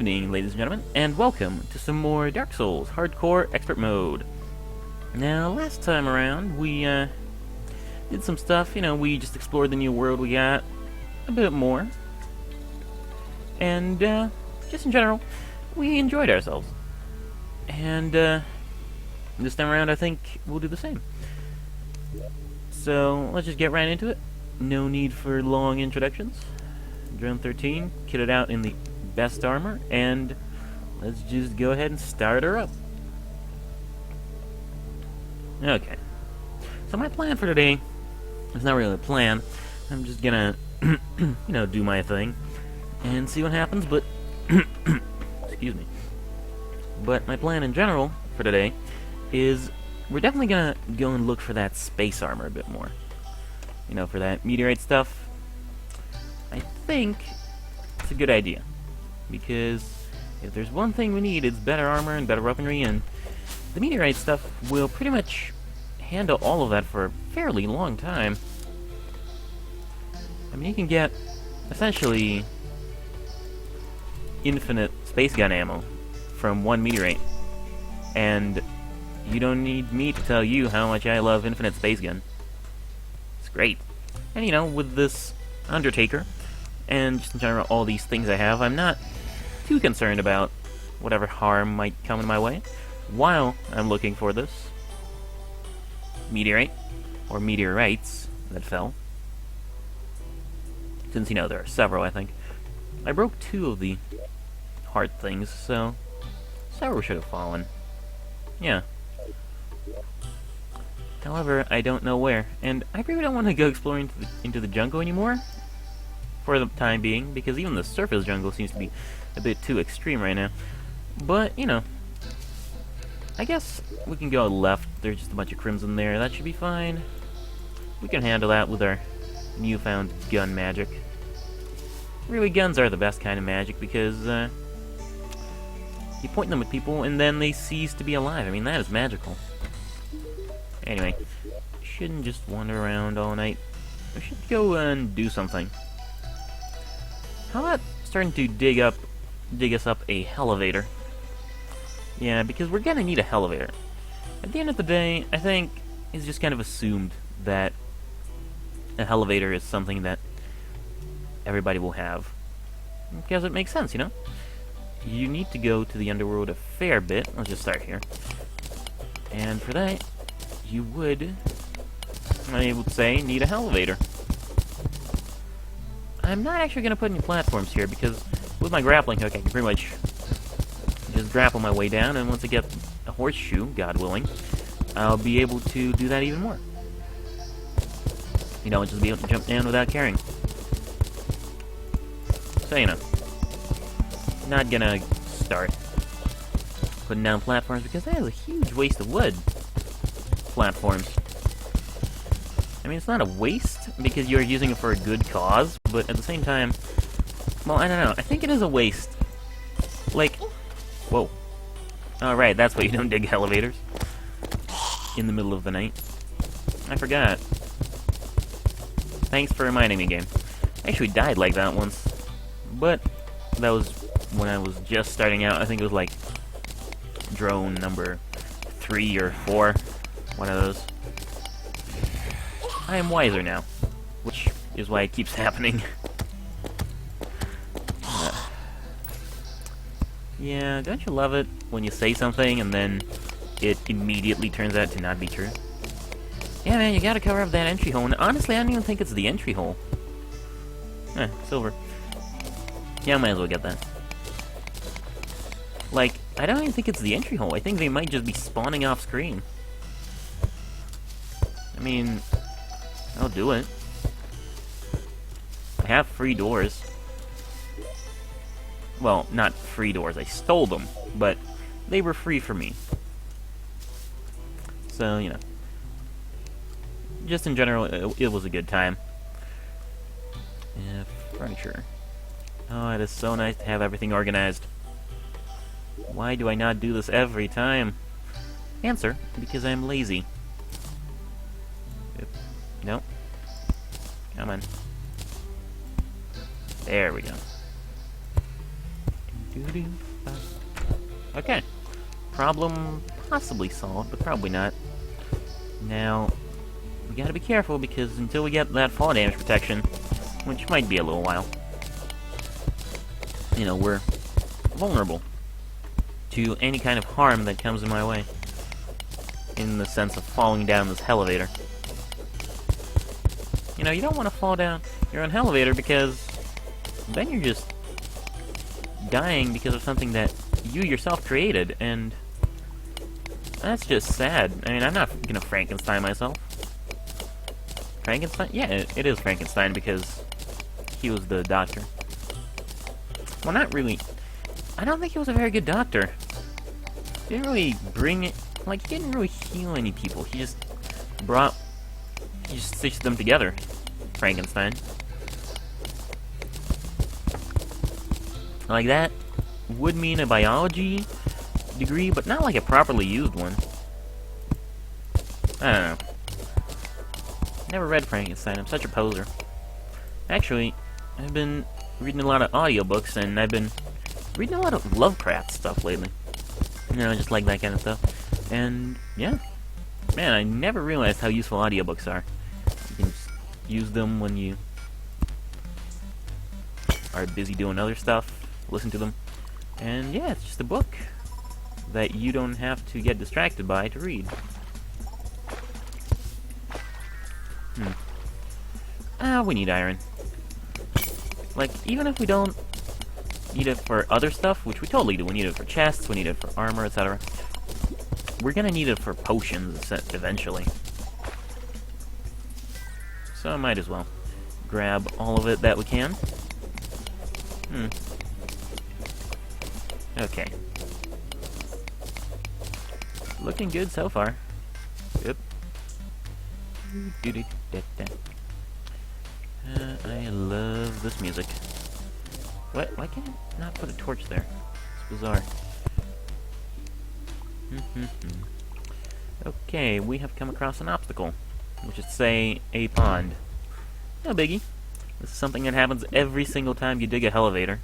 evening, ladies and gentlemen, and welcome to some more Dark Souls Hardcore Expert Mode. Now, last time around, we did some stuff. We just explored the new world we got a bit more, and just in general, we enjoyed ourselves. And this time around, I think we'll do the same. So let's just get right into it. No need for long introductions. Drone 13, kitted out in the best armor, and let's just go ahead and start her up. Okay. So my plan for today is not really a plan. I'm just gonna, do my thing and see what happens, but excuse me. But my plan in general for today is we're definitely gonna go and look for that space armor a bit more. For that meteorite stuff. I think it's a good idea, because if there's one thing we need, it's better armor and better weaponry, and the meteorite stuff will pretty much handle all of that for a fairly long time. I mean, you can get essentially infinite space gun ammo from one meteorite, and you don't need me to tell you how much I love infinite space gun. It's great. And with this Undertaker, and just in general all these things I have, I'm not too concerned about whatever harm might come in my way while I'm looking for this meteorite, or meteorites that fell. Since, there are several, I think. I broke 2 of the heart things, so several should have fallen. Yeah. However, I don't know where, and I really don't want to go exploring into the jungle anymore for the time being, because even the surface jungle seems to be a bit too extreme right now. But, I guess we can go left. There's just a bunch of crimson there. That should be fine. We can handle that with our newfound gun magic. Really, guns are the best kind of magic, because you point them at people and then they cease to be alive. I mean, that is magical. Anyway, shouldn't just wander around all night. We should go and do something. How about starting to dig us up a elevator? Yeah, because we're gonna need a elevator. At the end of the day, I think it's just kind of assumed that a elevator is something that everybody will have. Because it makes sense, You need to go to the underworld a fair bit. Let's just start here. And for that, you would, I would say, need a elevator. I'm not actually going to put any platforms here, because with my grappling hook I can pretty much just grapple my way down, and once I get a horseshoe, God willing, I'll be able to do that even more. Just be able to jump down without carrying. So, not gonna start putting down platforms, because that is a huge waste of wood. Platforms. I mean, it's not a waste, because you're using it for a good cause, but at the same time, well, I don't know. I think it is a waste. Like, whoa. Alright, that's why you don't dig elevators in the middle of the night. I forgot. Thanks for reminding me, game. I actually died like that once, but that was when I was just starting out. I think it was like drone number 3 or 4. One of those. I am wiser now, which is why it keeps happening. Yeah, don't you love it when you say something and then it immediately turns out to not be true? Yeah, man, you gotta cover up that entry hole. And honestly, I don't even think it's the entry hole. Silver. Yeah, I might as well get that. Like, I don't even think it's the entry hole. I think they might just be spawning off screen. I mean, I'll do it. I have free doors. Well, not free doors. I stole them, but they were free for me. So, just in general, it was a good time. Yeah, furniture. Oh, it is so nice to have everything organized. Why do I not do this every time? Answer, because I'm lazy. Nope. Come on. There we go. Okay. Problem possibly solved, but probably not. Now, we gotta be careful because until we get that fall damage protection, which might be a little while, you know, we're vulnerable to any kind of harm that comes in my way. In the sense of falling down this elevator. You know, you don't want to fall down your own elevator because then you're just dying because of something that you yourself created, and that's just sad. I mean, I'm not gonna Frankenstein myself. Frankenstein? Yeah, it is Frankenstein because he was the doctor. Well, not really. I don't think he was a very good doctor. He didn't really bring it. Like, he didn't really heal any people. He just stitched them together. Frankenstein. Like, that would mean a biology degree, but not like a properly used one. I don't know. Never read Frankenstein. I'm such a poser. Actually, I've been reading a lot of audiobooks, and I've been reading a lot of Lovecraft stuff lately. You know, just like that kind of stuff. And, yeah. Man, I never realized how useful audiobooks are. You can just use them when you are busy doing other stuff, listen to them. And, yeah, it's just a book that you don't have to get distracted by to read. We need iron. Like, even if we don't need it for other stuff, which we totally do. We need it for chests, we need it for armor, etc. We're gonna need it for potions eventually. So I might as well grab all of it that we can. Okay. Looking good so far. Yep. I love this music. What? Why can't I not put a torch there? It's bizarre. Okay, we have come across an obstacle, which is, say, a pond. No biggie. This is something that happens every single time you dig a elevator.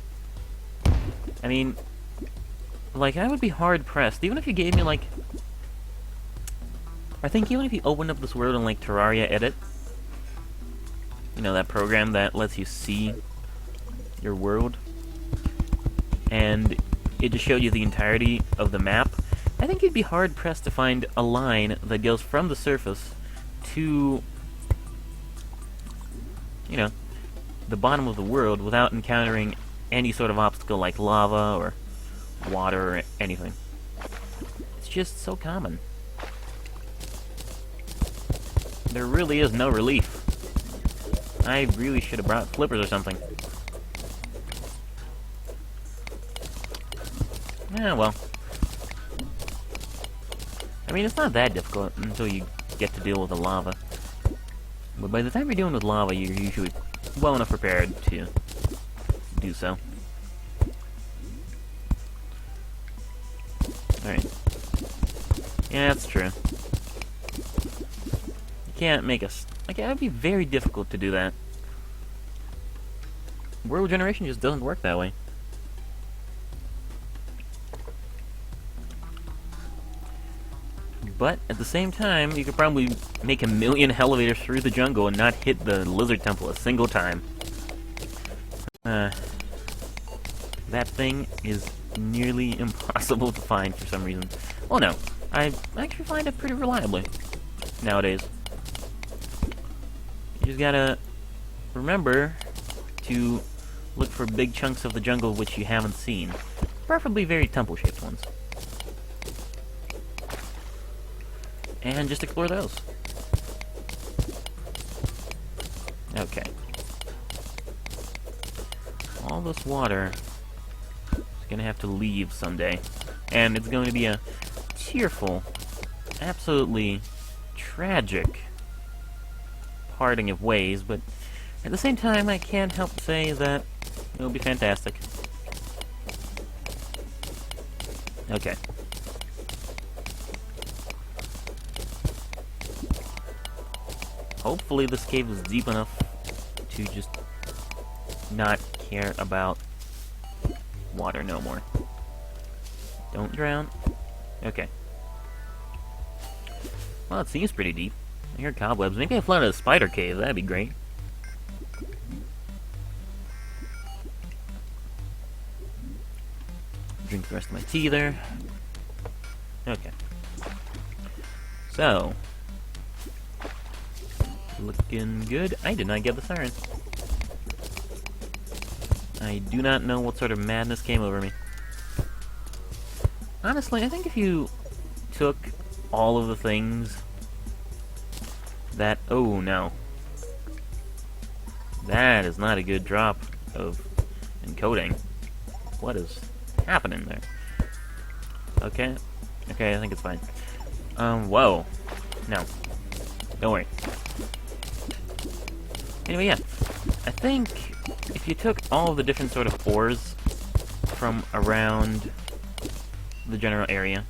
I mean, like, I would be hard-pressed, even if you gave me, like... I think even if you opened up this world in, like, Terraria Edit, you know, that program that lets you see your world, and it just showed you the entirety of the map, I think you'd be hard-pressed to find a line that goes from the surface to, you know, the bottom of the world without encountering any sort of obstacle like lava or water or anything. It's just so common. There really is no relief. I really should have brought flippers or something. Yeah, well. I mean, it's not that difficult until you get to deal with the lava. But by the time you're dealing with lava, you're usually well enough prepared to do so. Alright. Yeah, that's true. You can't make us... Like, it would be very difficult to do that. World generation just doesn't work that way. But, at the same time, you could probably make 1,000,000 elevators through the jungle and not hit the lizard temple a single time. That thing is nearly impossible to find for some reason. Well, no. I actually find it pretty reliably nowadays. You just gotta remember to look for big chunks of the jungle which you haven't seen. Preferably very temple-shaped ones. And just explore those. Okay. All this water is gonna have to leave someday. And it's going to be a tearful, absolutely tragic parting of ways, but at the same time I can't help but say that it'll be fantastic. Okay. Hopefully this cave is deep enough to just not care about water no more. Don't drown. Okay. Well, it seems pretty deep. I hear cobwebs. Maybe I flood a spider cave. That'd be great. Drink the rest of my tea there. Okay. So. Looking good. I did not get the siren. I do not know what sort of madness came over me. Honestly, I think if you took all of the things that... Oh, no. That is not a good drop of encoding. What is happening there? Okay. Okay, I think it's fine. Whoa. No. Don't worry. Anyway, yeah. I think if you took all of the different sort of ores from around the general area,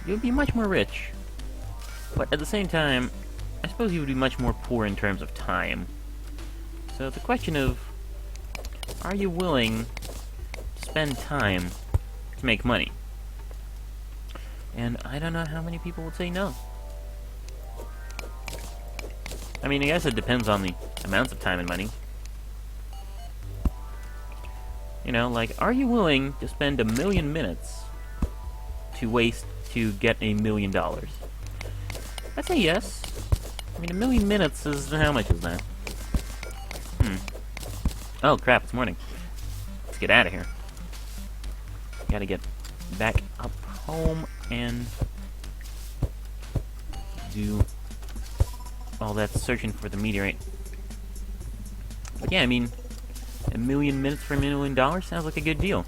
you would be much more rich. But at the same time, I suppose you would be much more poor in terms of time. So it's a question of, are you willing to spend time to make money? And I don't know how many people would say no. I mean, I guess it depends on the amounts of time and money. You know, like, are you willing to spend 1,000,000 minutes to waste to get $1 million? I'd say yes. I mean, 1,000,000 minutes is... how much is that? Oh, crap, it's morning. Let's get out of here. Gotta get back up home and do all that searching for the meteorite. But yeah, I mean, 1,000,000 minutes for $1 million sounds like a good deal.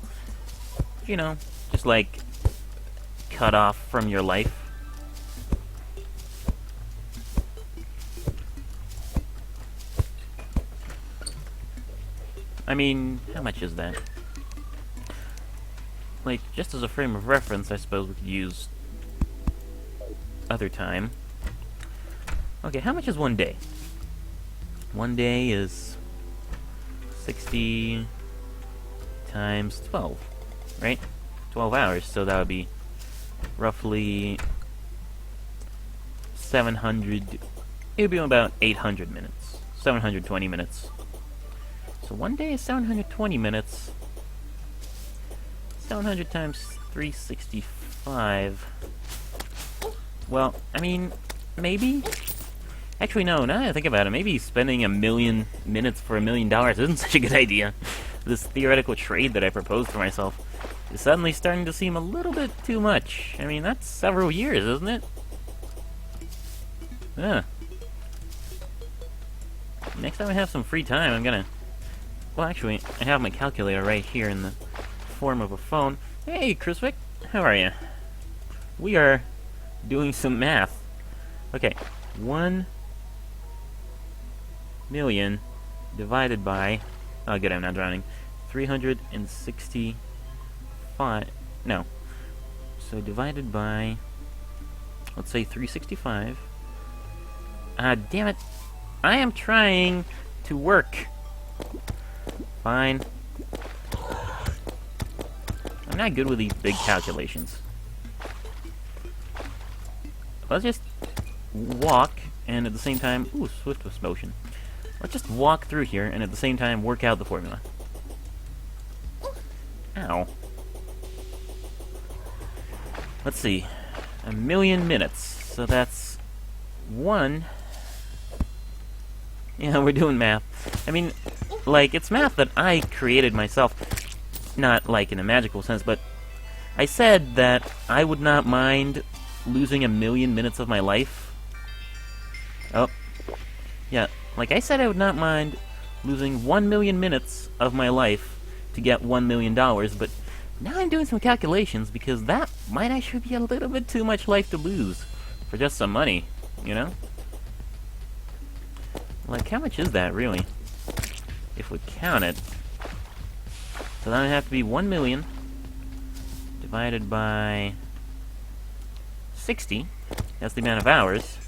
You know, just like cut off from your life. I mean, how much is that? Like, just as a frame of reference, I suppose we could use other time. Okay, how much is 1 day? 1 day is 60 times 12, right? 12 hours, so that would be roughly 700... it would be about 800 minutes. 720 minutes. So 1 day is 720 minutes. 700 times 365. Well, I mean, maybe? Actually, no, now that I think about it, maybe spending 1,000,000 minutes for $1 million isn't such a good idea. This theoretical trade that I proposed for myself is suddenly starting to seem a little bit too much. I mean, that's several years, isn't it? Yeah. Next time I have some free time, I'm gonna... Well, actually, I have my calculator right here in the form of a phone. Hey, Chriswick, how are you? We are doing some math. Okay, 1 million divided by... oh, good, I'm not drowning. 365... no. So divided by... let's say 365. Damn it. I am trying to work. Fine. I'm not good with these big calculations. Let's just walk, and at the same time... ooh, swift motion. Let's just walk through here, and at the same time work out the formula. Ow. Let's see. 1,000,000 minutes. So that's... 1... yeah, we're doing math. I mean, like, it's math that I created myself. Not, like, in a magical sense, but... I said that I would not mind losing 1,000,000 minutes of my life. Oh. Yeah, like I said I would not mind losing 1,000,000 minutes of my life to get $1 million, but now I'm doing some calculations because that might actually be a little bit too much life to lose for just some money, you know? Like, how much is that, really? If we count it. So then it would have to be 1 million divided by 60. That's the amount of hours.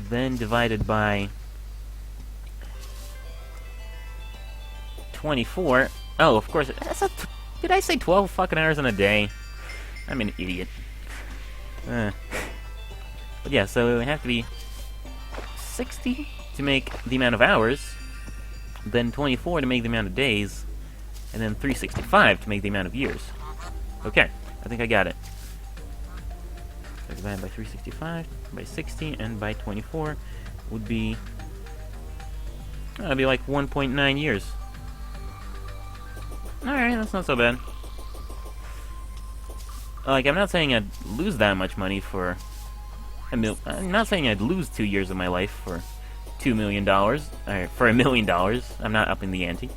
Then divided by 24. Oh, of course. Did I say 12 fucking hours in a day? I'm an idiot. But yeah, so it would have to be 60 to make the amount of hours, then 24 to make the amount of days, and then 365 to make the amount of years. Okay, I think I got it. So divided by 365, by 60, and by 24 would be... that'd be like 1.9 years. Alright, that's not so bad. Like, I'm not saying I'd lose that much money for... I'm not saying I'd lose 2 years of my life for $2 million, or for $1 million. I'm not upping the ante.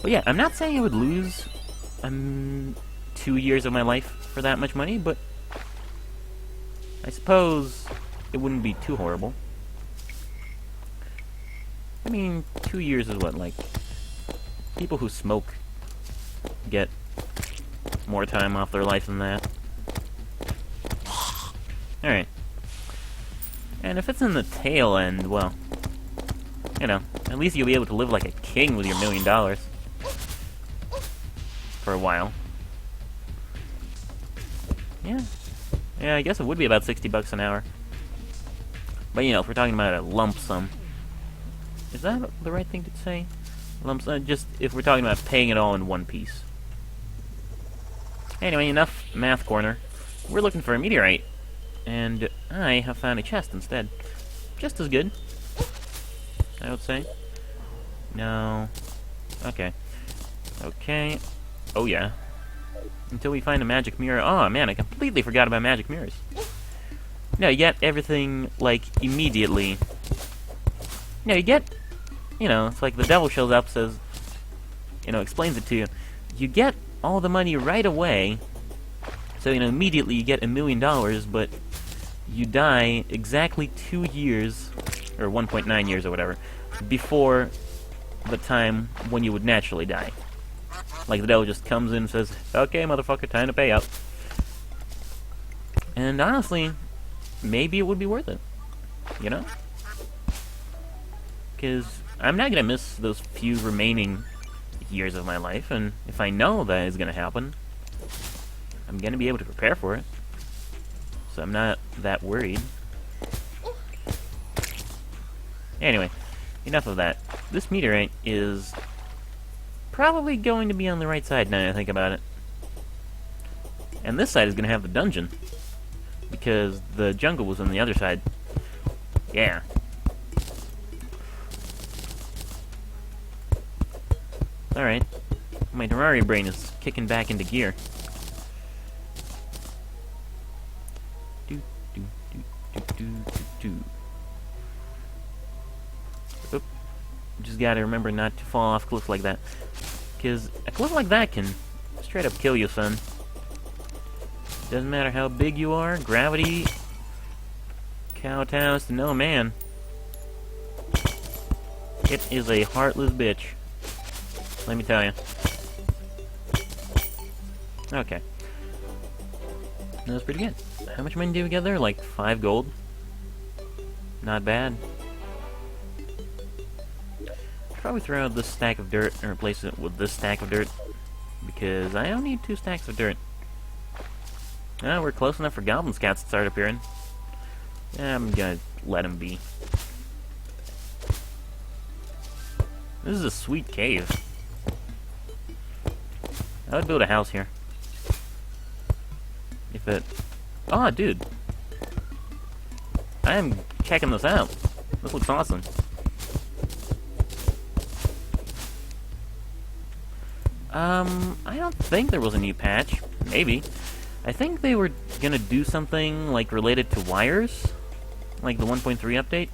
But yeah, I'm not saying I would lose 2 years of my life for that much money, but I suppose it wouldn't be too horrible. I mean, 2 years is what, like, people who smoke get more time off their life than that. Alright. And if it's in the tail end, well, you know, at least you'll be able to live like a king with your $1 million. For a while. Yeah. Yeah, I guess it would be about 60 bucks an hour. But, you know, if we're talking about a lump sum... Is that the right thing to say? Lump sum? Just if we're talking about paying it all in one piece. Anyway, enough math corner. We're looking for a meteorite. And I have found a chest instead. Just as good, I would say. No. Okay. Okay. Oh yeah. Until we find a magic mirror. Oh man, I completely forgot about magic mirrors. No, you get everything, like, immediately. No, you get... You know, it's like the devil shows up, says... You know, explains it to you. You get all the money right away. So, you know, immediately you get $1 million, but... You die exactly 2 years, or 1.9 years or whatever, before the time when you would naturally die. Like, the devil just comes in and says, okay, motherfucker, time to pay up. And honestly, maybe it would be worth it. You know? Because I'm not going to miss those few remaining years of my life, and if I know that is going to happen, I'm going to be able to prepare for it. So I'm not that worried. Anyway, enough of that. This meteorite is probably going to be on the right side now that I think about it. And this side is going to have the dungeon. Because the jungle was on the other side. Yeah. Alright. My Terraria brain is kicking back into gear. Oop. Just gotta remember not to fall off cliffs like that. Because a cliff like that can straight up kill you, son. Doesn't matter how big you are, gravity kowtows to no man. It is a heartless bitch. Let me tell you. Okay. That was pretty good. How much money did we get there? Like 5 gold? Not bad. Probably throw out this stack of dirt and replace it with this stack of dirt. Because I don't need 2 stacks of dirt. We're close enough for goblin scouts to start appearing. Yeah, I'm gonna let them be. This is a sweet cave. I would build a house here. If it... Oh, dude. I am checking this out. This looks awesome. I don't think there was a new patch. Maybe. I think they were gonna do something, like, related to wires. Like the 1.3 update.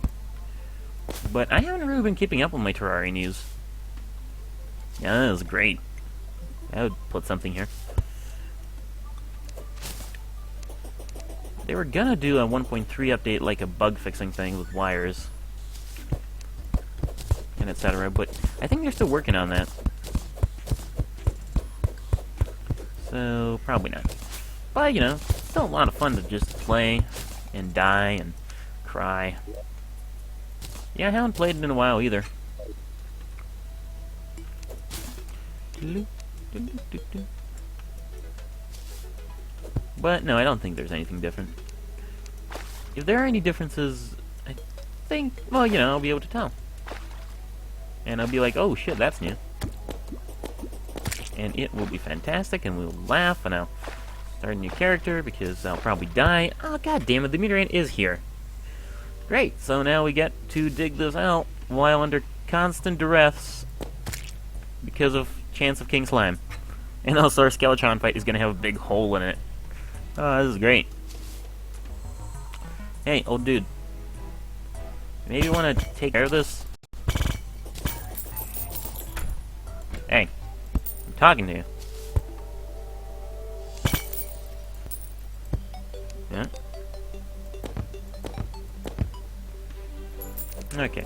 But I haven't really been keeping up with my Terraria news. Yeah, that was great. I would put something here. They were gonna do a 1.3 update, like a bug-fixing thing with wires. And etc., but I think they're still working on that. So, probably not. But, you know, still a lot of fun to just play and die and cry. Yeah, I haven't played it in a while either. But no, I don't think there's anything different. If there are any differences, I think, well, you know, I'll be able to tell. And I'll be like, oh shit, that's new. And it will be fantastic, and we'll laugh, and I'll start a new character, because I'll probably die. Oh, god damn it, the meteorite is here. Great, so now we get to dig this out while under constant duress because of chance of King Slime. And also our Skeletron fight is going to have a big hole in it. Oh, this is great. Hey, old dude. Maybe you want to take care of this? Hey, I'm talking to you. Yeah? Okay.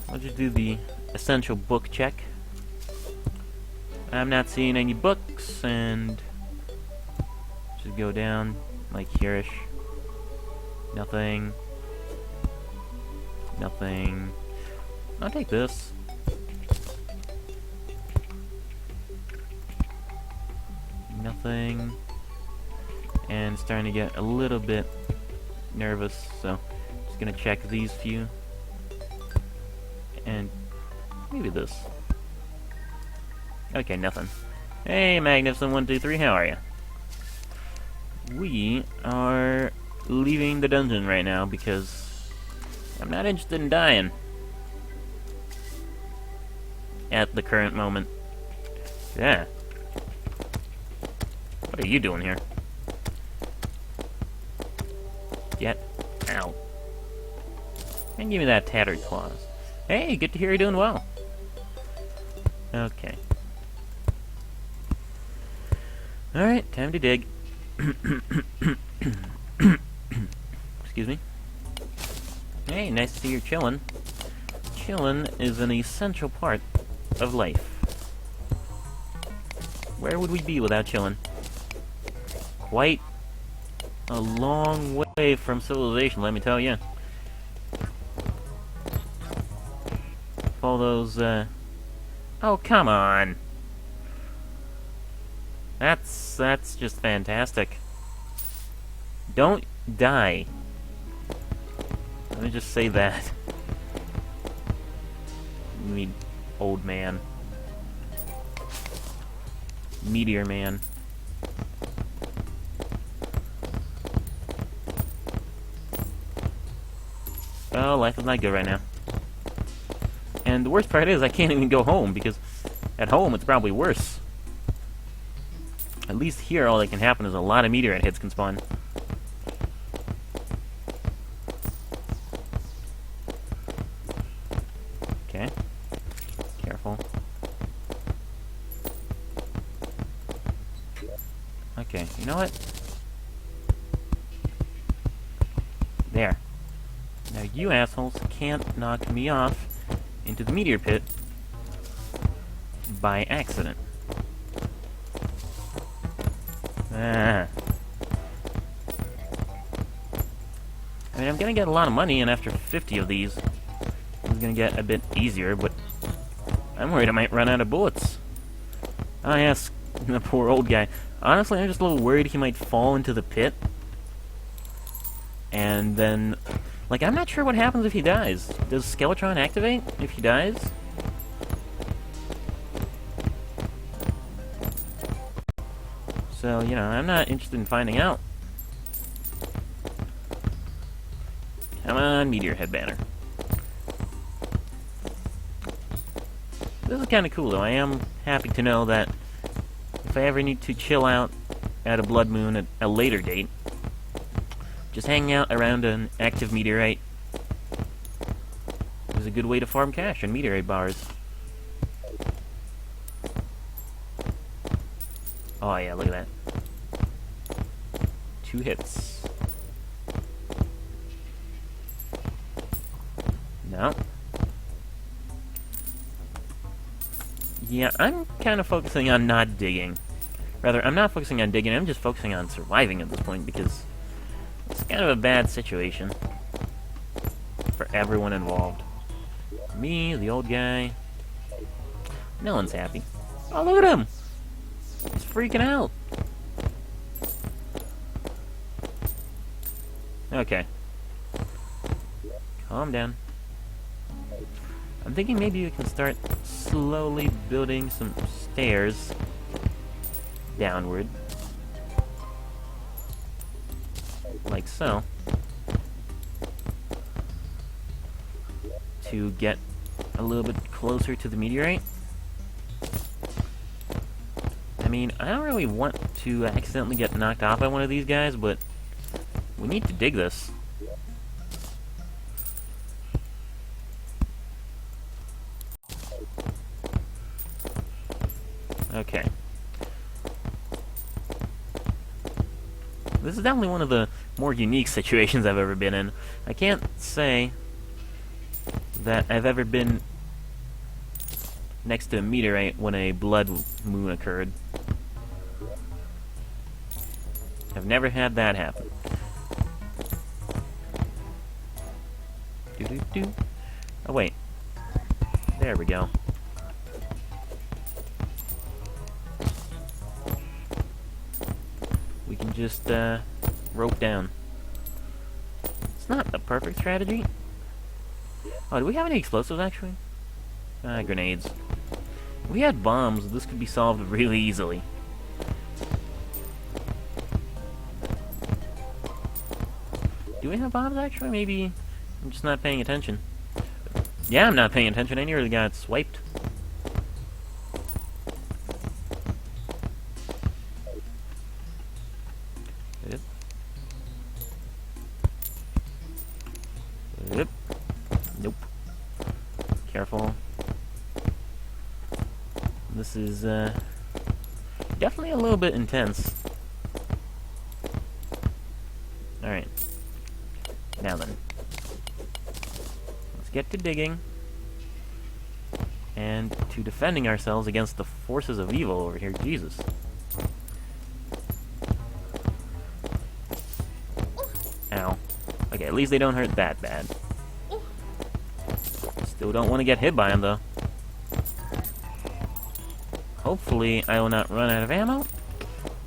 I'll just do the essential book check. I'm not seeing any books, and just go down like here-ish. Nothing. Nothing. I'll take this. Nothing. And starting to get a little bit nervous, so just gonna check these few. And maybe this. Okay, nothing. Hey, Magnificent 123, how are you? We are leaving the dungeon right now because I'm not interested in dying at the current moment. Yeah. What are you doing here? Get out. And give me that tattered claws. Hey, good to hear you're doing well. Okay. Alright, time to dig. Excuse me. Hey, nice to see you're chillin'. Chillin' is an essential part of life. Where would we be without chillin'? Quite a long way from civilization, let me tell you. All those, oh, come on. That's just fantastic. Don't die. Let me just say that. You mean old man. Meteor man. Oh, life is not good right now. And the worst part is I can't even go home, because at home it's probably worse. At least here all that can happen is a lot of meteorite hits can spawn. Okay. Careful. Okay, you know what? There. Now you assholes can't knock me off into the meteor pit by accident. Ah. I mean, I'm gonna get a lot of money, and after 50 of these, it's gonna get a bit easier, but I'm worried I might run out of bullets. Oh yes, the poor old guy. Honestly, I'm just a little worried he might fall into the pit. And then, like, I'm not sure what happens if he dies. Does Skeletron activate if he dies? So, you know, I'm not interested in finding out. Come on, Meteor Head Banner. This is kind of cool, though. I am happy to know that if I ever need to chill out at a blood moon at a later date, just hanging out around an active meteorite is a good way to farm cash and meteorite bars. Oh yeah, look at that. 2 hits. No. Yeah, I'm kind of focusing on not digging. Rather, I'm not focusing on digging, I'm just focusing on surviving at this point, because it's kind of a bad situation for everyone involved. Me, the old guy. No one's happy. Oh, look at him! freaking out. Okay. Calm down. I'm thinking maybe we can start slowly building some stairs downward. Like so. To get a little bit closer to the meteorite. I mean, I don't really want to accidentally get knocked off by one of these guys, but we need to dig this. Okay. This is definitely one of the more unique situations I've ever been in. I can't say that I've ever been next to a meteorite when a blood moon occurred. I've never had that happen. Doo-doo-doo. Oh, wait. There we go. We can just, rope down. It's not a perfect strategy. Oh, do we have any explosives, actually? Grenades. If we had bombs, this could be solved really easily. Do we have bombs, actually? Maybe I'm just not paying attention. Yeah, I'm not paying attention. I nearly got swiped. Yep. Yep. Nope. Careful. This is, definitely a little bit intense. Alright. Now then. Let's get to digging. And to defending ourselves against the forces of evil over here. Jesus. Ow. Okay, at least they don't hurt that bad. Still don't want to get hit by them, though. Hopefully, I will not run out of ammo.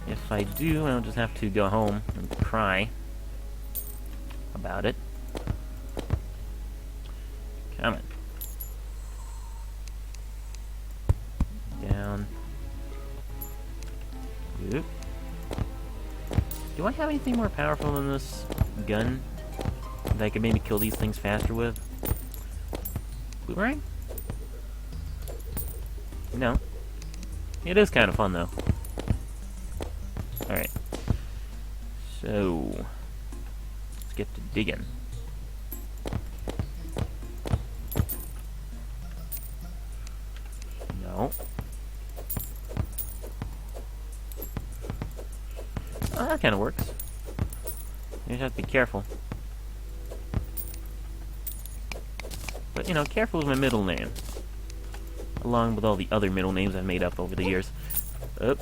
If I do, I'll just have to go home and cry about it. Come on. Down. Oop. Do I have anything more powerful than this gun that I could maybe kill these things faster with? Boomerang? No. It is kind of fun, though. Alright. So, let's get to digging. No. Oh, that kind of works. You just have to be careful. But, you know, careful is my middle name. Along with all the other middle names I've made up over the years. Oh,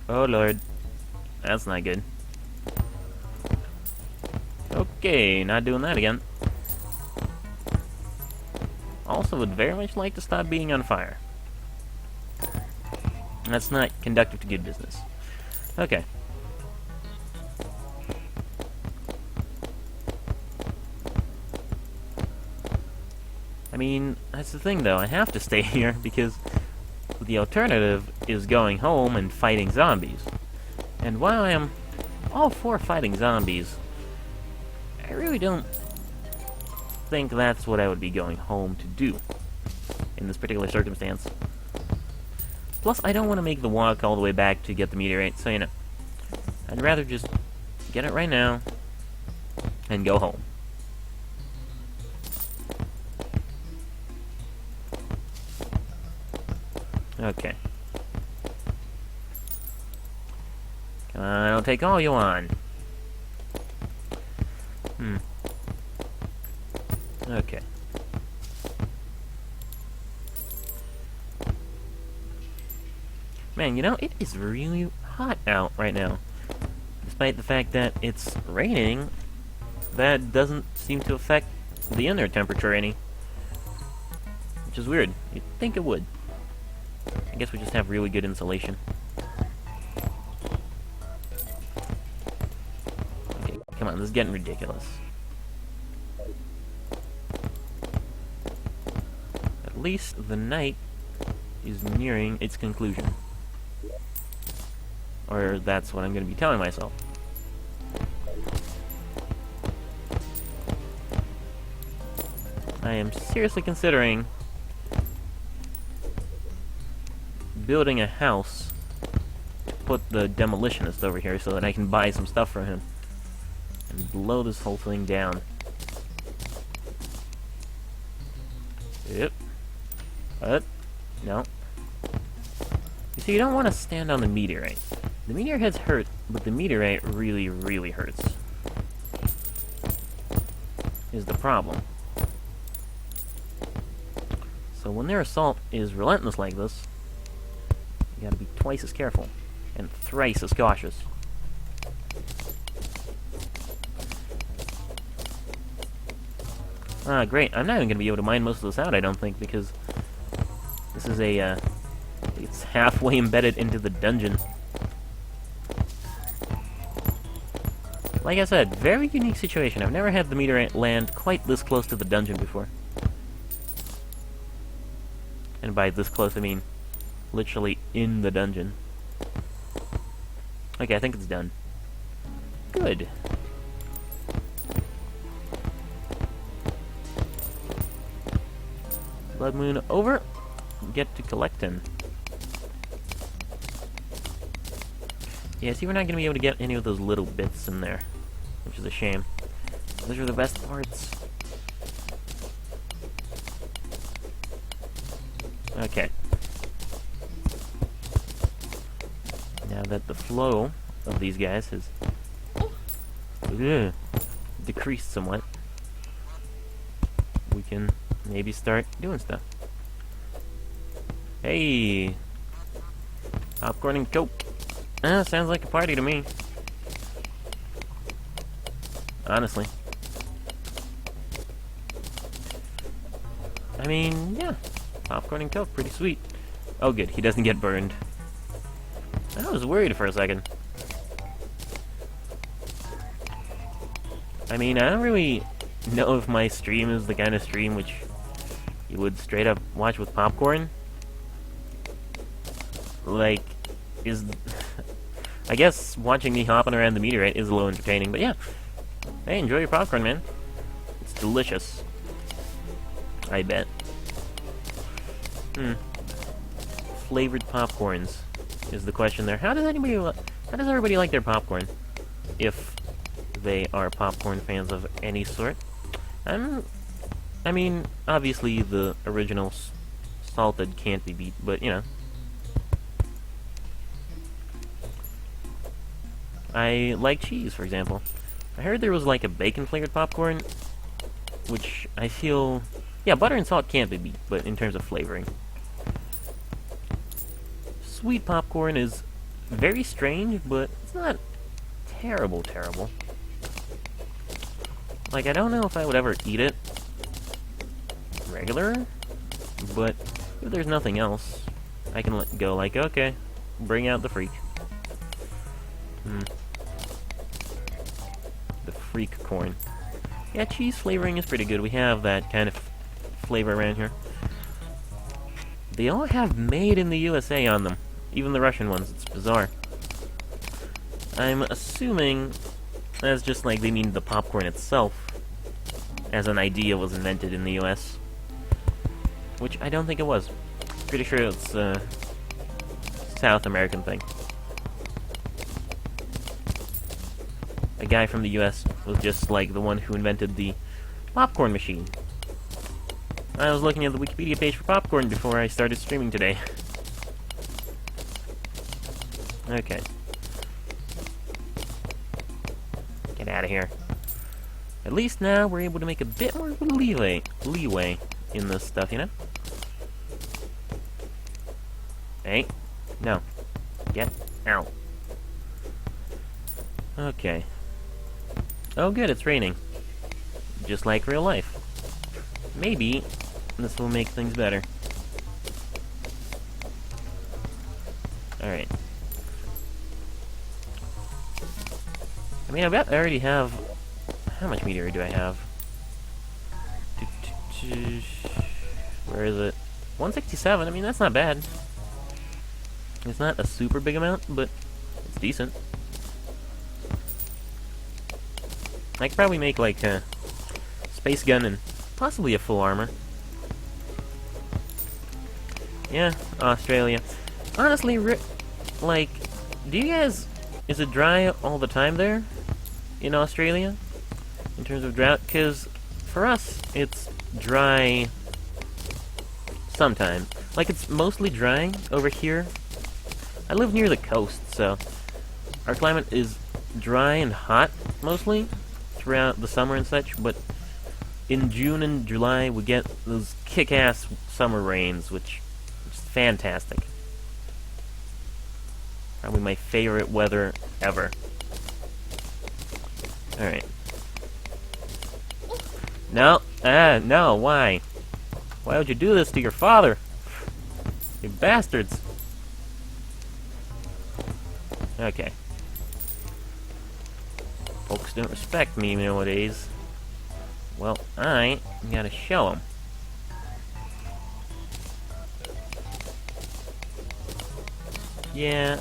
oh Lord. That's not good. Okay, not doing that again. Also would very much like to stop being on fire. That's not conducive to good business. Okay. I mean, that's the thing though, I have to stay here because the alternative is going home and fighting zombies. And while I am all for fighting zombies, I really don't think that's what I would be going home to do in this particular circumstance. Plus, I don't want to make the walk all the way back to get the meteorite, so you know, I'd rather just get it right now and go home. Okay. Come on, I'll take all you want. Okay. Man, you know, it is really hot out right now. Despite the fact that it's raining, that doesn't seem to affect the inner temperature any. Which is weird. You'd think it would. I guess we just have really good insulation. on, this is getting ridiculous. At least the night is nearing its conclusion. Or that's what I'm going to be telling myself. I am seriously considering building a house, put the demolitionist over here so that I can buy some stuff from him and blow this whole thing down. Yep. What? No. You see, you don't want to stand on the meteorite. The meteorites hurt, but the meteorite really, really hurts. Is the problem. So when their assault is relentless like this, you gotta be twice as careful, and thrice as cautious. Ah, great. I'm not even gonna be able to mine most of this out, I don't think, because this is a, it's halfway embedded into the dungeon. Like I said, very unique situation. I've never had the meteorite land quite this close to the dungeon before. And by this close, I mean literally in the dungeon. Okay, I think it's done. Good. Blood Moon over. Get to collecting. Yeah, see, we're not going to be able to get any of those little bits in there, which is a shame. Those are the best parts. Okay. Now that the flow of these guys has decreased somewhat, we can maybe start doing stuff. Hey! Popcorn and Coke. Sounds like a party to me. Honestly. I mean, yeah. Popcorn and Coke, pretty sweet. Oh good, he doesn't get burned. I was worried for a second. I mean, I don't really know if my stream is the kind of stream which you would straight up watch with popcorn. Like, I guess watching me hopping around the meteorite is a little entertaining, but yeah. Hey, enjoy your popcorn, man. It's delicious. I bet. Flavored popcorns is the question there. How does everybody like their popcorn? If they are popcorn fans of any sort. I mean, obviously the original salted can't be beat, but you know. I like cheese, for example. I heard there was like a bacon-flavored popcorn, which I feel... Yeah, butter and salt can't be beat, but in terms of flavoring. Sweet popcorn is very strange, but it's not terrible. Like, I don't know if I would ever eat it regular, but if there's nothing else, I can go like, okay, bring out the freak. The freak corn. Yeah, cheese flavoring is pretty good. We have that kind of flavor around here. They all have made in the USA on them. Even the Russian ones. It's bizarre. I'm assuming that's just like they mean the popcorn itself as an idea was invented in the US. Which I don't think it was. Pretty sure it's a South American thing. A guy from the US was just like the one who invented the popcorn machine. I was looking at the Wikipedia page for popcorn before I started streaming today. Okay. Get out of here. At least now we're able to make a bit more leeway in this stuff, you know? Hey. No. Get out. Okay. Oh good, it's raining. Just like real life. Maybe this will make things better. Alright. I mean, I bet I already have how much meteorite do I have? Where is it? 167. I mean, that's not bad. It's not a super big amount, but it's decent. I could probably make like a space gun and possibly a full armor. Yeah, Australia. Honestly, like, do you guys... Is it dry all the time there? In Australia? In terms of drought? Because for us, it's dry sometimes. Like, it's mostly dry over here. I live near the coast, so our climate is dry and hot, mostly, throughout the summer and such, but in June and July, we get those kick-ass summer rains, which is fantastic. Probably my favorite weather ever. Alright. No, no, why? Why would you do this to your father? You bastards. Okay. Folks don't respect me nowadays. Well, I gotta show them. Yeah.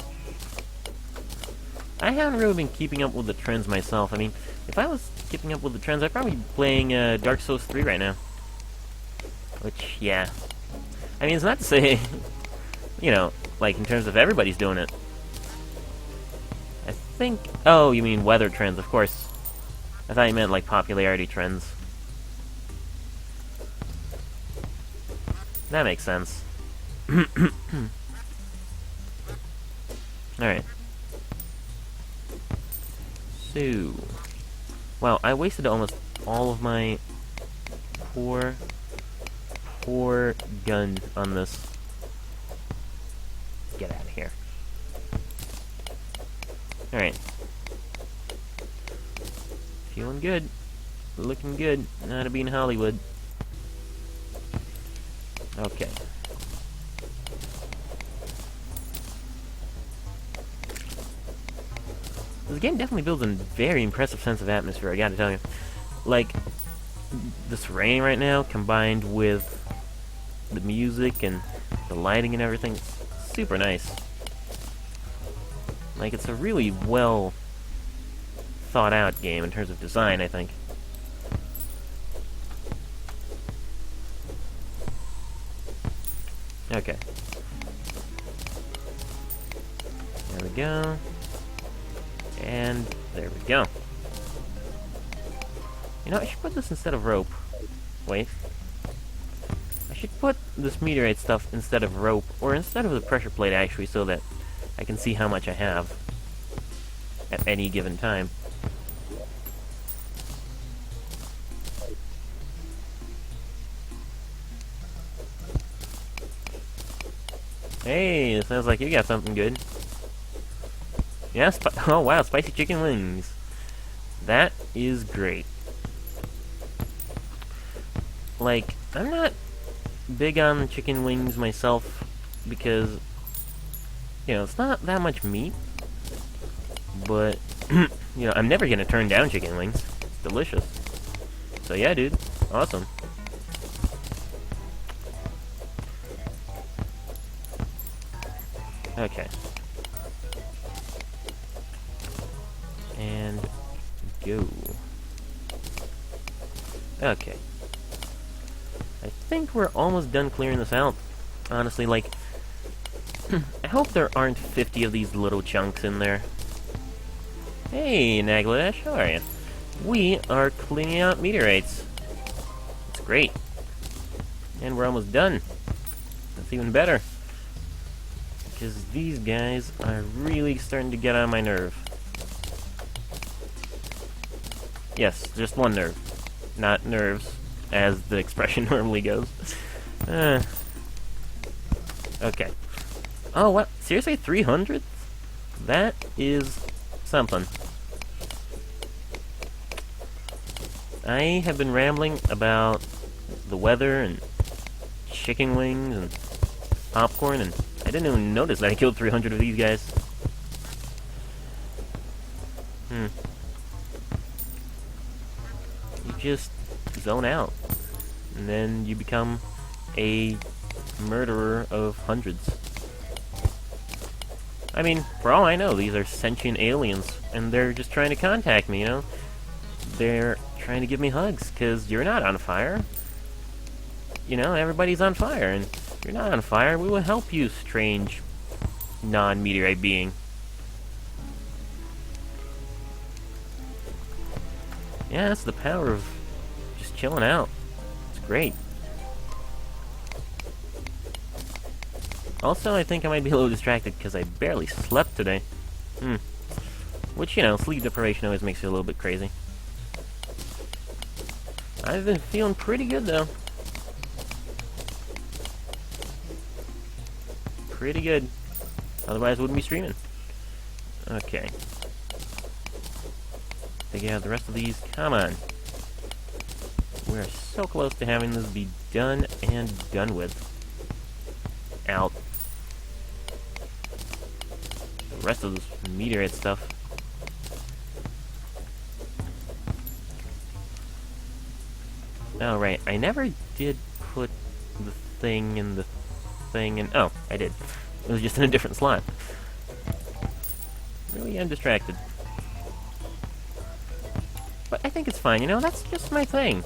I haven't really been keeping up with the trends myself. I mean, if I was keeping up with the trends, I'd probably be playing Dark Souls 3 right now. Which, yeah. I mean, it's not to say, you know, like in terms of everybody's doing it. I think... Oh, you mean weather trends, of course. I thought you meant like popularity trends. That makes sense. Alright. So... Wow, I wasted almost all of my poor gun on this. Get out of here. Alright. Feeling good. Looking good. Now to be in Hollywood. Okay. This game definitely builds a very impressive sense of atmosphere, I gotta tell you. Like, this rain right now, combined with the music and the lighting and everything, it's super nice. Like, it's a really well thought out game in terms of design, I think. Okay. There we go. And there we go. You know, I should put this instead of rope. Wait. I should put this meteorite stuff instead of rope, or instead of the pressure plate, actually, so that I can see how much I have at any given time. Hey, it sounds like you got something good. Yeah, oh wow, spicy chicken wings. That is great. Like, I'm not big on chicken wings myself, because, you know, it's not that much meat. But, you know, I'm never gonna turn down chicken wings. It's delicious. So yeah, dude. Awesome. Okay. And go. Okay. I think we're almost done clearing this out. Honestly, like, I hope there aren't 50 of these little chunks in there. Hey, Nagladesh, how are you? We are cleaning out meteorites. It's great. And we're almost done. That's even better. Because these guys are really starting to get on my nerve. Yes, just one nerve. Not nerves, as the expression normally goes. Okay. Oh, what? Seriously? 300? That is something. I have been rambling about the weather and chicken wings and popcorn, and I didn't even notice that I killed 300 of these guys. just zone out. And then you become a murderer of hundreds. I mean, for all I know, these are sentient aliens, and they're just trying to contact me, you know? They're trying to give me hugs, because you're not on fire. You know, everybody's on fire, and if you're not on fire, we will help you, strange non-meteorite being. Yeah, that's the power of just chilling out. It's great. Also, I think I might be a little distracted because I barely slept today. Which, you know, sleep deprivation always makes you a little bit crazy. I've been feeling pretty good, though. Pretty good. Otherwise, I wouldn't be streaming. Okay. Take out the rest of these. Come on. We're so close to having this be done and done with. Out. The rest of this meteorite stuff. Oh, right. I never did put the thing in the thing in... Oh, I did. It was just in a different slot. Really am distracted. But I think it's fine, you know? That's just my thing.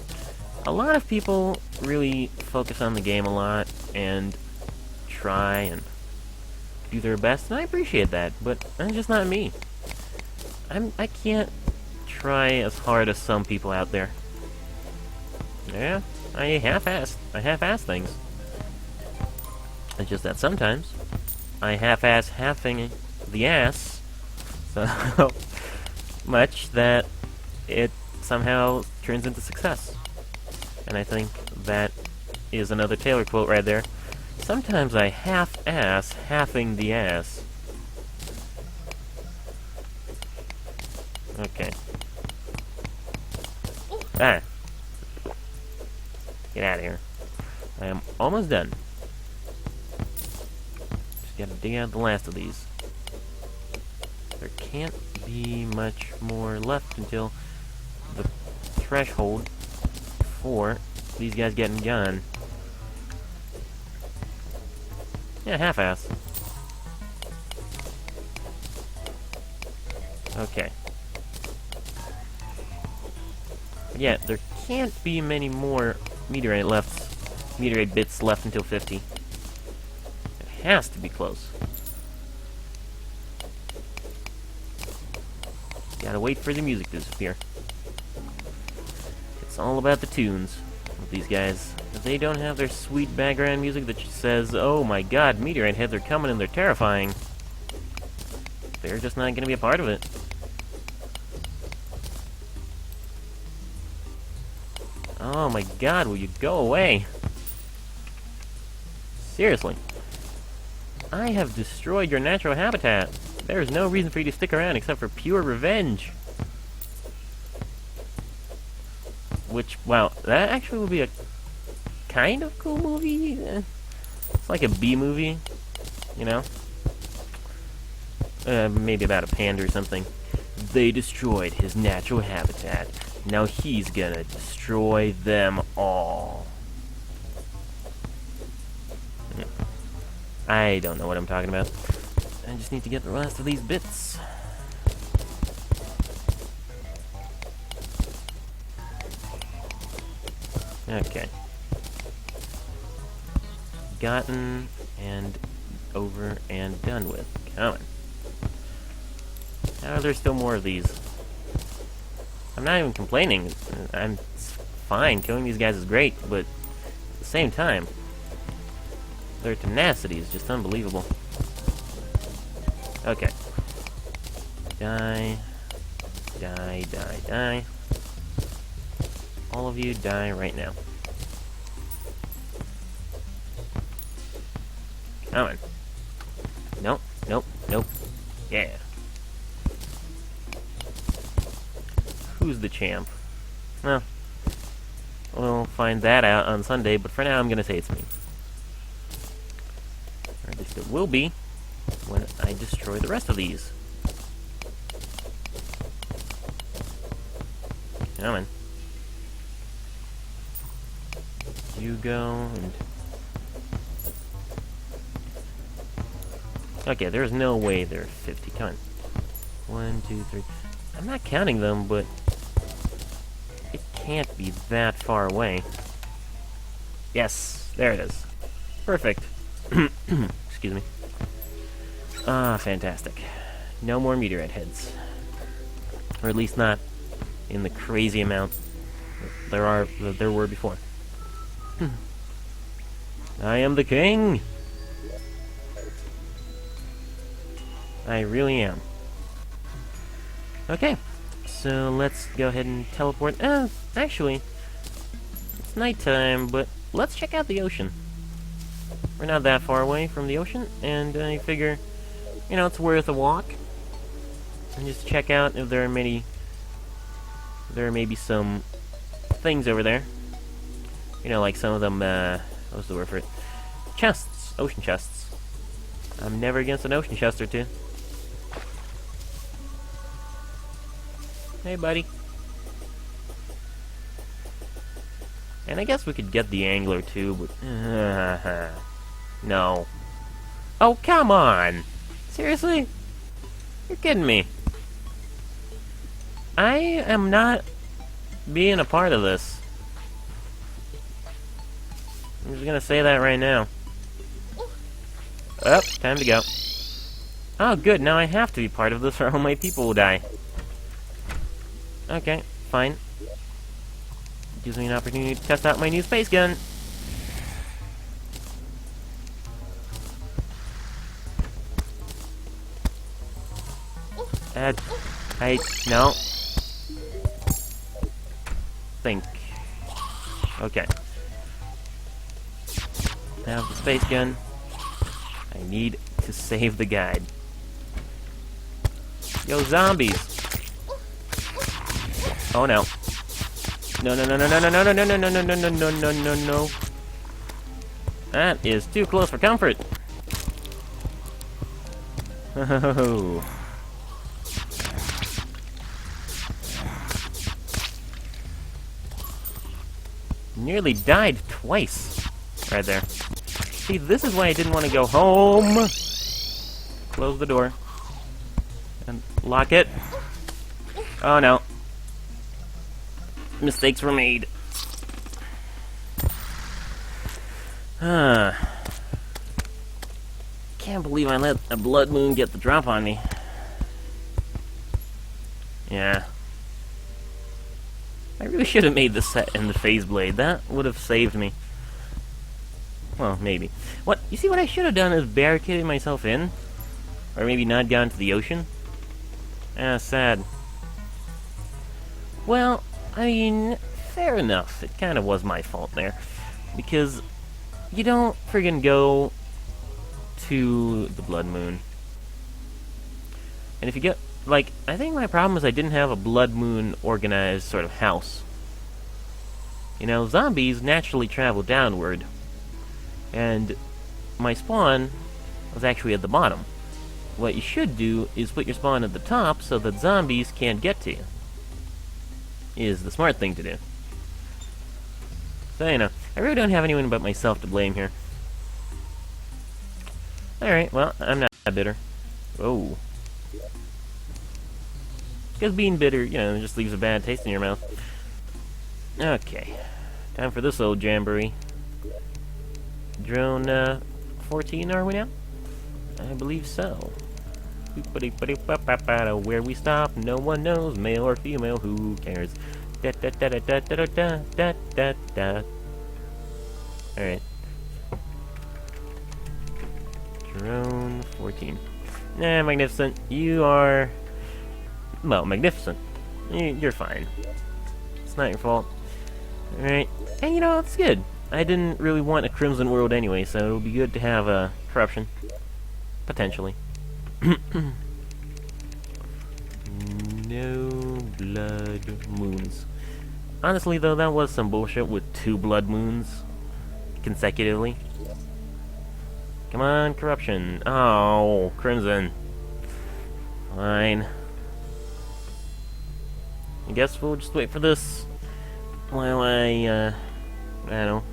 A lot of people really focus on the game a lot and try and do their best, and I appreciate that, but that's just not me. I can't try as hard as some people out there. Yeah, I half-ass things. It's just that sometimes I half-ass halving the ass so much that it somehow turns into success. And I think that is another Taylor quote right there. Sometimes I half-ass halving the ass. Okay. Ah. Get out of here. I am almost done. Just gotta dig out the last of these. There can't be much more left until the threshold for these guys getting done. Yeah, half-ass. Okay. Yeah, there can't be many more meteorite bits left until 50. It has to be close. Gotta wait for the music to disappear. It's all about the tunes with these guys. If they don't have their sweet background music that says, oh my god, meteorite heads are coming and they're terrifying, they're just not gonna be a part of it. Oh my god, will you go away? Seriously. I have destroyed your natural habitat. There is no reason for you to stick around except for pure revenge. Which, wow, that actually would be a kind of cool movie. It's like a B movie, you know? Maybe about a panda or something. They destroyed his natural habitat. Now he's gonna destroy them all. I don't know what I'm talking about. I just need to get the rest of these bits. Okay. Gotten and over and done with. Come on. How are there still more of these? I'm not even complaining. I'm fine. Killing these guys is great, but at the same time, their tenacity is just unbelievable. Okay. Die. Die, die, die. All of you die right now. Come on. Nope, nope, nope. Yeah. Who's the champ? Well, we'll find that out on Sunday, but for now I'm gonna say it's me. Or at least it will be when I destroy the rest of these. Come on. you go, and... Okay, there's no way there are 50. Come on. 1, 2, 3. I'm not counting them, but... It can't be that far away. Yes, there it is. Perfect. Excuse me. Ah, fantastic. No more meteorite heads. Or at least not in the crazy amount that there were before. I am the king! I really am. Okay, so let's go ahead and teleport. Actually, it's nighttime, but let's check out the ocean. We're not that far away from the ocean, and I figure, you know, it's worth a walk. And just check out if there are maybe some things over there. You know, like some of them, what's the word for it? Chests. Ocean chests. I'm never against an ocean chest or two. Hey, buddy. And I guess we could get the angler, too, but... no. Oh, come on! Seriously? You're kidding me. I am not being a part of this. I'm just gonna say that right now. Oh, time to go. Oh, good, now I have to be part of this or all my people will die. Okay, fine. Gives me an opportunity to test out my new space gun. No. Think. Okay. Now the space gun. I need to save the guide. Yo, zombies! Oh no. No, no, no, no, no, no, no, no, no, no, no, no, no, no, no, no, no. That is too close for comfort. Oh. Nearly died twice. Right there. See, this is why I didn't want to go home. Close the door. And lock it. Oh no. Mistakes were made. Can't believe I let a blood moon get the drop on me. Yeah. I really should have made the set in the phase blade. That would have saved me. Well, maybe. What? You see, what I should have done is barricaded myself in. Or maybe not gone to the ocean. Sad. Well, I mean, fair enough. It kind of was my fault there. Because you don't friggin' go to the blood moon. And if you get... Like, I think my problem is I didn't have a blood moon organized sort of house. You know, zombies naturally travel downward. And my spawn was actually at the bottom. What you should do is put your spawn at the top so that zombies can't get to you. Is the smart thing to do. So, you know, I really don't have anyone but myself to blame here. Alright, well, I'm not bitter. Oh. Because being bitter, you know, just leaves a bad taste in your mouth. Okay. Time for this old jamboree. Drone, 14, are we now? I believe so. Where we stop, no one knows, male or female, who cares? Alright. Drone 14. Nah, Magnificent, you are... Well, Magnificent. You're fine. It's not your fault. Alright. And you know, it's good. I didn't really want a Crimson World anyway, so it'll be good to have a corruption. Potentially. No blood moons. Honestly, though, that was some bullshit with 2 blood moons consecutively. Come on, corruption. Oh, Crimson. Fine. I guess we'll just wait for this while I don't know,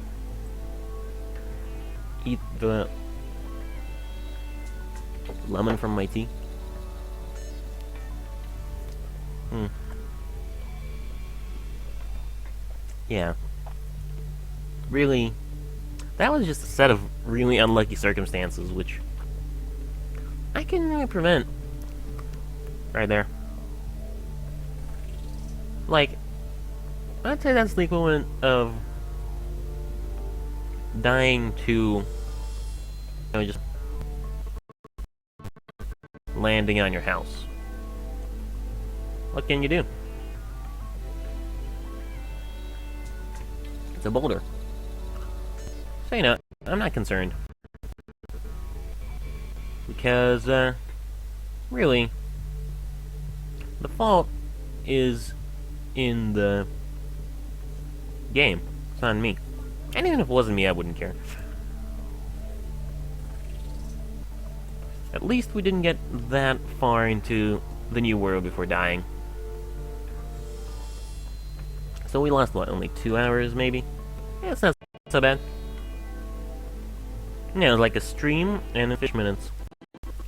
eat the lemon from my tea. Yeah. Really, that was just a set of really unlucky circumstances, which I couldn't really prevent. Right there. Like, I'd say that's the equivalent of dying to, just landing on your house. What can you do? It's a boulder. So, I'm not concerned. Because, really, the fault is in the game. It's not me. And even if it wasn't me, I wouldn't care. At least we didn't get that far into the new world before dying. So we lost, what, only 2 hours, maybe? Yeah, it's not so bad. Yeah, it was like a stream and 50 minutes.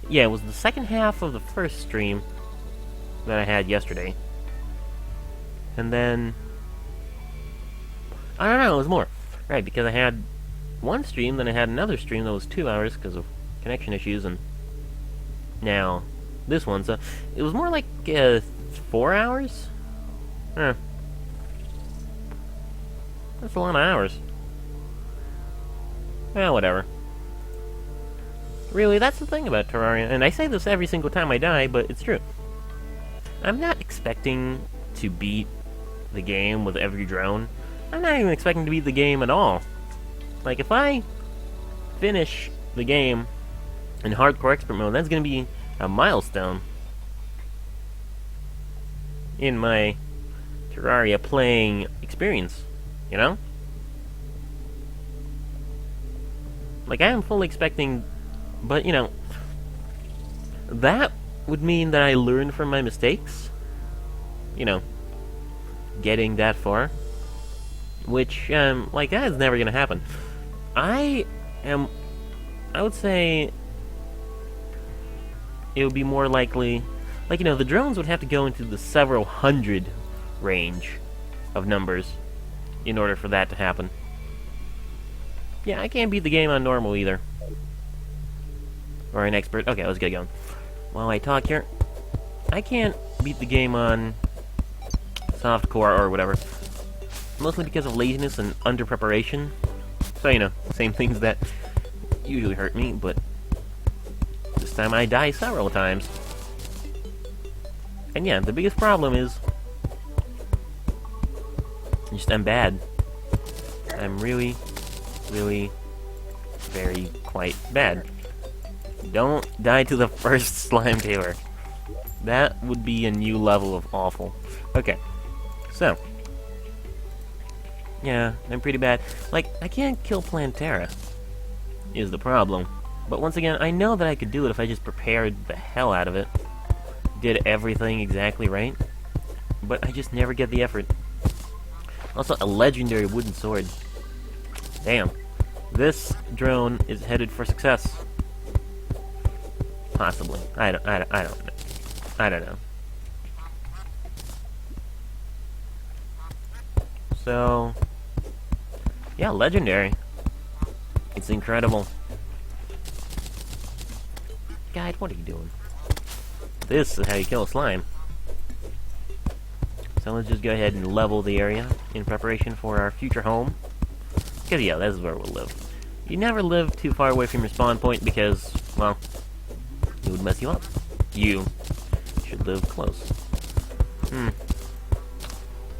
Yeah, it was the second half of the first stream that I had yesterday. And then... I don't know, it was more. Right, because I had one stream, then I had another stream that was 2 hours because of connection issues, and now this one, so it was more like 4 hours? Huh. That's a lot of hours. Well, whatever. Really, that's the thing about Terraria, and I say this every single time I die, but it's true. I'm not expecting to beat the game with every drone. I'm not even expecting to beat the game at all. Like, if I finish the game in hardcore expert mode, that's gonna be a milestone in my Terraria playing experience, you know? Like, I am fully expecting, but, that would mean that I learned from my mistakes, getting that far, which, like, that is never gonna happen. I would say it would be more likely, like, the drones would have to go into the several hundred range of numbers in order for that to happen. Yeah, I can't beat the game on normal either. Or an expert. Okay, let's get going. While I talk here, I can't beat the game on softcore or whatever. Mostly because of laziness and under-preparation. So, same things that usually hurt me, but this time I die several times. And yeah, the biggest problem is I'm bad. I'm really, really, very quite bad. Don't die to the first slime tailor. That would be a new level of awful. Okay, so. Yeah, I'm pretty bad. Like, I can't kill Plantera, is the problem. But once again, I know that I could do it if I just prepared the hell out of it. Did everything exactly right. But I just never get the effort. Also, a legendary wooden sword. Damn. This drone is headed for success. Possibly. I don't know. I don't know. So, yeah, legendary. It's incredible. Guide, what are you doing? This is how you kill a slime. So let's just go ahead and level the area in preparation for our future home. Because, yeah, this is where we'll live. You never live too far away from your spawn point because, well, it would mess you up. You should live close. There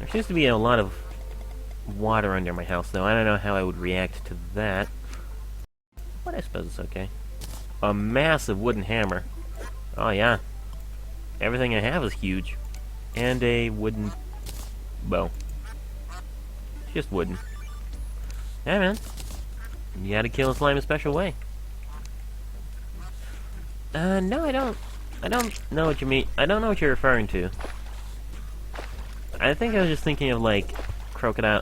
seems to be a lot of water under my house, though. I don't know how I would react to that. But I suppose it's okay. A massive wooden hammer. Oh, yeah. Everything I have is huge. And a wooden bow. Just wooden. Yeah, man. You gotta kill a slime a special way. No, I don't. I don't know what you mean. I don't know what you're referring to. I think I was just thinking of, like, Crocodile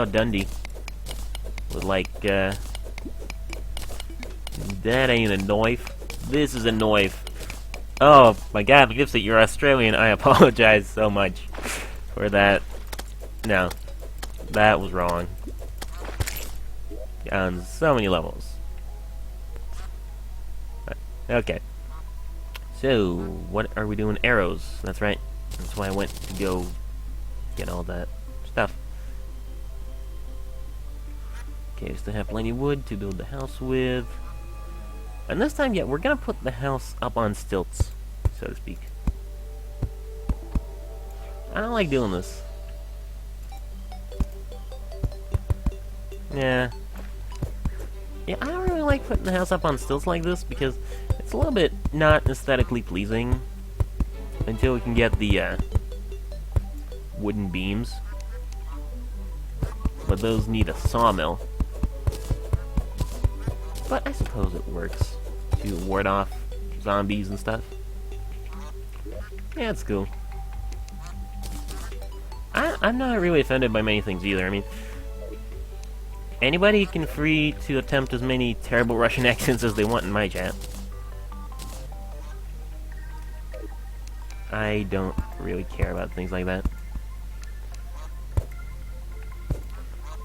Dundee. with like, that ain't a knife. This is a knife. Oh my god, Gipsy, you're Australian. I apologize so much for that. No, that was wrong. On so many levels. Okay. So, what are we doing? Arrows. That's right. That's why I went to go get all that stuff. Okay, still have plenty of wood to build the house with. And this time, yeah, we're gonna put the house up on stilts, so to speak. I don't like doing this. Yeah. Yeah, I don't really like putting the house up on stilts like this because it's a little bit not aesthetically pleasing until we can get the wooden beams. But those need a sawmill. But I suppose it works to ward off zombies and stuff. Yeah, it's cool. I'm not really offended by many things either. I mean, anybody can free to attempt as many terrible Russian accents as they want in my chat. I don't really care about things like that.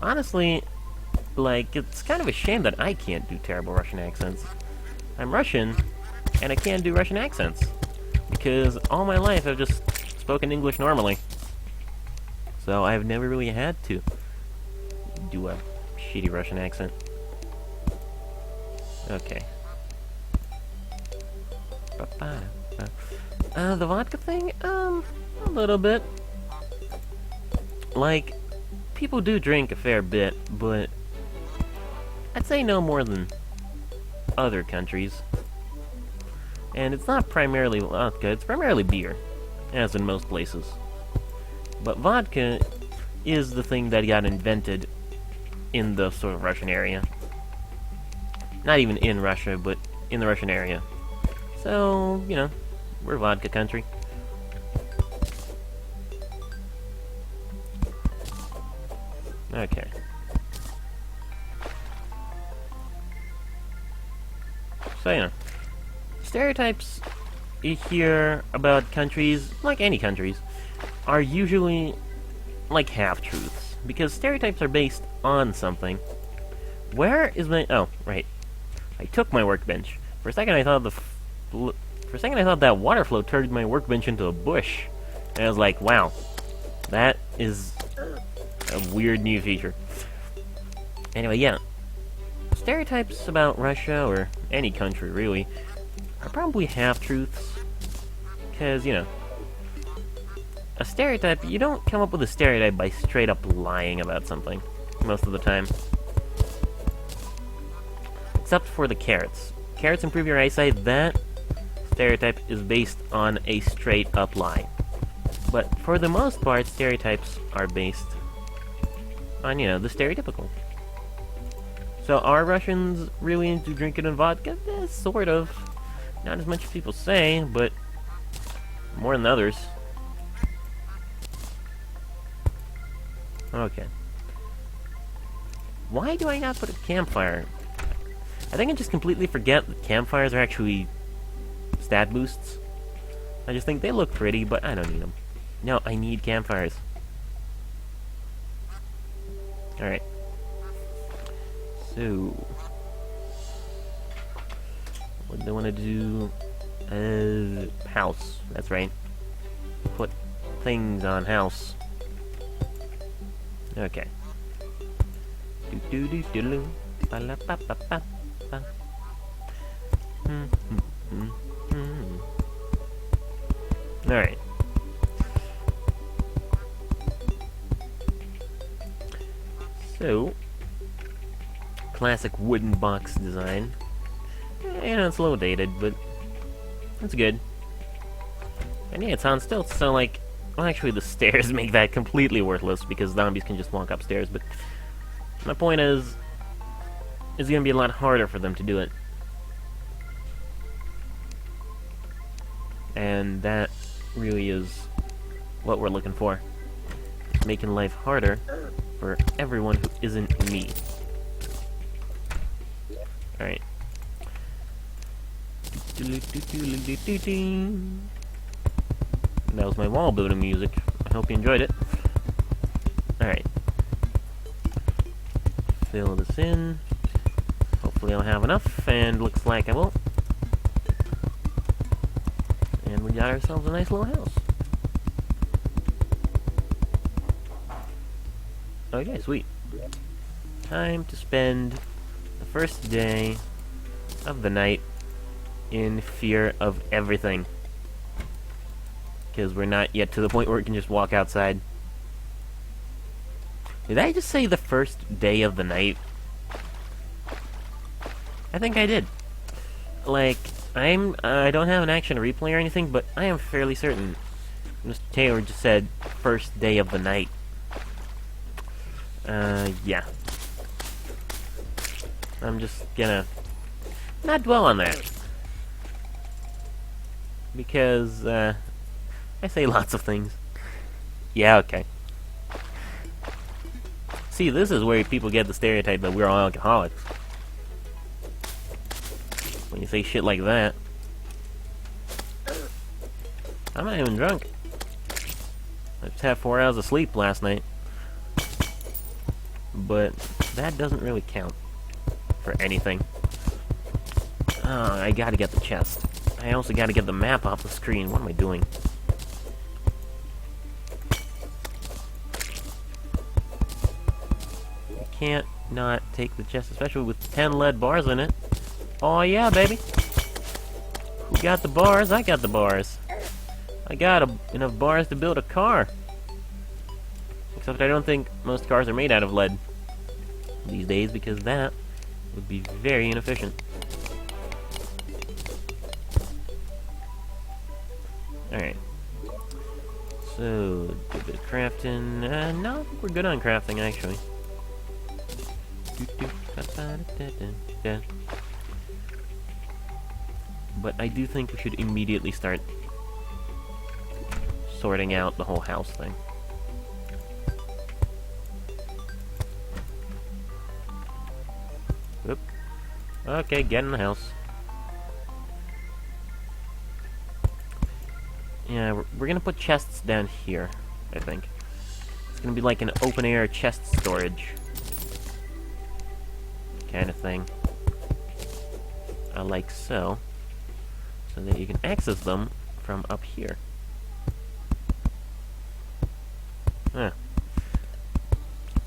Honestly, like, it's kind of a shame that I can't do terrible Russian accents. I'm Russian, and I can't do Russian accents. Because all my life I've just spoken English normally. So I've never really had to do a shitty Russian accent. Okay. The vodka thing? A little bit. Like, people do drink a fair bit, but I'd say no more than other countries. And it's not primarily vodka, it's primarily beer, as in most places. But vodka is the thing that got invented in the sort of Russian area. Not even in Russia, but in the Russian area. So, you know, we're a vodka country. Okay. So, you know, stereotypes you hear about countries, like any countries, are usually like half-truths. Because stereotypes are based on something. Where is my... Oh, right. I took my workbench. For a second I thought that water flow turned my workbench into a bush. And I was like, wow. That is a weird new feature. Anyway, yeah. Stereotypes about Russia, or any country really, are probably half-truths. Because, you know, a stereotype, you don't come up with a stereotype by straight up lying about something, most of the time. Except for the carrots. Carrots improve your eyesight, that stereotype is based on a straight up lie. But for the most part, stereotypes are based on, you know, the stereotypical. So are Russians really into drinking and vodka? Sort of. Not as much as people say, but more than others. Okay. Why do I not put a campfire? I think I just completely forget that campfires are actually stat boosts. I just think they look pretty, but I don't need them. No, I need campfires. Alright. So, what do I want to do? House. That's right. Put things on house. Okay. Do do do do do. Ba la ba ba ba ba. All right. So, classic wooden box design. You know, it's a little dated, but it's good. And yeah, it's on stilts, so like, well, actually the stairs make that completely worthless because zombies can just walk upstairs, but my point is, it's gonna be a lot harder for them to do it. And that really is what we're looking for. Making life harder for everyone who isn't me. Alright. That was my wall building music. I hope you enjoyed it. Alright. Fill this in. Hopefully I'll have enough, and looks like I will. And we got ourselves a nice little house. Okay, sweet. Time to spend the first day of the night in fear of everything. Because we're not yet to the point where we can just walk outside. Did I just say the first day of the night? I think I did. Like, I don't have an action replay or anything, but I am fairly certain Mr. Taylor just said first day of the night. Yeah. I'm just gonna not dwell on that. Because, I say lots of things. Yeah, okay. See, this is where people get the stereotype that we're all alcoholics. When you say shit like that. I'm not even drunk. I just had 4 hours of sleep last night. But that doesn't really count for anything. Oh, I gotta get the chest. I also gotta get the map off the screen. What am I doing? I can't not take the chest, especially with 10 lead bars in it. Oh yeah, baby. Who got the bars? I got the bars. I got enough bars to build a car. Except I don't think most cars are made out of lead these days, because that would be very inefficient. Alright. So, do a bit of crafting. No, I think we're good on crafting, actually. But I do think we should immediately start sorting out the whole house thing. Oop. Okay, get in the house. Yeah, we're gonna put chests down here, I think. It's gonna be like an open-air chest storage kind of thing. Like so. So that you can access them from up here. Huh.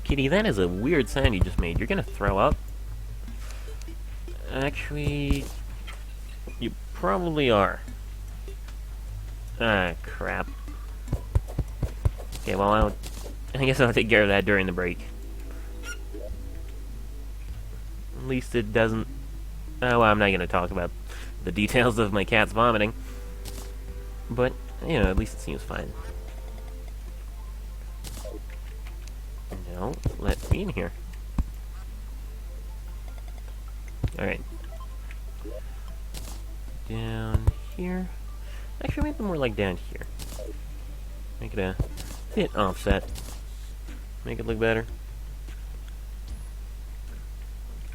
Kitty, that is a weird sound you just made. You're gonna throw up? Actually, you probably are. Ah, crap. Okay, well, I guess I'll take care of that during the break. At least it doesn't... Oh, well, I'm not gonna talk about the details of my cat's vomiting. But, you know, at least it seems fine. No, let me in here. Alright. Down here. Actually, make them more like down here. Make it a bit offset. Make it look better.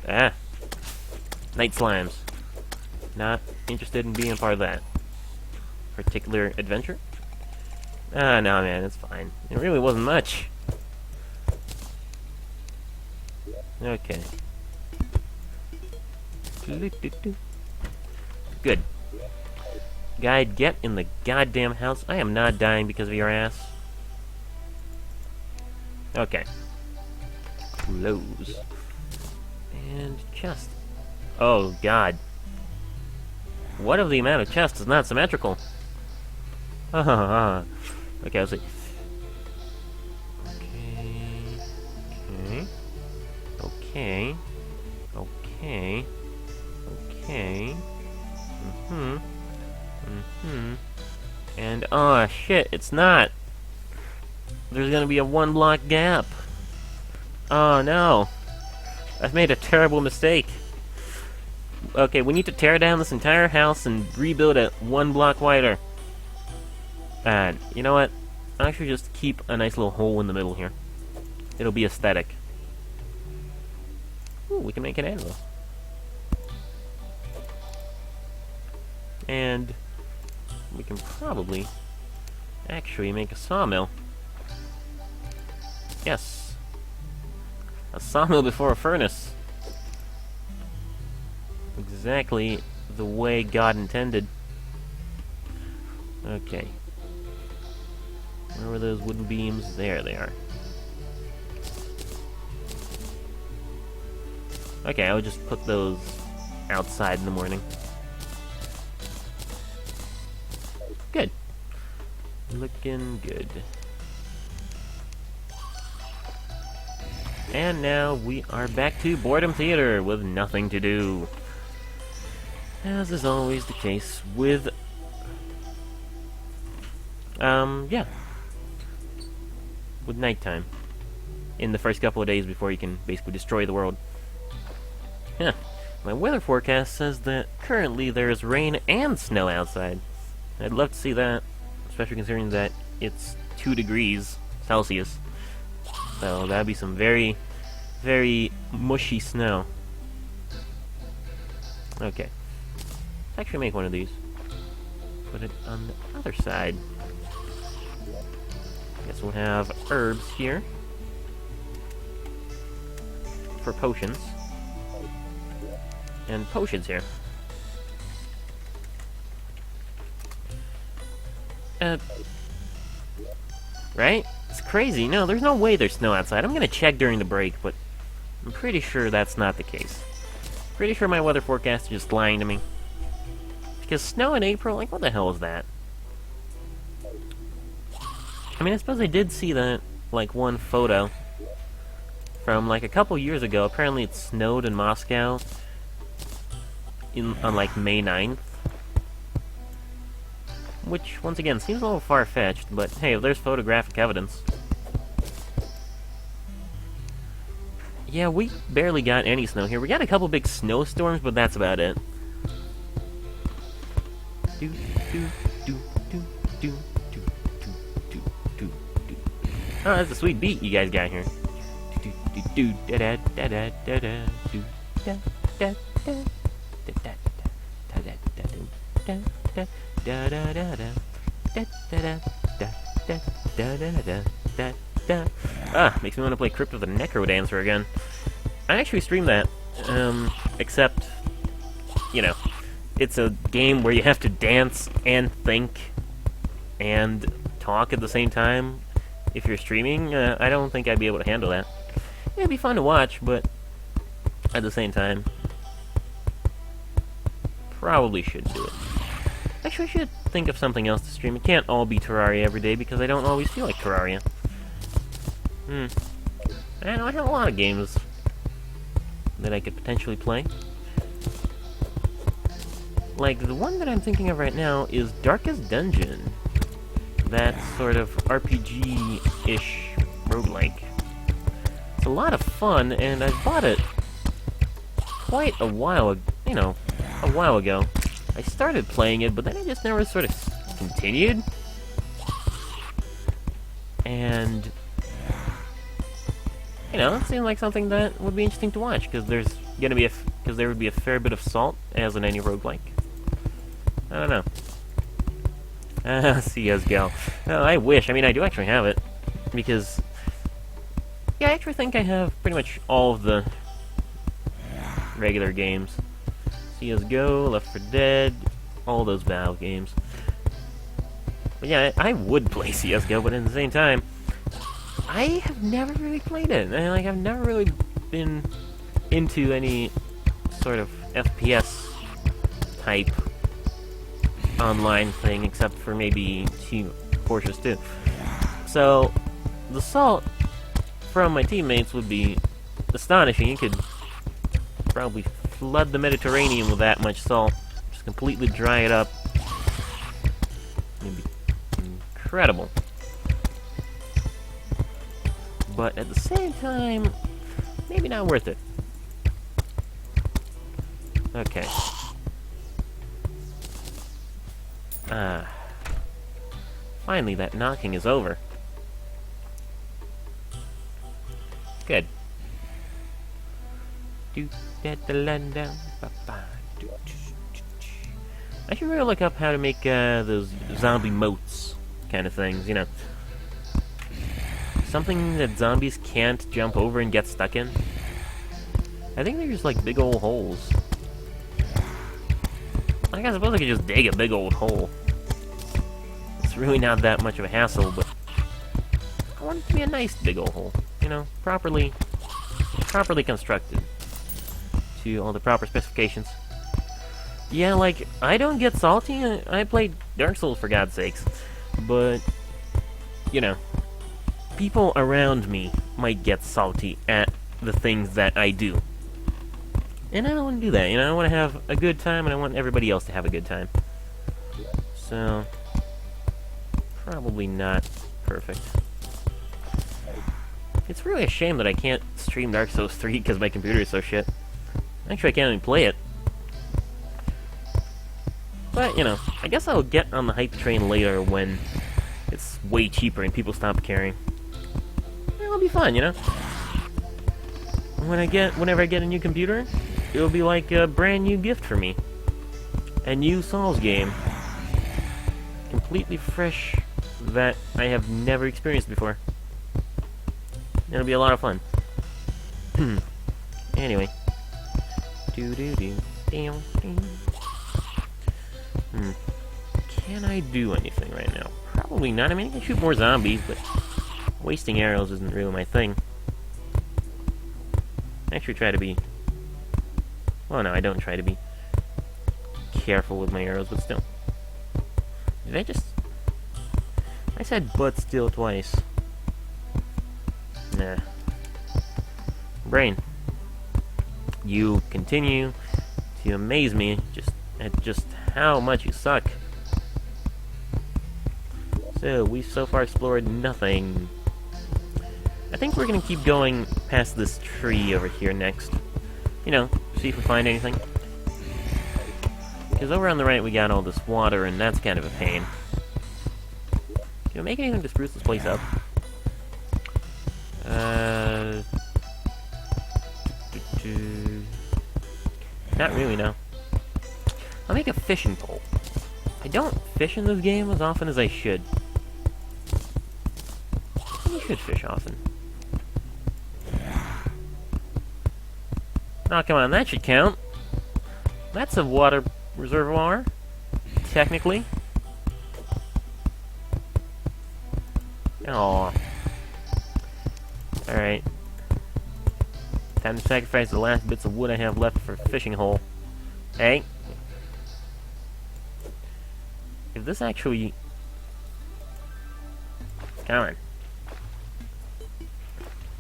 Ah! Night slimes. Not interested in being a part of that particular adventure. Ah, no, man, it's fine. It really wasn't much. Okay. Good. Guide, get in the goddamn house. I am not dying because of your ass. Okay. Close. And chest. Oh, God. What if the amount of chest is not symmetrical? Okay, let's see. Okay. Okay. Okay. And, oh, shit, it's not. There's gonna be a 1-block gap. Oh, no. I've made a terrible mistake. Okay, we need to tear down this entire house and rebuild it 1 block wider. And, you know what? I'll actually just keep a nice little hole in the middle here. It'll be aesthetic. Ooh, we can make an anvil. And we can probably actually make a sawmill. Yes. A sawmill before a furnace. Exactly the way God intended. Okay. Where were those wooden beams? There they are. Okay, I would just put those outside in the morning. Good. Looking good. And now we are back to Boredom Theater with nothing to do. As is always the case with... yeah. With nighttime. In the first couple of days before you can basically destroy the world. Yeah. My weather forecast says that currently there is rain and snow outside. I'd love to see that, especially considering that it's 2 degrees Celsius. So that'd be some very, very mushy snow. Okay. Let's actually make one of these. Put it on the other side. Guess we'll have herbs here. For potions. And potions here. Right? It's crazy. No, there's no way there's snow outside. I'm gonna check during the break, but I'm pretty sure that's not the case. Pretty sure my weather forecast is just lying to me. Because snow in April, like, what the hell is that? I mean, I suppose I did see that, like, one photo from, like, a couple years ago. Apparently it snowed in Moscow on, like, May 9th. Which, once again, seems a little far-fetched, but hey, there's photographic evidence. Yeah, we barely got any snow here. We got a couple big snowstorms, but that's about it. Do, do, do, do, do, do, do, do, do. Oh, that's a sweet beat you guys got here. Do, do, do, da da da da da da do, da da da da da da da da da da. Da da da da da da da da da da da da da. Ah, makes me want to play Crypt of the Necrodancer again. I actually streamed that, except, you know, it's a game where you have to dance and think and talk at the same time if you're streaming. I don't think I'd be able to handle that. It'd be fun to watch, but at the same time, probably shouldn't do it. Actually, I should think of something else to stream. It can't all be Terraria every day, because I don't always feel like Terraria. I know I have a lot of games that I could potentially play. Like, the one that I'm thinking of right now is Darkest Dungeon. That sort of RPG-ish roguelike. It's a lot of fun, and I bought it quite a while ago. I started playing it, but then I just never sort of continued. And, you know, it seemed like something that would be interesting to watch, because there would be a fair bit of salt, as in any roguelike. I don't know. See us go. Oh, I wish. I mean, I do actually have it, because, yeah, I actually think I have pretty much all of the regular games. CSGO, Left 4 Dead, all those Valve games. But yeah, I would play CSGO, but at the same time, I have never really played it. I've never really been into any sort of FPS type online thing, except for maybe Team Fortress 2. So, the salt from my teammates would be astonishing. You could probably flood the Mediterranean with that much salt. Just completely dry it up. It'd be incredible. But at the same time, maybe not worth it. Okay. Finally, that knocking is over. Good. Do that the land down. I should really look up how to make those zombie moats kind of things, you know. Something that zombies can't jump over and get stuck in. I think they're just like big old holes. Like, I suppose I could just dig a big old hole. It's really not that much of a hassle, but I want it to be a nice big old hole. You know, properly constructed to all the proper specifications. Yeah, like, I don't get salty. I played Dark Souls, for God's sakes. But, you know, people around me might get salty at the things that I do. And I don't want to do that, you know? I want to have a good time, and I want everybody else to have a good time. So, probably not perfect. It's really a shame that I can't stream Dark Souls 3 because my computer is so shit. Actually, I can't even play it. But, you know, I guess I'll get on the hype train later when it's way cheaper and people stop caring. It'll be fun, you know? Whenever I get a new computer, it'll be like a brand new gift for me. A new Souls game. Completely fresh that I have never experienced before. It'll be a lot of fun. Anyway. Can I do anything right now? Probably not. I mean, I can shoot more zombies, but wasting arrows isn't really my thing. I actually try to be... Well, no, I don't try to be careful with my arrows, but still. Did I just... I said but still twice. Nah. Brain. You continue to amaze me at just how much you suck. So, we've so far explored nothing. I think we're gonna keep going past this tree over here next. You know, see if we find anything. Because over on the right we got all this water, and that's kind of a pain. Can we make anything to spruce this place up? Not really, no. I'll make a fishing pole. I don't fish in this game as often as I should. You should fish often. Oh, come on, that should count. That's a water reservoir, technically. Aww. Alright. Time to sacrifice the last bits of wood I have left for a fishing hole. Hey. If this actually... Come on.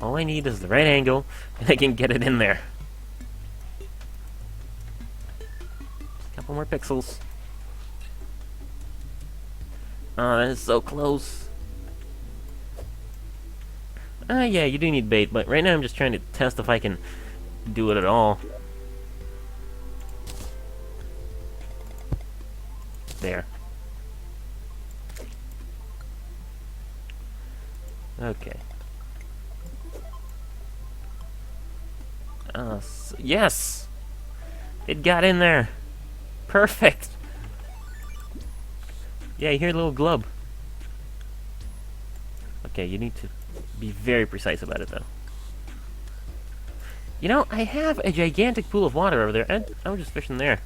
All I need is the right angle, and I can get it in there. Just a couple more pixels. Oh, that is so close. Yeah, you do need bait, but right now I'm just trying to test if I can do it at all. There. Okay. Yes! It got in there! Perfect! Yeah, you hear a little glub. Okay, you need to be very precise about it, though. You know, I have a gigantic pool of water over there, and I was just fishing there.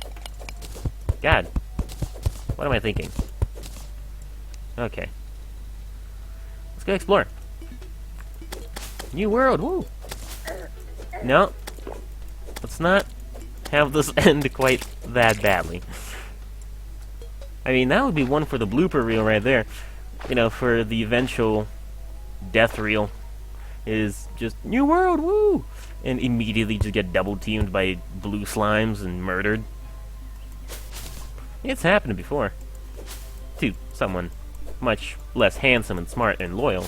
God. What am I thinking? Okay. Let's go explore. New world, woo! No. Let's not have this end quite that badly. I mean, that would be one for the blooper reel right there. You know, for the eventual death reel. Is just, new world, woo! And immediately just get double teamed by blue slimes and murdered. It's happened before. To someone much less handsome and smart and loyal.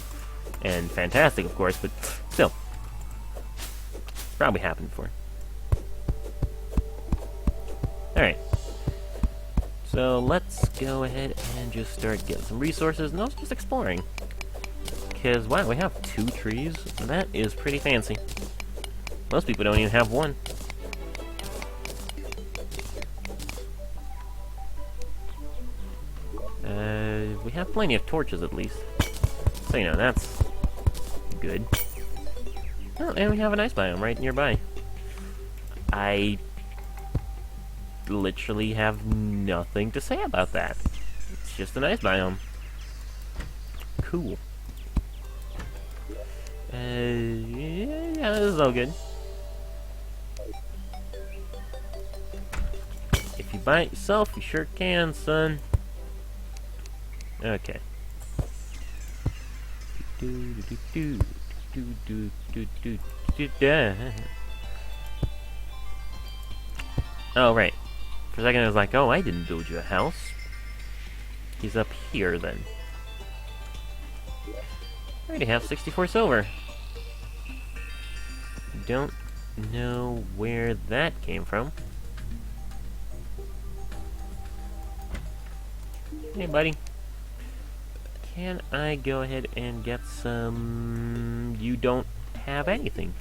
And fantastic, of course, but still. Probably happened before. Alright. So let's go ahead and just start getting some resources, and also just exploring. Because, wow, we have 2 trees. That is pretty fancy. Most people don't even have one. we have plenty of torches at least. So, you know, that's good. Oh, and we have an ice biome right nearby. I literally have nothing to say about that. It's just an ice biome. Cool. Yeah, this is all good. If you buy it yourself, you sure can, son. Okay. Oh, right. For a second I was like, oh, I didn't build you a house. He's up here, then. I already have 64 silver. Don't know where that came from. Hey, buddy. Can I go ahead and get some... You don't have anything.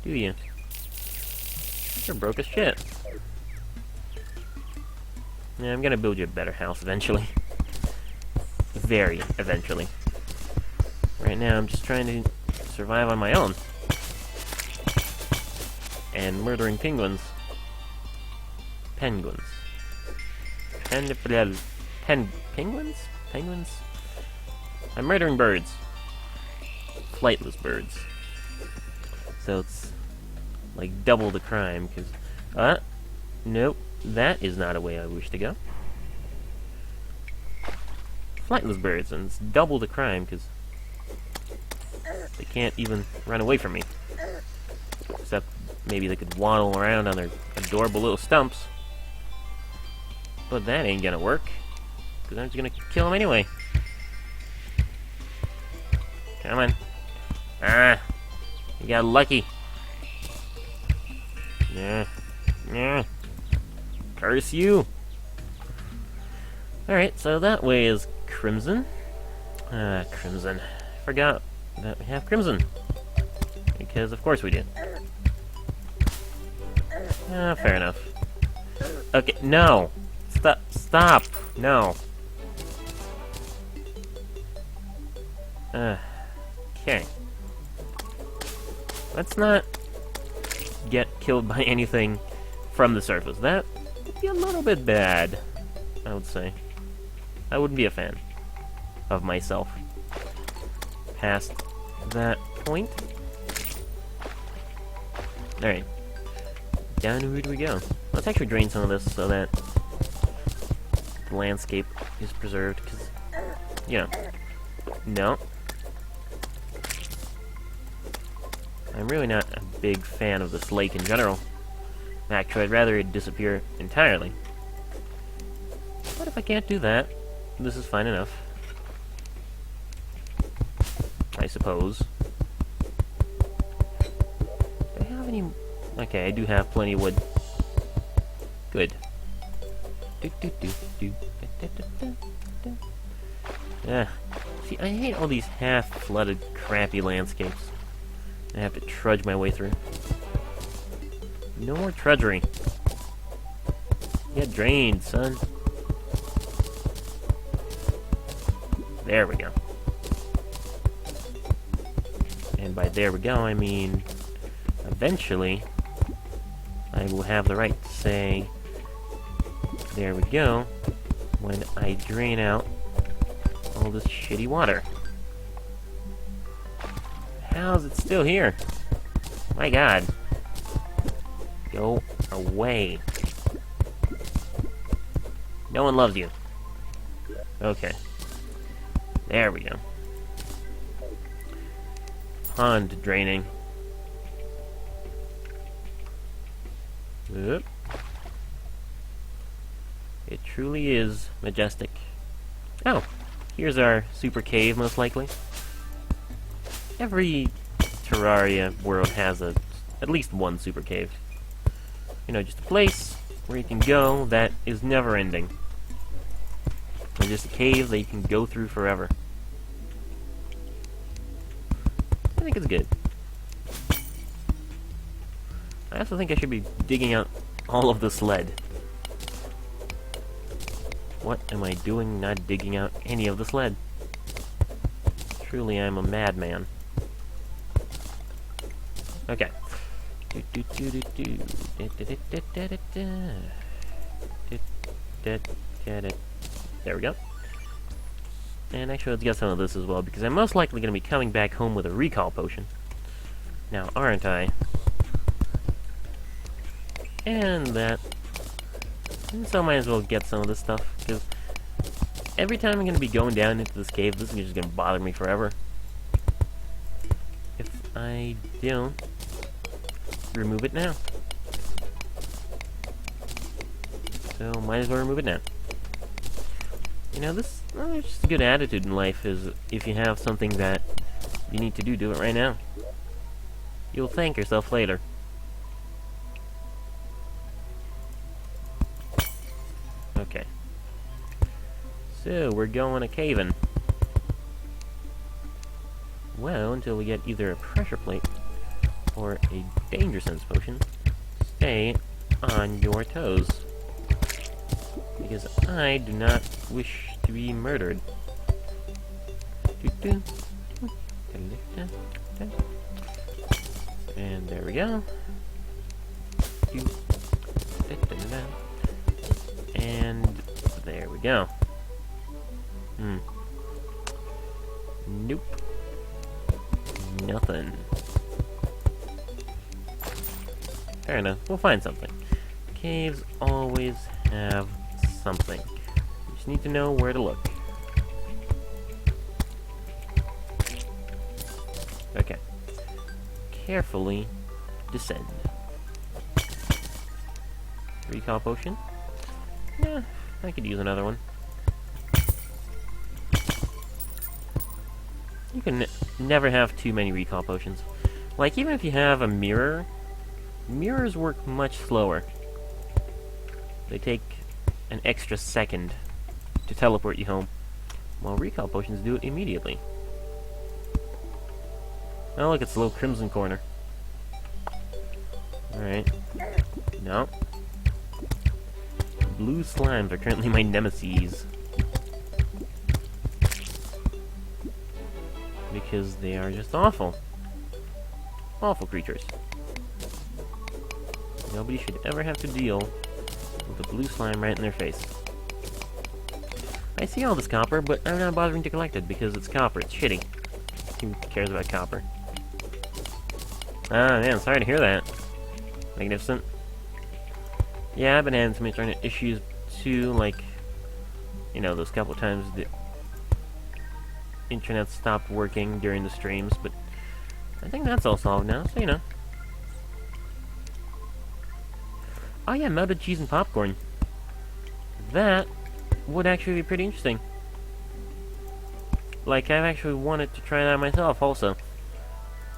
Do you? You're broke as shit. Yeah, I'm gonna build you a better house eventually. Very eventually. Right now, I'm just trying to survive on my own. And murdering penguins. Penguins. Penguins? Penguins? I'm murdering birds. Flightless birds. So it's like double the crime, because... nope. That is not a way I wish to go. Flightless birds, and it's double the crime, because they can't even run away from me. Except maybe they could waddle around on their adorable little stumps. But that ain't gonna work, because I'm just gonna kill them anyway. Come on. Ah! You got lucky. Yeah. Yeah. Curse you! Alright, so that way is Crimson. Crimson. I forgot that we have Crimson. Because of course we do. Fair enough. Okay, no! Stop! No! Okay. Let's not get killed by anything from the surface. That would be a little bit bad, I would say. I wouldn't be a fan of myself past that point. Alright. Down where do we go? Let's actually drain some of this so that the landscape is preserved, because, you know, no. I'm really not a big fan of this lake in general. Actually, I'd rather it disappear entirely. But if I can't do that, this is fine enough. I suppose. Do I have any... Okay, I do have plenty of wood. Good. See, I hate all these half-flooded, crappy landscapes I have to trudge my way through. No more trudgery. Get drained, son. There we go. And by there we go, I mean, eventually, I will have the right to say, there we go, when I drain out all this shitty water. How is it still here? My god. Go away. No one loves you. Okay. There we go. Pond draining. Oop. It truly is majestic. Oh, here's our super cave, most likely. Every Terraria world has at least one super cave. You know, just a place where you can go that is never ending. Or just a cave that you can go through forever. I think it's good. I also think I should be digging out all of this lead. What am I doing not digging out any of this lead? Truly, I'm a madman. Okay. There we go. And actually, let's get some of this as well, because I'm most likely going to be coming back home with a recall potion. Now, aren't I? And that. And so I might as well get some of this stuff, because every time I'm going to be going down into this cave, this is just going to bother me forever. If I don't remove it now. So, might as well remove it now. You know, this it's just a good attitude in life is if you have something that you need to do it right now. You'll thank yourself later. Okay. So, we're going a caving. Well, until we get either a pressure plate or a danger sense potion, stay on your toes. Because I do not wish to be murdered. And there we go. And there we go. Nope. Nothing. Fair enough. We'll find something. Caves always have something. You just need to know where to look. Okay. Carefully descend. Recall potion? Yeah, I could use another one. You can never have too many recall potions. Like, even if you have a mirror, mirrors work much slower. They take an extra second to teleport you home, while recall potions do it immediately. Oh, look, it's the little crimson corner. Alright. No. Blue slimes are currently my nemesis. Because they are just awful. Awful creatures. Nobody should ever have to deal with a blue slime right in their face. I see all this copper, but I'm not bothering to collect it because it's copper. It's shitty. Who cares about copper? Ah, man, sorry to hear that. Magnificent. Yeah, I've been having some internet issues too, like, you know, those couple times the internet stopped working during the streams, but I think that's all solved now, so you know. Oh yeah, melted cheese and popcorn. That would actually be pretty interesting. Like, I've actually wanted to try that myself also.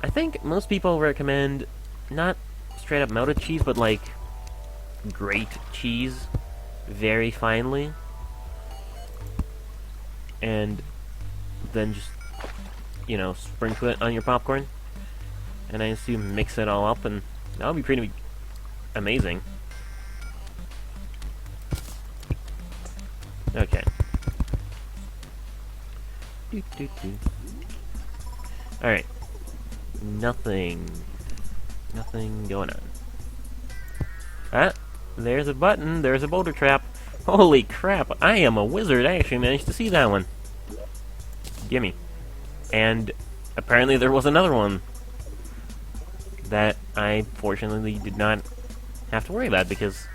I think most people recommend not straight up melted cheese, but like grate cheese very finely. And then just, you know, sprinkle it on your popcorn. And I assume mix it all up, and that'll be pretty amazing. Okay. Alright. Nothing going on. Ah, there's a button, there's a boulder trap. Holy crap, I am a wizard, I actually managed to see that one. Gimme. And apparently there was another one that I fortunately did not have to worry about because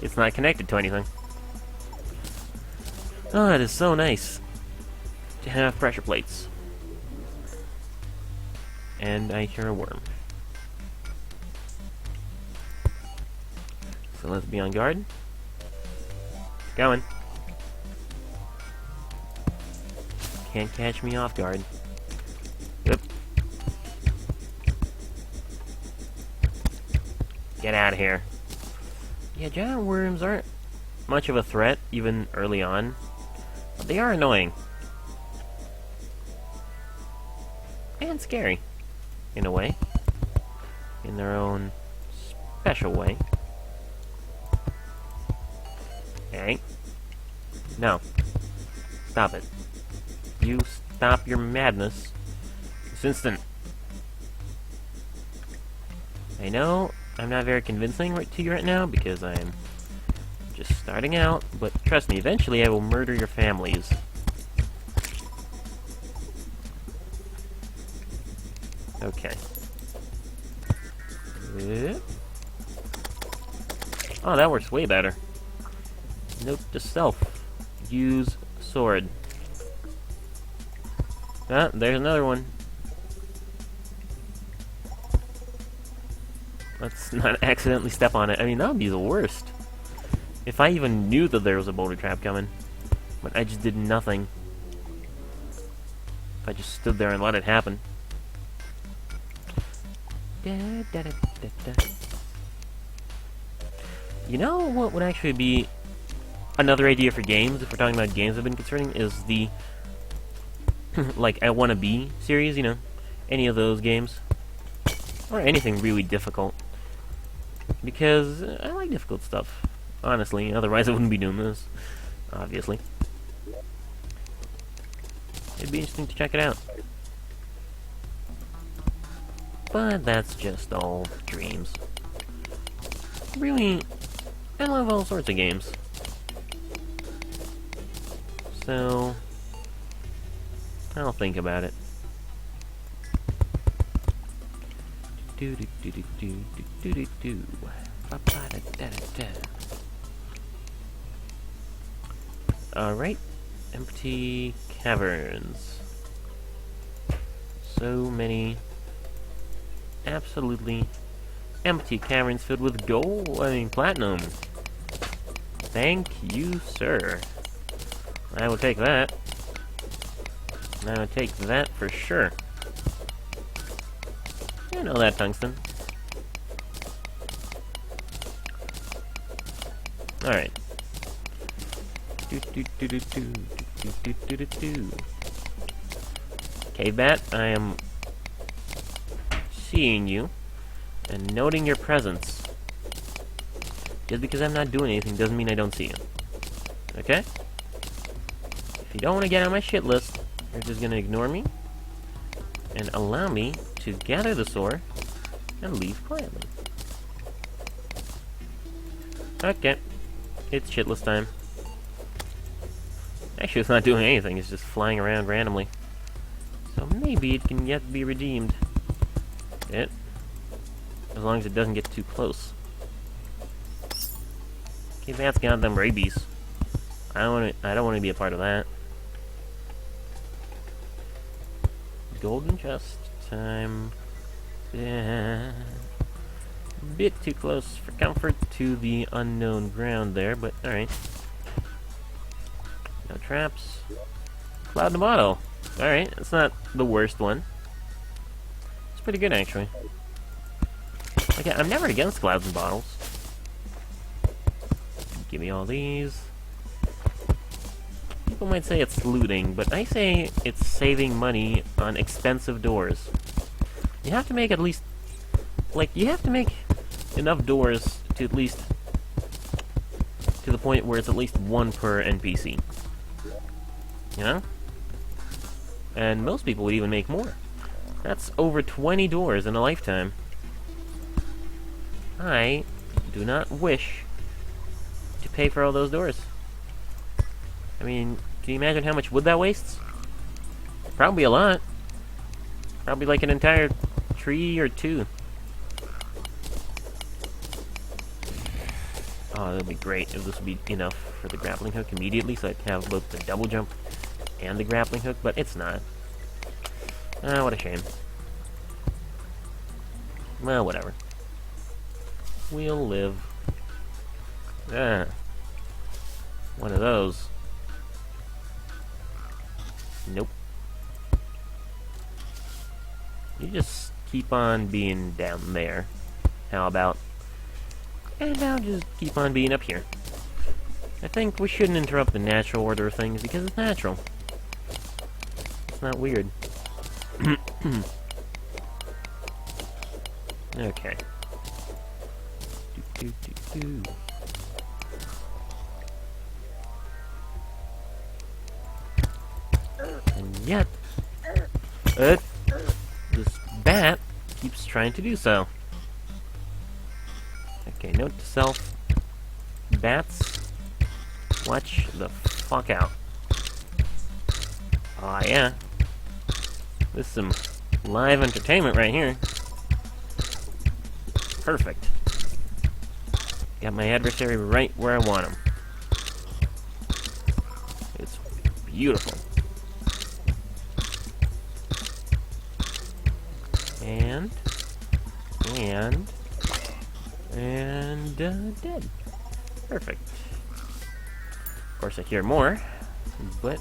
it's not connected to anything. Oh, it is so nice to have pressure plates. And I hear a worm. So let's be on guard. Going. Can't catch me off guard. Yep. Get out of here. Yeah, giant worms aren't much of a threat, even early on. But they are annoying. And scary. In a way. In their own special way. Okay. No. Stop it. You stop your madness. This instant. I know I'm not very convincing to you right now because I'm just starting out, but trust me, eventually I will murder your families. Okay. Oh, that works way better. Note to self. Use sword. Ah, there's another one. Let's not accidentally step on it. I mean, that would be the worst. If I even knew that there was a boulder trap coming, but I just did nothing. If I just stood there and let it happen. You know what would actually be another idea for games, if we're talking about games I've been concerning, is the, like, I Wanna Be series, you know? Any of those games. Or anything really difficult. Because I like difficult stuff, honestly. Otherwise I wouldn't be doing this, obviously. It'd be interesting to check it out. But that's just all dreams. Really, I love all sorts of games. So, I'll think about it. Alright, empty caverns. So many absolutely empty caverns filled with gold, platinum. Thank you, sir. I will take that. I will take that for sure. You know that, tungsten. Alright. Cave bat, I am seeing you and noting your presence. Just because I'm not doing anything doesn't mean I don't see you. Okay? If you don't want to get on my shit list, you're just gonna ignore me and allow me to gather the sword and leave quietly. Okay. It's shitless time. Actually, it's not doing anything, it's just flying around randomly. So maybe it can yet be redeemed. As long as it doesn't get too close. Okay, that's got them rabies. I don't want to be a part of that. Golden chest time. Yeah. Bit too close for comfort to the unknown ground there, but alright. No traps. Cloud in the bottle. Alright, it's not the worst one. It's pretty good, actually. Okay, I'm never against clouds and bottles. Give me all these. People might say it's looting, but I say it's saving money on expensive doors. You have to make at least... like, you have to make enough doors to at least... to the point where it's at least one per NPC. You know? And most people would even make more. That's over 20 doors in a lifetime. I do not wish to pay for all those doors. I mean, can you imagine how much wood that wastes? Probably a lot. Probably like an entire tree or two. Oh, that would be great if this would be enough for the grappling hook immediately, so I'd have both the double jump and the grappling hook, but it's not. Ah, what a shame. Well, whatever. We'll live. Ah. One of those. Nope. You just keep on being down there. How about... and I'll just keep on being up here. I think we shouldn't interrupt the natural order of things because it's natural. It's not weird. Okay. yet, this bat keeps trying to do so. Okay, note to self. Bats, watch the fuck out. Aw, yeah. This is some live entertainment right here. Perfect. Got my adversary right where I want him. It's beautiful. And dead. Perfect. Of course, I hear more, but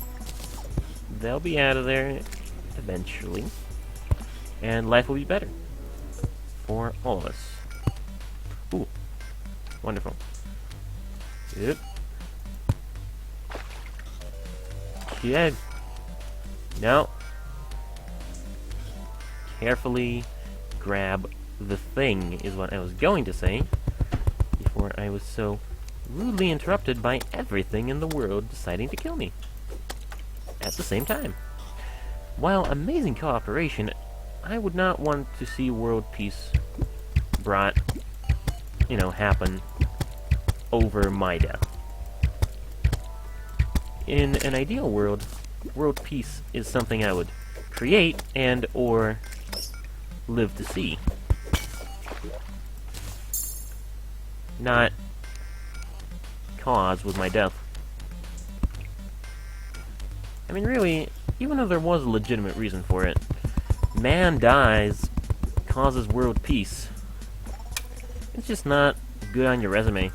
they'll be out of there eventually, and life will be better for all of us. Ooh, wonderful. Yep. Yeah. No. Carefully grab the thing is what I was going to say before I was so rudely interrupted by everything in the world deciding to kill me at the same time. While amazing cooperation, I would not want to see world peace brought, happen over my death. In an ideal world, world peace is something I would create and or live to see. Not cause with my death. I mean, really, even though there was a legitimate reason for it, man dies, causes world peace. It's just not good on your resume,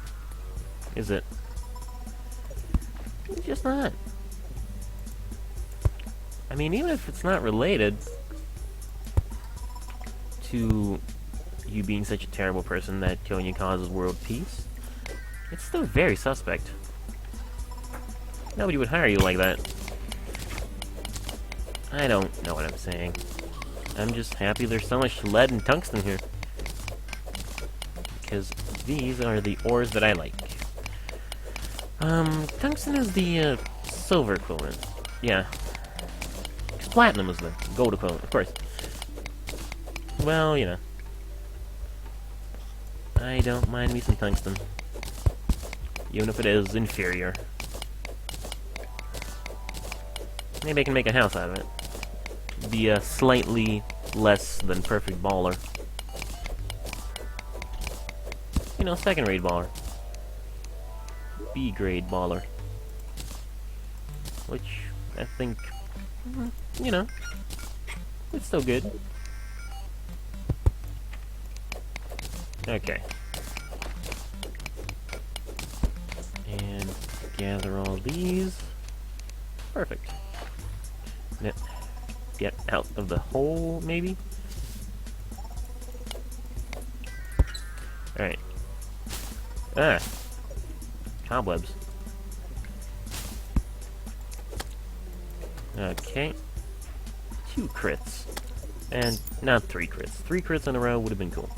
is it? It's just not. I mean, even if it's not related to you being such a terrible person that killing you causes world peace, it's still very suspect. Nobody would hire you like that. I don't know what I'm saying. I'm just happy there's so much lead and tungsten here. Because these are the ores that I like. Tungsten is the silver equivalent. Yeah. Platinum is the gold equivalent, of course. Well, I don't mind me some tungsten. Even if it is inferior. Maybe I can make a house out of it. Be a slightly less than perfect baller. Second-rate baller. B-grade baller. Which, I think, it's still good. Okay. And gather all these. Perfect. Now, get out of the hole, maybe? Alright. Ah! Cobwebs. Okay. 2 crits. And not 3 crits. 3 crits in a row would have been cool.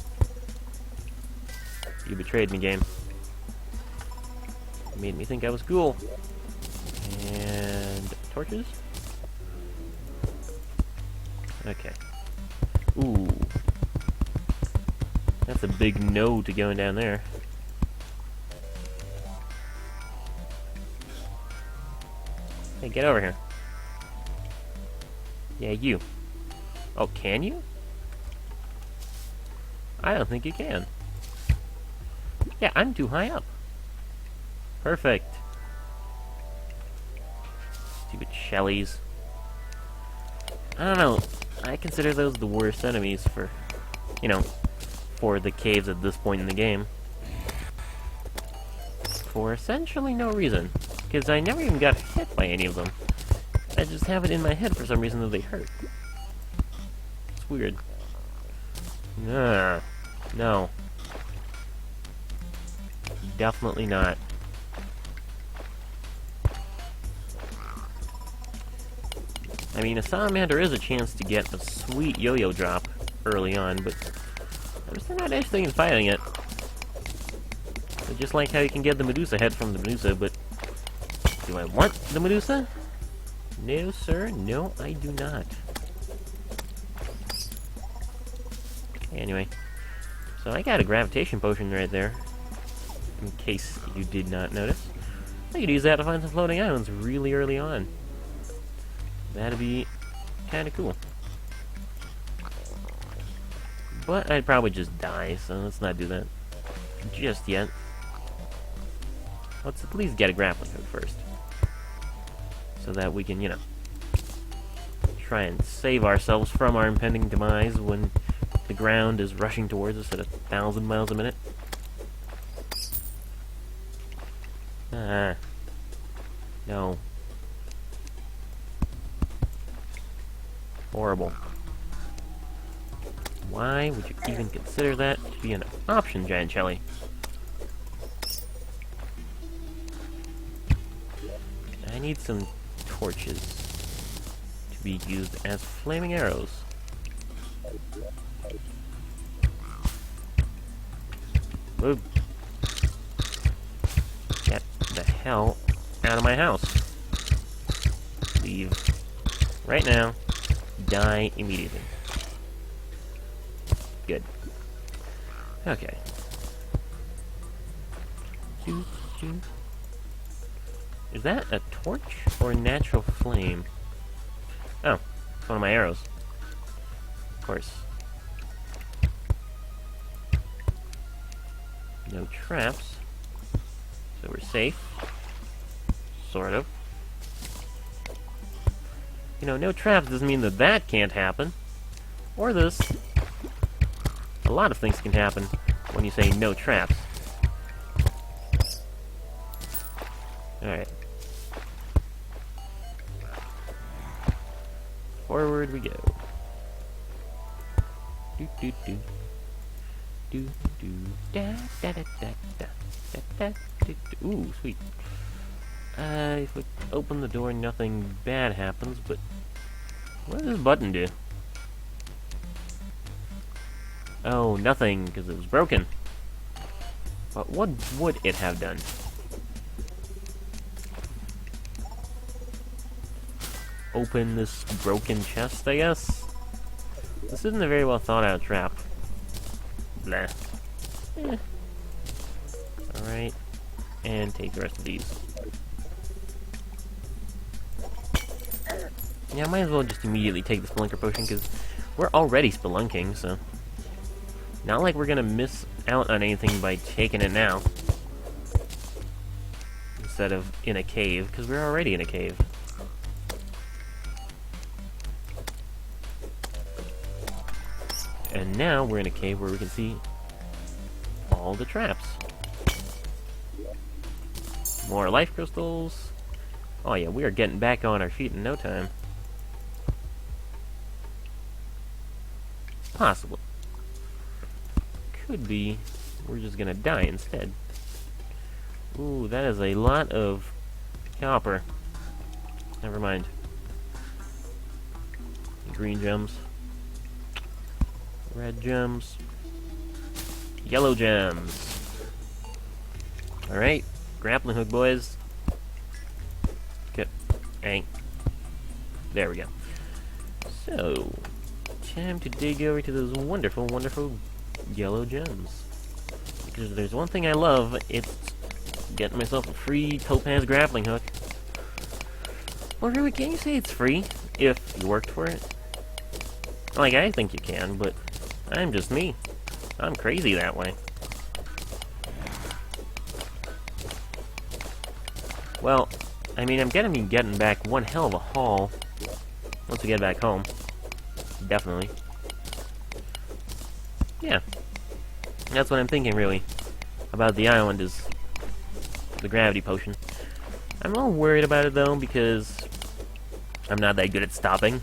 You betrayed me, game. You made me think I was cool. And torches? Okay. Ooh. That's a big no to going down there. Hey, get over here. Yeah, you. Oh, can you? I don't think you can. Yeah, I'm too high up. Perfect. Stupid Shellies. I don't know. I consider those the worst enemies for, for the caves at this point in the game. For essentially no reason. Because I never even got hit by any of them. I just have it in my head for some reason that they hurt. It's weird. Nah. No. Definitely not. I mean, a salamander is a chance to get a sweet yo-yo drop early on, but I'm still not interested in fighting it. But just like how you can get the Medusa head from the Medusa, but do I want the Medusa? No, sir. No, I do not. Anyway. So I got a gravitation potion right there. In case you did not notice. I could use that to find some floating islands really early on. That'd be kind of cool. But I'd probably just die, so let's not do that just yet. Let's at least get a grappling hook first. So that we can, you know, try and save ourselves from our impending demise when the ground is rushing towards us at 1,000 miles a minute. Ah. No. Horrible. Why would you even consider that to be an option, Giant Shelly? I need some torches to be used as flaming arrows. Move. Get the hell out of my house. Leave. Right now. Die immediately. Good. Okay. Is that a torch or a natural flame? Oh, it's one of my arrows. Of course. No traps. So we're safe. Sort of. You know, no traps doesn't mean that that can't happen. Or this. A lot of things can happen when you say no traps. Alright. Forward we go. Do do do. Do do da da da da da da da do, do. Ooh, sweet. If we open the door, nothing bad happens, but what does this button do? Oh, nothing, because it was broken. But what would it have done? Open this broken chest, I guess? This isn't a very well thought out trap. Blah. Eh. Alright. And take the rest of these. Yeah, I might as well just immediately take the Spelunker Potion, because we're already spelunking, so... Not like we're gonna miss out on anything by taking it now. Instead of in a cave, because we're already in a cave. And now we're in a cave where we can see all the traps. More life crystals. Oh yeah, we are getting back on our feet in no time. Possible. Could be we're just gonna die instead. Ooh, that is a lot of copper. Never mind. Green gems. Red gems. Yellow gems. Alright. Grappling hook, boys. Get. Ain't. There we go. So, time to dig over to those wonderful, wonderful yellow gems. Because if there's one thing I love, it's getting myself a free topaz grappling hook. Well, really, can you say it's free if you worked for it? Like, I think you can, but I'm just me. I'm crazy that way. Well, I mean, I'm gonna be getting back one hell of a haul once we get back home. Definitely. Yeah. That's what I'm thinking, really, about the island, is the gravity potion. I'm a little worried about it, though, because I'm not that good at stopping.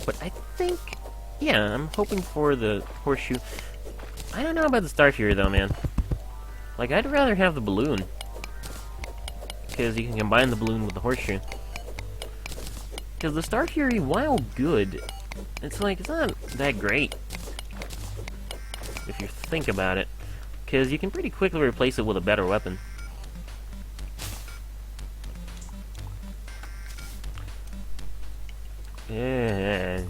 But I think, yeah, I'm hoping for the horseshoe. I don't know about the Star Fury, though, man. Like, I'd rather have the balloon. Because you can combine the balloon with the horseshoe. Because the Star Fury, while good, it's like, it's not that great. If you think about it. Because you can pretty quickly replace it with a better weapon. Yeah,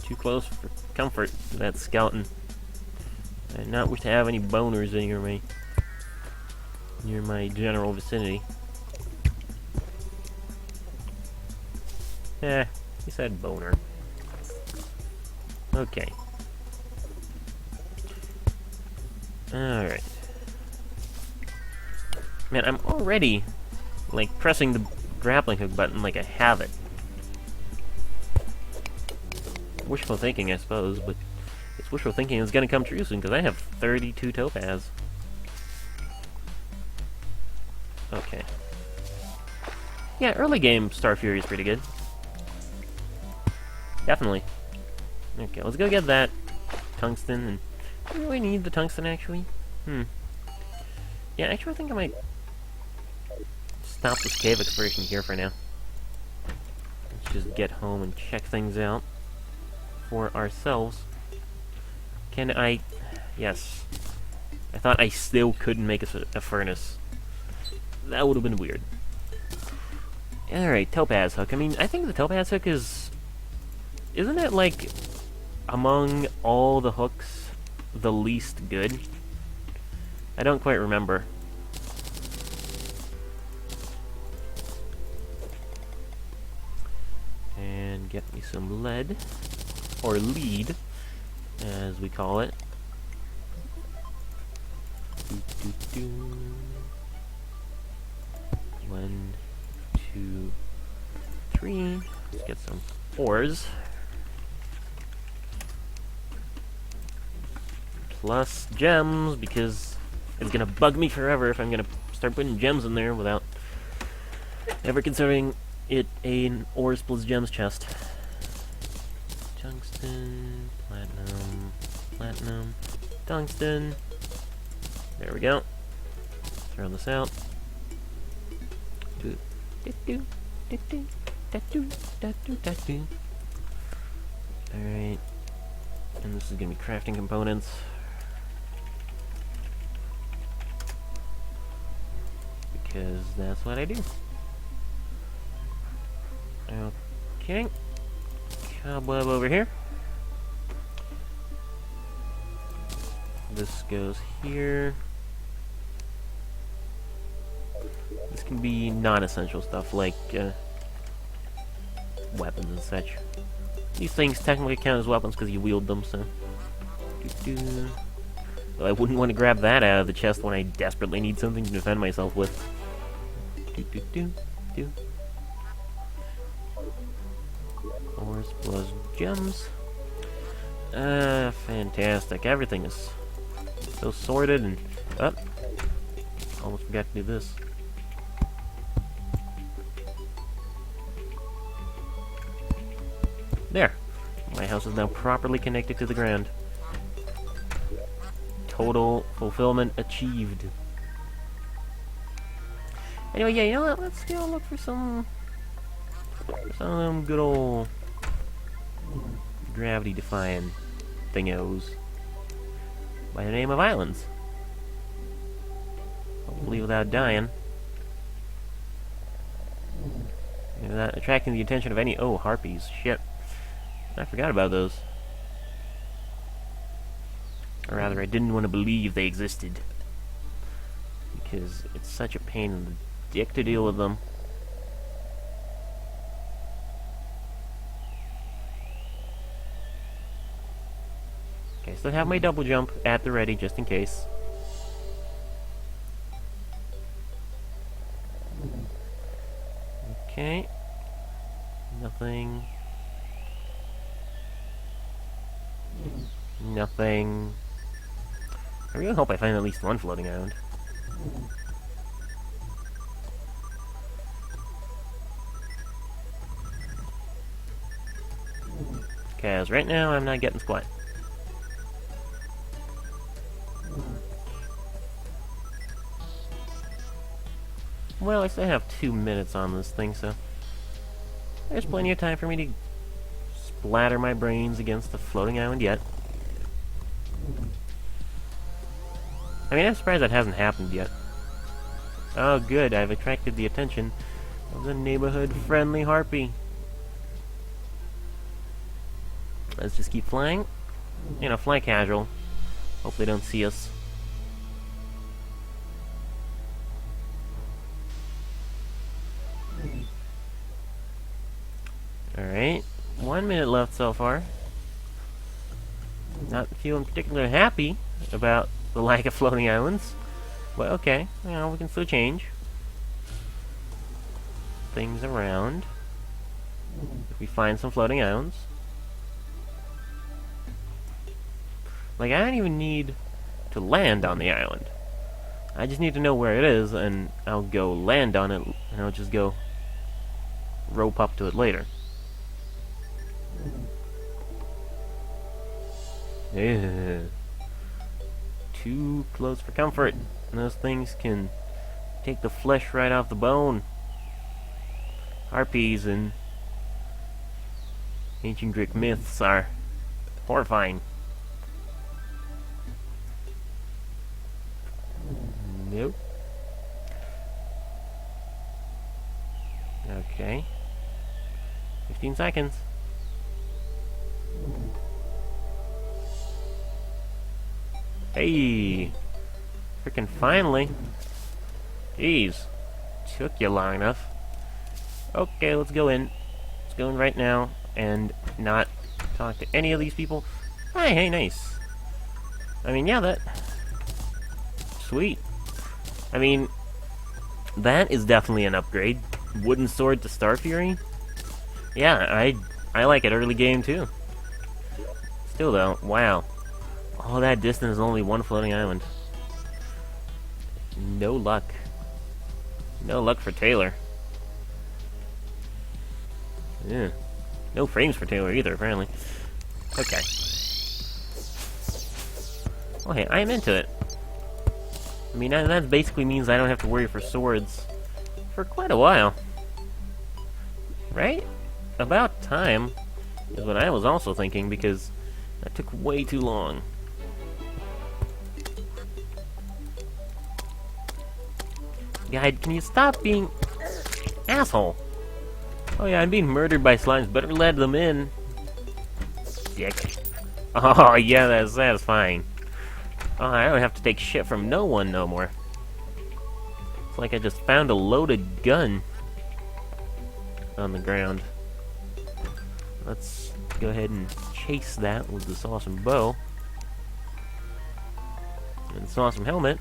too close for comfort to that skeleton. I do not wish to have any boners near my general vicinity. He said boner. Okay. Alright. Man, I'm already, like, pressing the grappling hook button like I have it. Wishful thinking, I suppose, but this wishful thinking is gonna come true soon, because I have 32 topaz. Okay. Yeah, early game Star Fury is pretty good. Definitely. Okay, let's go get that tungsten, and do we really need the tungsten, actually? Yeah, actually I think I might stop this cave exploration here for now. Let's just get home and check things out for ourselves. Can I... Yes. I thought I still couldn't make a furnace. That would have been weird. Alright, topaz hook. I mean, I think the topaz hook is... Isn't it, like, among all the hooks, the least good? I don't quite remember. And get me some lead. Or lead, as we call it. One, two, three. Let's get some ores. Plus gems, because it's gonna bug me forever if I'm gonna start putting gems in there without ever considering it an ores plus gems chest. Tungsten, platinum, tungsten. There we go. Throw this out. Alright. And this is gonna be crafting components. Because that's what I do. Okay. Cobweb over here. This goes here. This can be non-essential stuff like weapons and such. These things technically count as weapons because you wield them, so... Well, I wouldn't want to grab that out of the chest when I desperately need something to defend myself with. Ores plus gems. Fantastic. Everything is so sorted and... Oh! Almost forgot to do this. There. My house is now properly connected to the ground. Total fulfillment achieved. Anyway, yeah, you know what? Let's go look for some good old gravity-defying thingos by the name of islands. Hopefully without dying. Without attracting the attention of any... Oh, harpies. Shit. I forgot about those. Or rather, I didn't want to believe they existed. Because it's such a pain in the dick to deal with them. Okay, so I have my double jump at the ready, just in case. Okay. Nothing. Nothing. I really hope I find at least one floating around. Because right now I'm not getting squat. Well, I still have 2 minutes on this thing, so there's plenty of time for me to splatter my brains against the floating island yet. I mean, I'm surprised that hasn't happened yet. Oh, good, I've attracted the attention of the neighborhood-friendly harpy. Let's just keep flying. You know, fly casual. Hope they don't see us. Alright. 1 minute left so far. Not feeling particularly happy about the lack of floating islands. But okay, you know, we can still change things around if we find some floating islands. Like, I don't even need to land on the island. I just need to know where it is, and I'll go land on it, and I'll just go rope up to it later. Ugh. Too close for comfort. And those things can take the flesh right off the bone. Harpies and ancient Greek myths are horrifying. Nope. Okay. 15 seconds. Hey! Frickin' finally. Jeez. Took you long enough. Okay, let's go in. Let's go in right now and not talk to any of these people. Hi, hey, nice. I mean, yeah, that... Sweet. I mean, that is definitely an upgrade. Wooden sword to Star Fury? Yeah, I like it early game, too. Still, though, wow. All that distance is only one floating island. No luck. No luck for Taylor. Yeah. No frames for Taylor either, apparently. Okay. Well, hey, I'm into it. I mean, that basically means I don't have to worry for swords for quite a while. Right? About time is what I was also thinking, because that took way too long. Guide, can you stop being... asshole? Oh yeah, I'm being murdered by slimes. Better let them in. Dick. Oh yeah, that's satisfying. Oh, I don't have to take shit from no one no more. It's like I just found a loaded gun on the ground. Let's go ahead and chase that with this awesome bow. And this awesome helmet.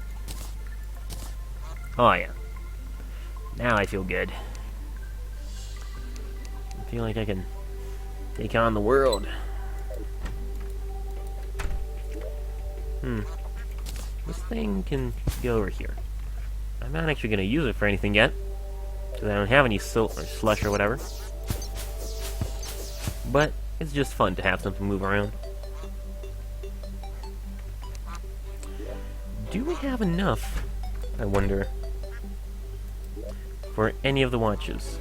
Oh yeah. Now I feel good. I feel like I can take on the world. This thing can go over here. I'm not actually going to use it for anything yet, because I don't have any silt or slush or whatever. But it's just fun to have something move around. Do we have enough, I wonder, for any of the watches?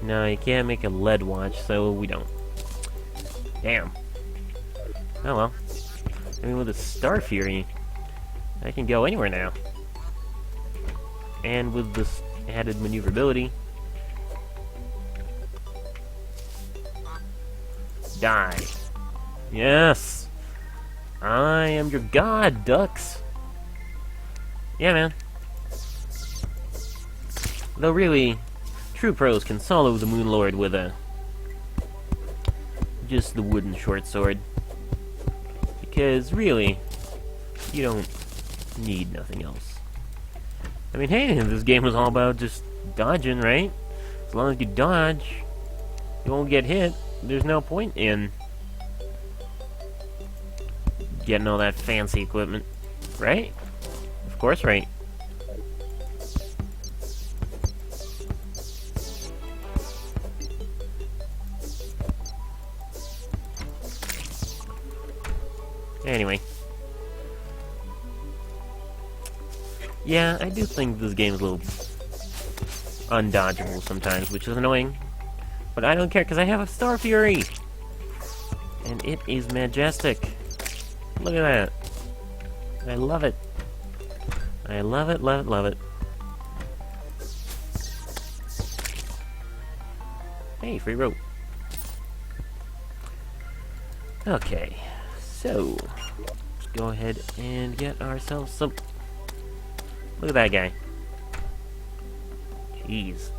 No, you can't make a lead watch, so we don't. Damn. Oh well. I mean, with a Star Fury, I can go anywhere now. And with this added maneuverability... Die. Yes! I am your god, ducks! Yeah, man. Though really... true pros can solo the Moon Lord with just the wooden short sword. Because, really, you don't need nothing else. I mean, hey, this game was all about just dodging, right? As long as you dodge, you won't get hit. There's no point in getting all that fancy equipment, right? Of course, right. Anyway. Yeah, I do think this game is a little undodgeable sometimes, which is annoying. But I don't care, because I have a Star Fury! And it is majestic. Look at that. I love it. I love it, love it, love it. Hey, free rope. Okay, so let's go ahead and get ourselves some. Look at that guy. Jeez.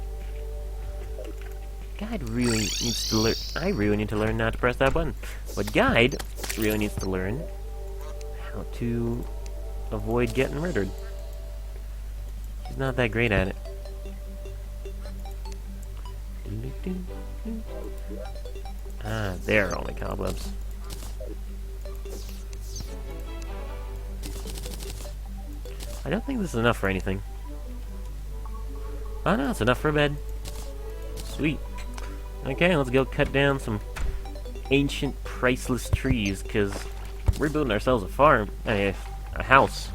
Guide really needs to learn. I really need to learn not to press that button. But Guide really needs to learn how to avoid getting murdered. He's not that great at it. Ah, there are all the cobwebs. I don't think this is enough for anything. Oh no, it's enough for a bed. Sweet. Okay, let's go cut down some ancient, priceless trees, because we're building ourselves a farm, a house.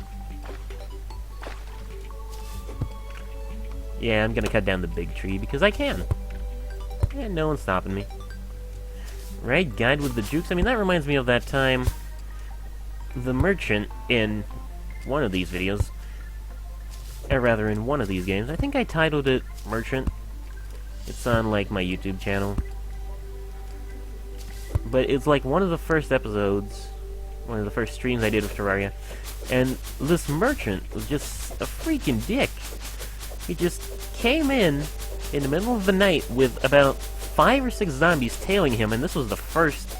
Yeah, I'm gonna cut down the big tree, because I can. And no one's stopping me. Right, Guide with the jukes. I mean, that reminds me of that time the merchant in one of these videos, or rather in one of these games, I think I titled it Merchant. It's on, like, my YouTube channel. But it's, like, one of the first episodes, one of the first streams I did of Terraria, and this merchant was just a freaking dick. He just came in the middle of the night with about 5 or 6 zombies tailing him, and this was the first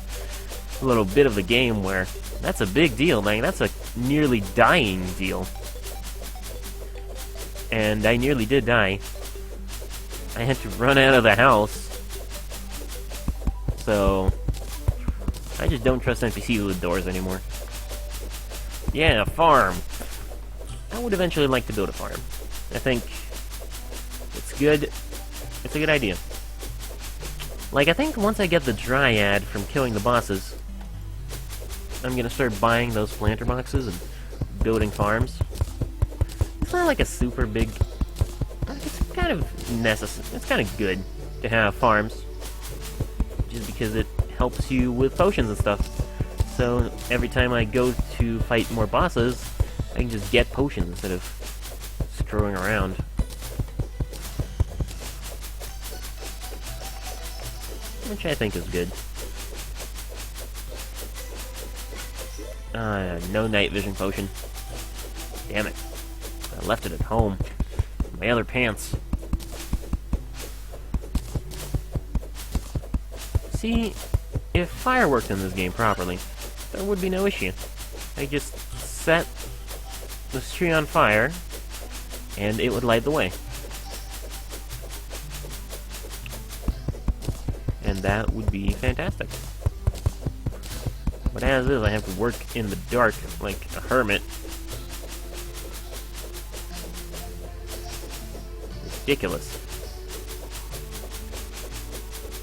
little bit of the game where that's a big deal, man. That's a nearly dying deal. And I nearly did die. I had to run out of the house. So I just don't trust NPCs with doors anymore. Yeah, a farm. I would eventually like to build a farm. I think it's good. It's a good idea. Like, I think once I get the Dryad from killing the bosses, I'm gonna start buying those planter boxes and building farms. It's not like a super big... It's kind of necessary. It's kind of good to have farms, just because it helps you with potions and stuff. So every time I go to fight more bosses, I can just get potions instead of screwing around. Which I think is good. No night vision potion. Damn it. I left it at home. My other pants. See, if fire worked in this game properly, there would be no issue. I just set this tree on fire, and it would light the way. And that would be fantastic. But as is, I have to work in the dark like a hermit. Ridiculous.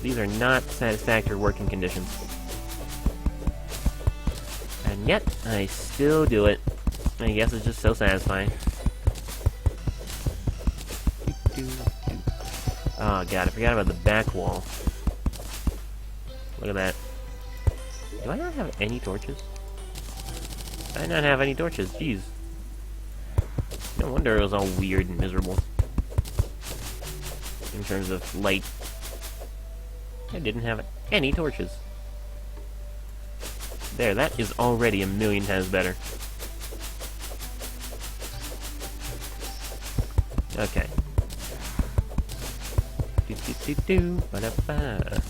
These are not satisfactory working conditions. And yet, I still do it. I guess it's just so satisfying. Oh god, I forgot about the back wall. Look at that. Do I not have any torches? I not have any torches, jeez. No wonder it was all weird and miserable. In terms of light. I didn't have any torches. There, that is already a million times better. Okay. Do ba da ba.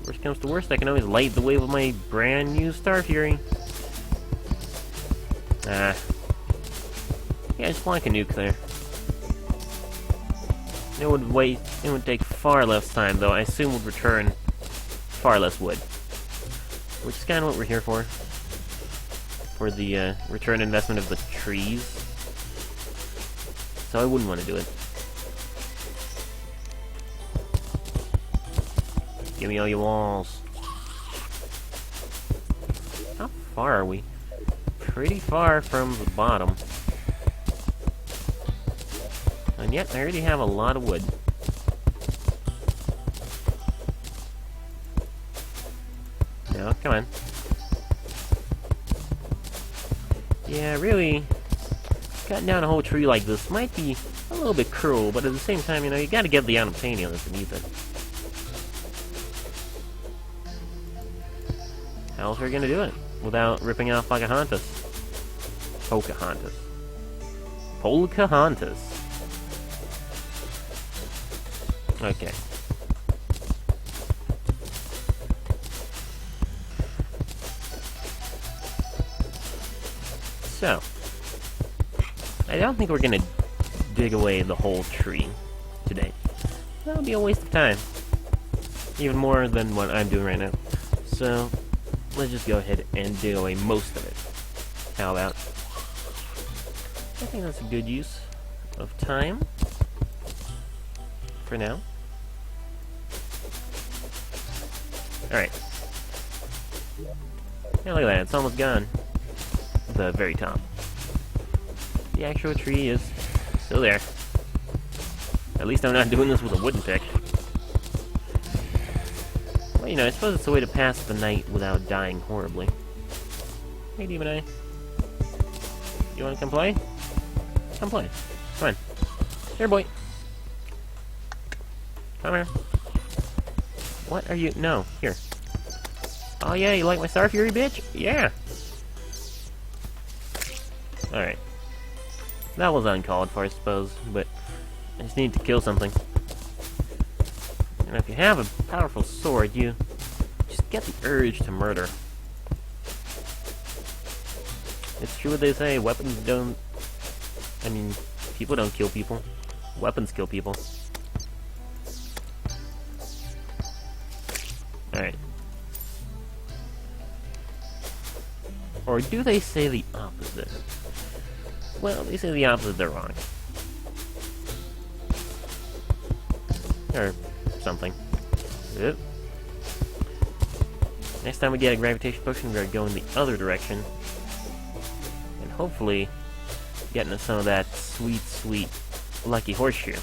Worst comes to worst, I can always light the way with my brand new Star Fury. Yeah, just flank a nuke there. It would take far less time, though. I assume would return far less wood. Which is kind of what we're here for. For the return investment of the trees. So I wouldn't want to do it. Give me all your walls. How far are we? Pretty far from the bottom. And yet, I already have a lot of wood. No, come on. Yeah, really, cutting down a whole tree like this might be a little bit cruel, but at the same time, you know, you gotta get the unobtainium underneath it. How else are we gonna do it without ripping off Pocahontas? Pocahontas. Pocahontas. Okay. So, I don't think we're gonna dig away the whole tree today. That would be a waste of time. Even more than what I'm doing right now. So, let's just go ahead and dig away most of it. How about? I think that's a good use of time. For now. Alright. Yeah, look at that, it's almost gone. The very top. The actual tree is still there. At least I'm not doing this with a wooden pick. Well, you know, I suppose it's a way to pass the night without dying horribly. Hey, Demon Eye. You wanna come play? Come play. Come on. Here, boy. Come here. What are you? No, here. Oh yeah, you like my Star Fury, bitch? Yeah! Alright. That was uncalled for, I suppose, but I just need to kill something. And if you have a powerful sword, you just get the urge to murder. It's true what they say, weapons don't... I mean, people don't kill people. Weapons kill people. Alright. Or do they say the opposite? Well, they say the opposite, they're wrong. Or something. Yep. Next time we get a gravitation potion, we're going the other direction. And hopefully, get into some of that sweet, sweet Lucky Horseshoe.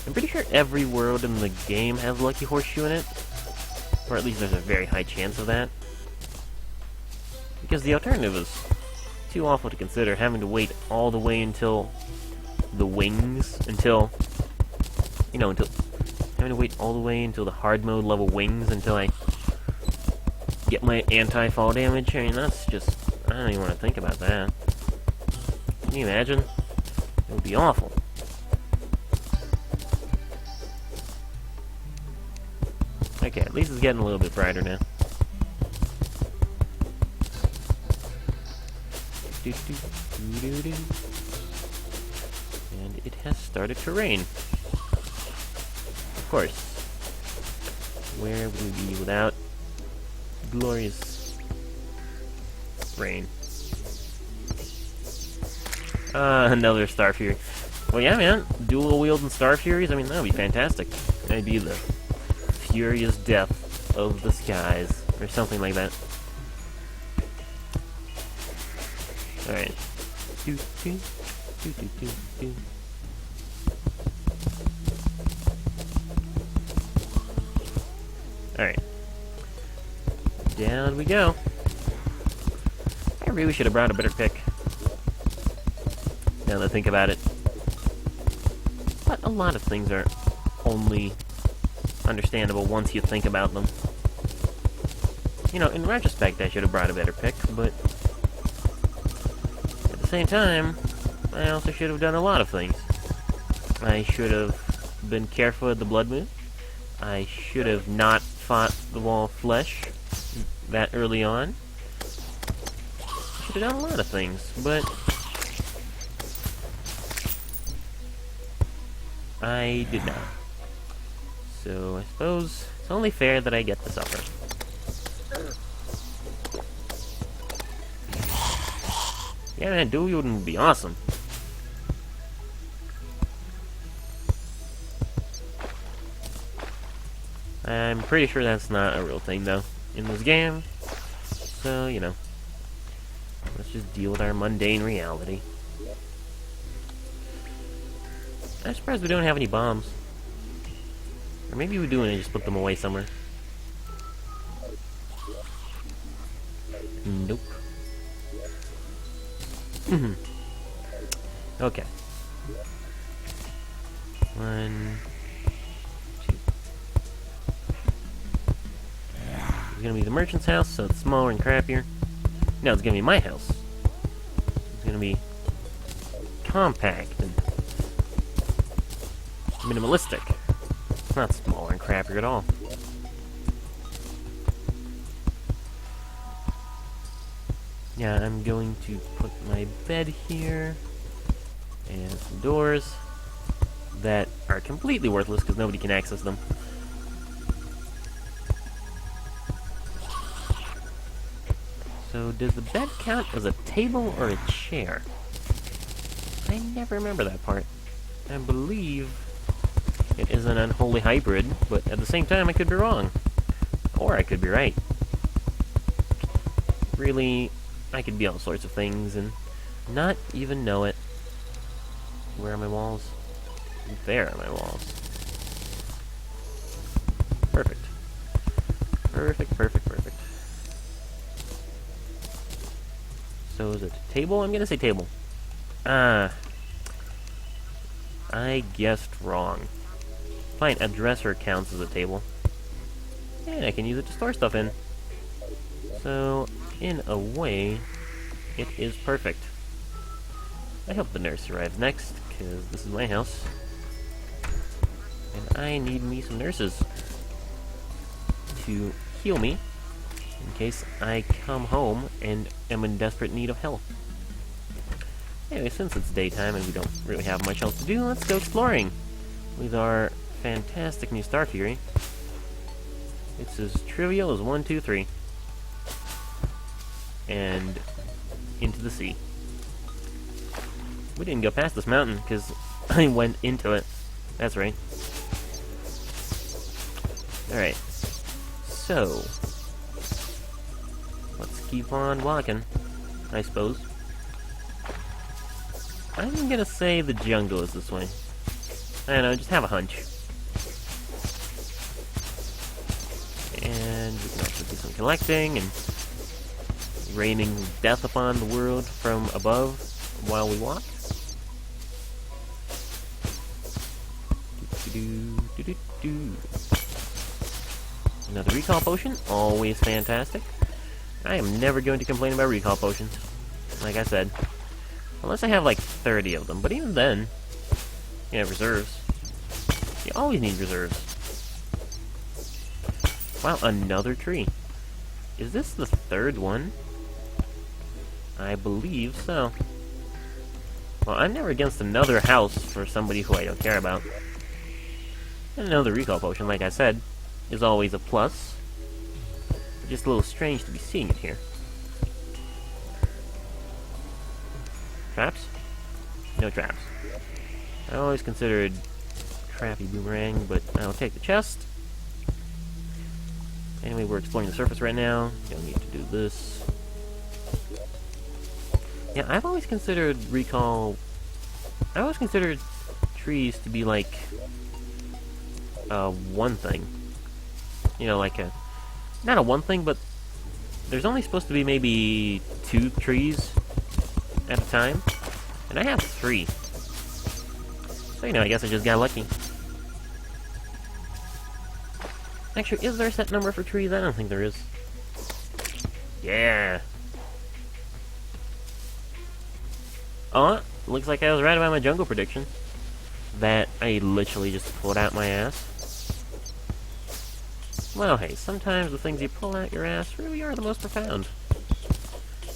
I'm pretty sure every world in the game has Lucky Horseshoe in it. Or at least there's a very high chance of that. Because the alternative is too awful to consider, having to wait all the way until the wings, until, you know, until, having to wait all the way until the hard mode level wings until I get my anti-fall damage. I mean, that's just, I don't even want to think about that. Can you imagine? It would be awful. Okay, at least it's getting a little bit brighter now. And it has started to rain. Of course. Where would we be without glorious rain? Another Star Fury. Well, yeah, man. Dual wielding Star Furies? I mean, that would be fantastic. That'd be the furious death of the skies, or something like that. Alright. Alright. Down we go. I really should have brought a better pick. Now that I think about it. But a lot of things are only understandable once you think about them. You know, in retrospect, I should have brought a better pick, but at the same time, I also should have done a lot of things. I should have been careful at the Blood Moon. I should have not fought the Wall of Flesh that early on. I should have done a lot of things, but I did not. So I suppose it's only fair that I get to suffer. Yeah, man, dual wielding would be awesome. I'm pretty sure that's not a real thing, though, in this game. So, you know, let's just deal with our mundane reality. I'm surprised we don't have any bombs. Or maybe we do and just put them away somewhere. Nope. Okay. 1, 2. It's gonna be the merchant's house, so it's smaller and crappier. No, it's gonna be my house. It's gonna be compact and minimalistic. It's not smaller and crappier at all. Yeah, I'm going to put my bed here and some doors that are completely worthless because nobody can access them. So does the bed count as a table or a chair? I never remember that part. I believe it is an unholy hybrid, but at the same time I could be wrong. Or I could be right. Really, I could be all sorts of things and not even know it. Where are my walls? There are my walls. Perfect. Perfect, perfect, perfect. So is it table? I'm gonna say table. I guessed wrong. Fine, a dresser counts as a table. And I can use it to store stuff in. So, in a way, it is perfect. I hope the nurse arrives next, because this is my house. And I need me some nurses to heal me in case I come home and am in desperate need of help. Anyway, since it's daytime and we don't really have much else to do, let's go exploring with our fantastic new star theory. It's as trivial as 1, 2, 3. And into the sea. We didn't go past this mountain because I went into it. That's right. Alright. So, let's keep on walking, I suppose. I'm gonna say the jungle is this way. I don't know, just have a hunch. And we can also do some collecting and raining death upon the world from above while we walk. Another recall potion, always fantastic. I am never going to complain about recall potions, like I said. Unless I have like 30 of them, but even then, you have reserves. You always need reserves. Wow, another tree. Is this the third one? I believe so. Well, I'm never against another house for somebody who I don't care about. And another recall potion, like I said, is always a plus. Just a little strange to be seeing it here. Traps? No traps. I always considered crappy boomerang, but I'll take the chest. Anyway, we're exploring the surface right now. Don't need to do this. Yeah, I've always considered I always considered trees to be like one thing. You know, like not a one thing, but there's only supposed to be maybe 2 trees at a time, and I have 3. So, you know, I guess I just got lucky. Actually, is there a set number for trees? I don't think there is. Yeah. Oh, looks like I was right about my jungle prediction. That I literally just pulled out my ass. Well, hey, sometimes the things you pull out your ass really are the most profound.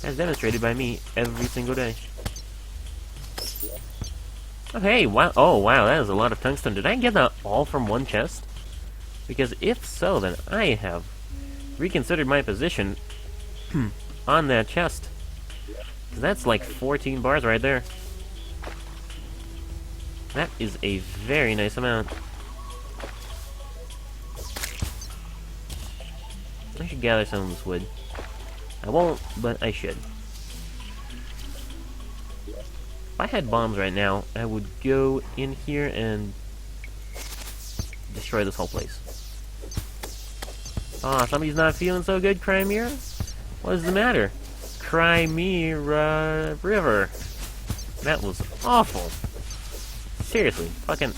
As demonstrated by me every single day. Oh, hey, wow. Oh, wow, that is a lot of tungsten. Did I get that all from one chest? Because if so, then I have reconsidered my position on that chest. Because that's like 14 bars right there. That is a very nice amount. I should gather some of this wood. I won't, but I should. If I had bombs right now, I would go in here and destroy this whole place. Aw, somebody's not feeling so good, Crimea? What is the matter? Crimea River. That was awful. Seriously, fucking,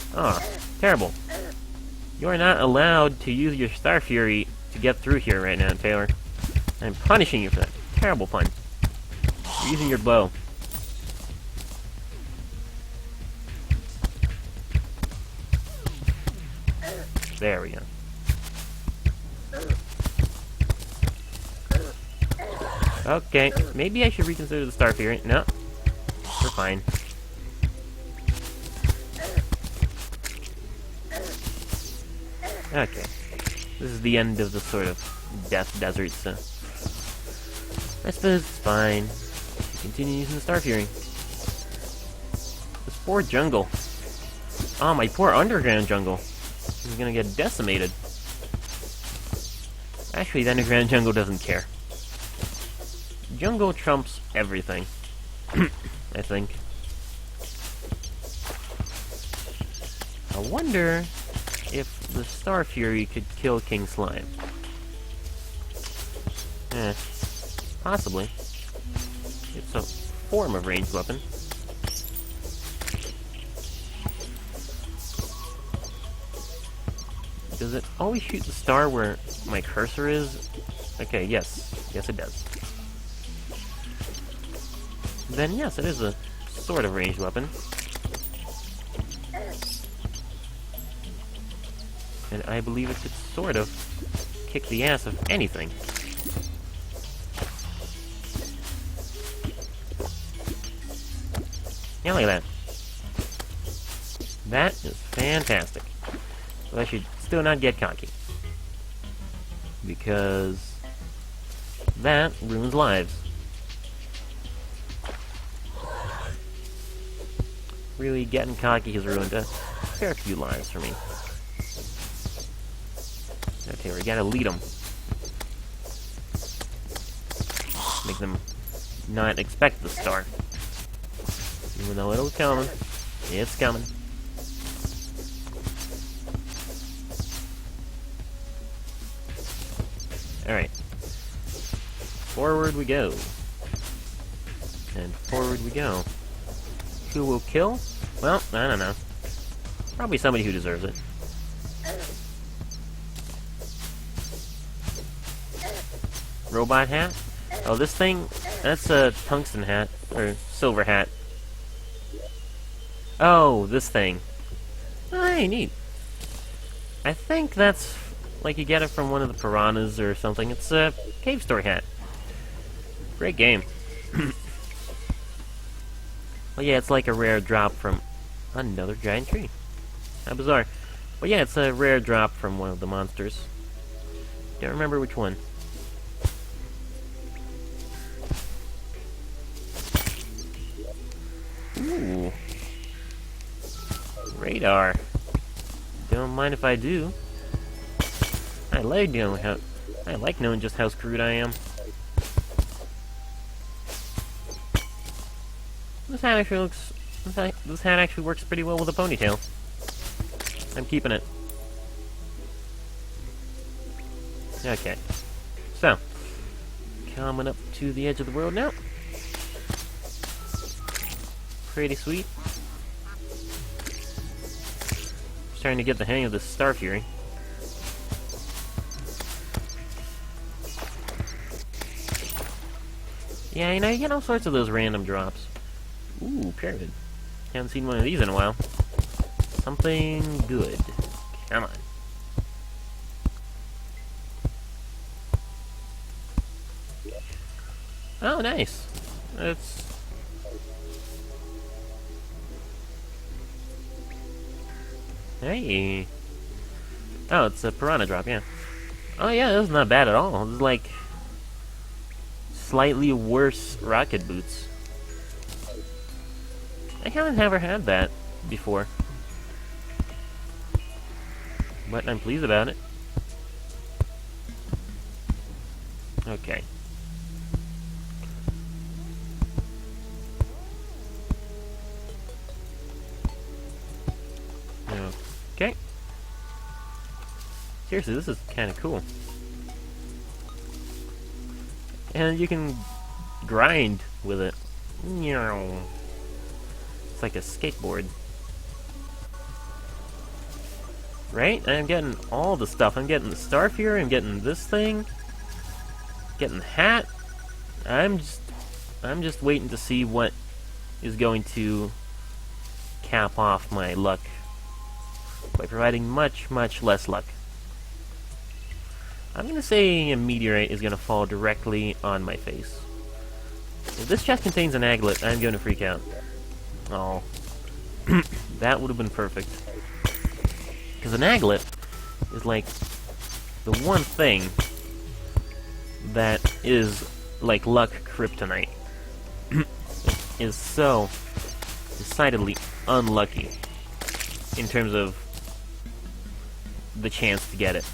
terrible. You are not allowed to use your Star Fury to get through here right now, Taylor. I'm punishing you for that. Terrible pun. You're using your bow. There we go. Okay, maybe I should reconsider the Star Fury. No, we're fine. Okay, this is the end of the sort of death desert, so I suppose it's fine. Continue using the Star Fury. This poor jungle. Oh, my poor underground jungle. He's gonna get decimated. Actually, the underground jungle doesn't care. Jungle trumps everything. I think. I wonder if the Star Fury could kill King Slime. Possibly. It's a form of ranged weapon. Does it always shoot the star where my cursor is? Okay, yes. Yes, it does. Then yes, it is a sort of ranged weapon. And I believe it could sort of kick the ass of anything. Yeah, look at that. That is fantastic. But I should still not get cocky. Because that ruins lives. Really, getting cocky has ruined a fair few lives for me. Okay, we gotta lead them. Make them not expect the star. Even though it'll come. It's coming. Alright. Forward we go. And forward we go. Who will kill? Well, I don't know. Probably somebody who deserves it. Robot hat? Oh, this thing, that's a tungsten hat, or silver hat. Oh, this thing. Oh, hey, neat. I think that's, like, you get it from one of the piranhas or something. It's a cave story hat. Great game. Well, yeah, it's like a rare drop from another giant tree. How bizarre. Well, yeah, it's a rare drop from one of the monsters. Don't remember which one. Ooh. Radar. Don't mind if I do. I like knowing just how screwed I am. This hat actually looks... This hat actually works pretty well with a ponytail. I'm keeping it. Okay. So. Coming up to the edge of the world now. Pretty sweet. Starting to get the hang of this Star Fury. Yeah, you know, you get all sorts of those random drops. Ooh, pyramid. Haven't seen one of these in a while. Something good. Come on. Oh, nice. It's... Hey. Oh, it's a piranha drop, yeah. Oh, yeah, this is not bad at all. This is like... slightly worse rocket boots. I haven't never had that before. But I'm pleased about it. Okay. Okay. Seriously, this is kind of cool. And you can grind with it. It's like a skateboard. Right? I'm getting all the stuff. I'm getting the Starfear, I'm getting this thing, getting the hat. I'm just waiting to see what is going to cap off my luck by providing much, much less luck. I'm gonna say a meteorite is gonna fall directly on my face. If this chest contains an aglet, I'm gonna freak out. Oh. That would have been perfect. Because an aglet is like the one thing that is like luck kryptonite. It is so decidedly unlucky in terms of the chance to get it.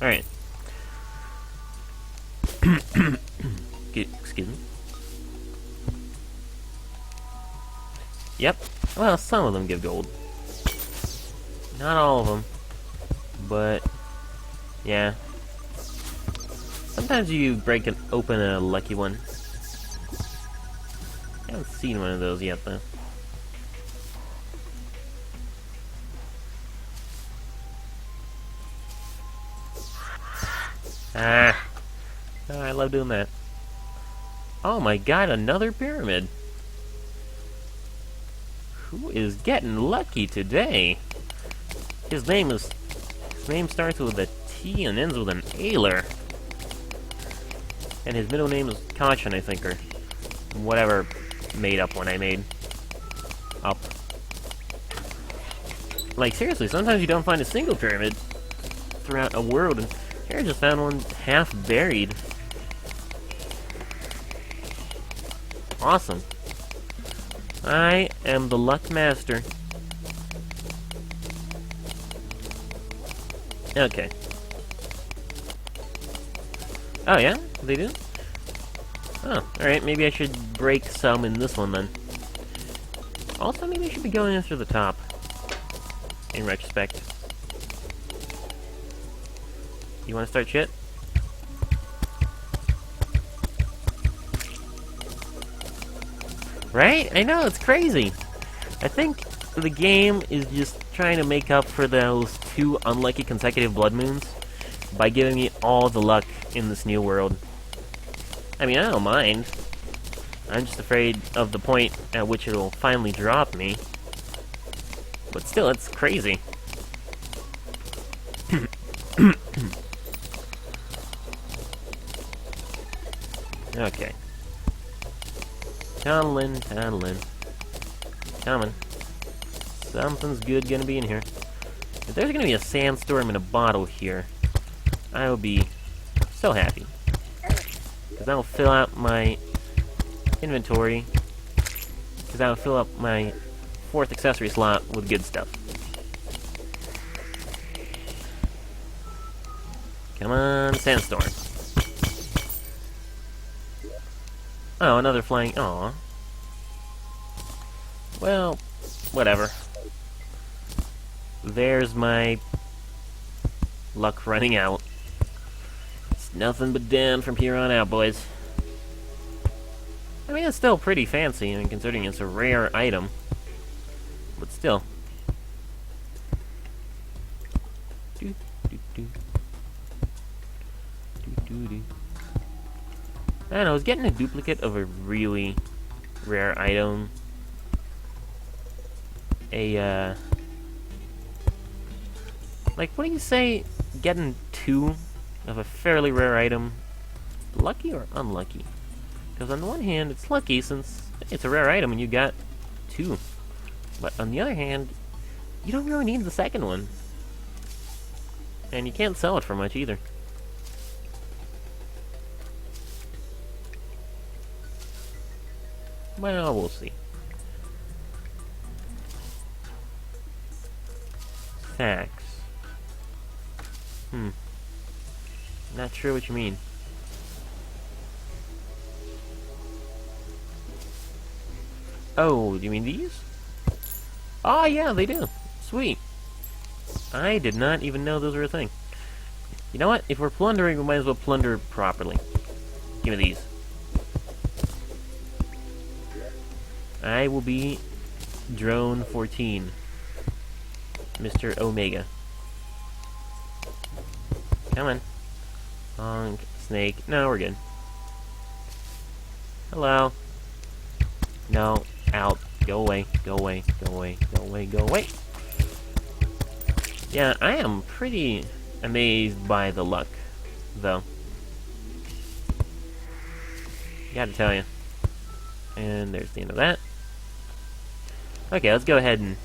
Alright. Excuse me. Yep. Well, some of them give gold. Not all of them. But, yeah. Sometimes you open a lucky one. I haven't seen one of those yet, though. Ah! Oh, I love doing that. Oh my god, another pyramid! Who is getting lucky today? His name starts with a T and ends with an Ailer. And his middle name is Caution, I think, or whatever made up one I made up. Like, seriously, sometimes you don't find a single pyramid throughout a world, and here I just found one half buried. Awesome. I am the luck master. Okay. Oh yeah? They do? Oh, alright, maybe I should break some in this one then. Also, maybe I should be going in through the top. In retrospect. You wanna start shit? Right? I know, it's crazy. I think the game is just trying to make up for those 2 unlucky consecutive blood moons by giving me all the luck in this new world. I mean, I don't mind. I'm just afraid of the point at which it'll finally drop me. But still, it's crazy. Okay. Tunneling. Coming. Something's good gonna be in here. If there's gonna be a sandstorm in a bottle here, I will be so happy. Because that will fill out my inventory. Because that will fill up my 4th accessory slot with good stuff. Come on, sandstorm. Oh, another flying... Aw. Well, whatever. There's my luck running out. It's nothing but down from here on out, boys. I mean, it's still pretty fancy, I mean, considering it's a rare item. But still. Do, do, do. Do, do, do. I don't know, I was getting a duplicate of a really rare item. Like, what do you say, getting 2 of a fairly rare item? Lucky or unlucky? Because on the one hand, it's lucky since it's a rare item and you got 2. But on the other hand, you don't really need the second one. And you can't sell it for much either. Well, we'll see. Facts. Not sure what you mean. Oh, you mean these? Oh, yeah, they do. Sweet. I did not even know those were a thing. You know what? If we're plundering, we might as well plunder properly. Give me these. I will be Drone 14. Mr. Omega. Come on. Honk. Snake. No, we're good. Hello. No. Out. Go away. Go away. Go away. Go away. Go away. Yeah, I am pretty amazed by the luck, though. Gotta tell you. And there's the end of that. Okay, let's go ahead and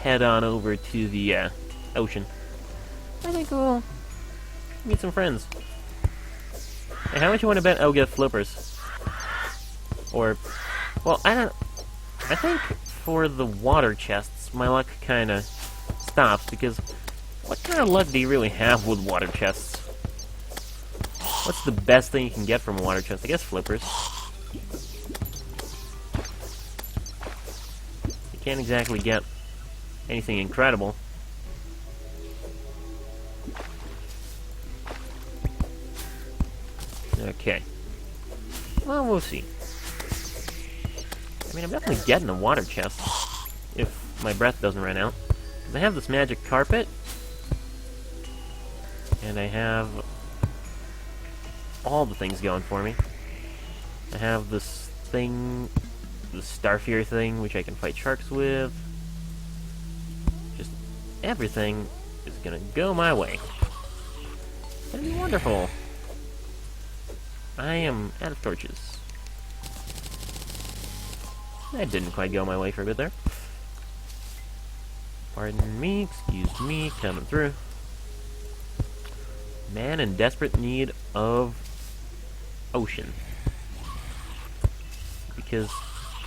head on over to the ocean. I think we'll meet some friends. Hey, how much you want to bet I'll get flippers? Or, well, I think for the water chests, my luck kind of stops, because what kind of luck do you really have with water chests? What's the best thing you can get from a water chest? I guess flippers. You can't exactly get anything incredible. Okay. Well, we'll see. I mean, I'm definitely getting a water chest if my breath doesn't run out. Because I have this magic carpet. And I have all the things going for me. I have this thing, the Starfear thing, which I can fight sharks with. Just everything is gonna go my way. It's gonna be wonderful. I am out of torches. That didn't quite go my way for a bit there. Pardon me, excuse me, coming through. Man in desperate need of ocean. Because,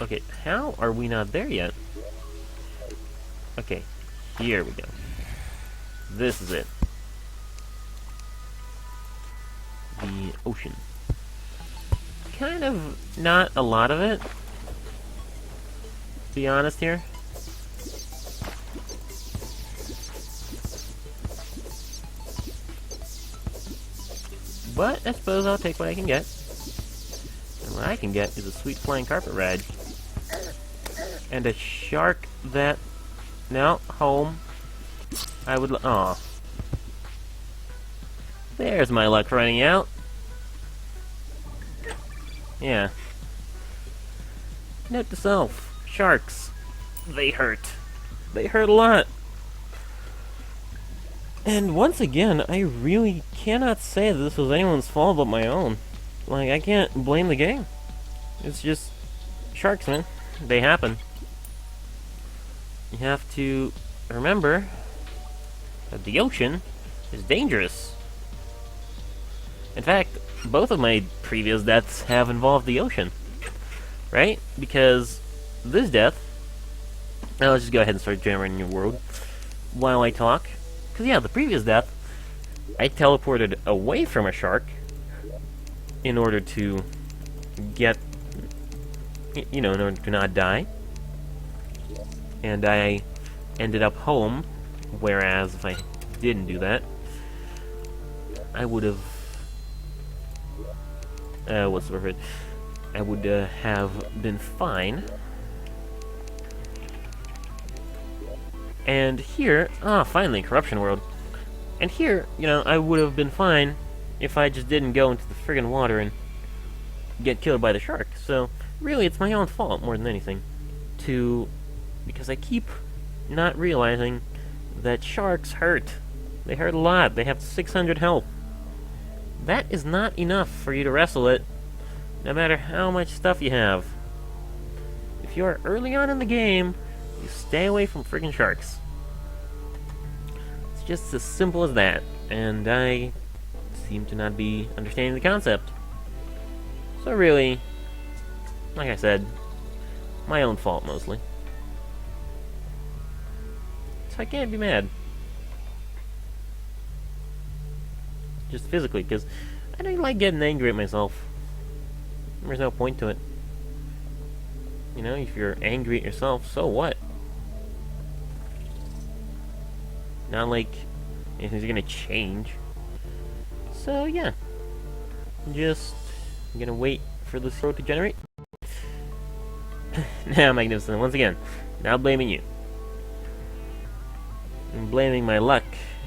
okay, how are we not there yet? Okay, here we go. This is it. The ocean. Kind of not a lot of it, to be honest here. But I suppose I'll take what I can get. And what I can get is a sweet flying carpet ride. And a shark that... No, home. I would... Aw. There's my luck running out. Yeah. Note to self. Sharks. They hurt. They hurt a lot. And once again, I really cannot say that this was anyone's fault but my own. Like, I can't blame the game. It's just sharks, man. They happen. You have to remember that the ocean is dangerous. In fact, both of my previous deaths have involved the ocean. Right? Because this death... Now let's just go ahead and start generating a new world while I talk. Because, yeah, the previous death, I teleported away from a shark in order to get, you know, in order to not die. And I ended up home, whereas if I didn't do that, I would have... what's the word? I would have been fine. And here, finally, Corruption World. And here, you know, I would have been fine if I just didn't go into the friggin' water and get killed by the shark. So, really, it's my own fault more than anything. Because I keep not realizing that sharks hurt. They hurt a lot. They have 600 health. That is not enough for you to wrestle it, no matter how much stuff you have. If you're early on in the game, you stay away from friggin' sharks. It's just as simple as that, and I seem to not be understanding the concept. So really, like I said, my own fault mostly. So I can't be mad. Just physically, because I don't like getting angry at myself. There's no point to it. You know, if you're angry at yourself, so what? Not like anything's gonna change. So yeah, I'm gonna wait for this road to generate. Now, Magnificent, once again, now blaming you. I'm blaming my luck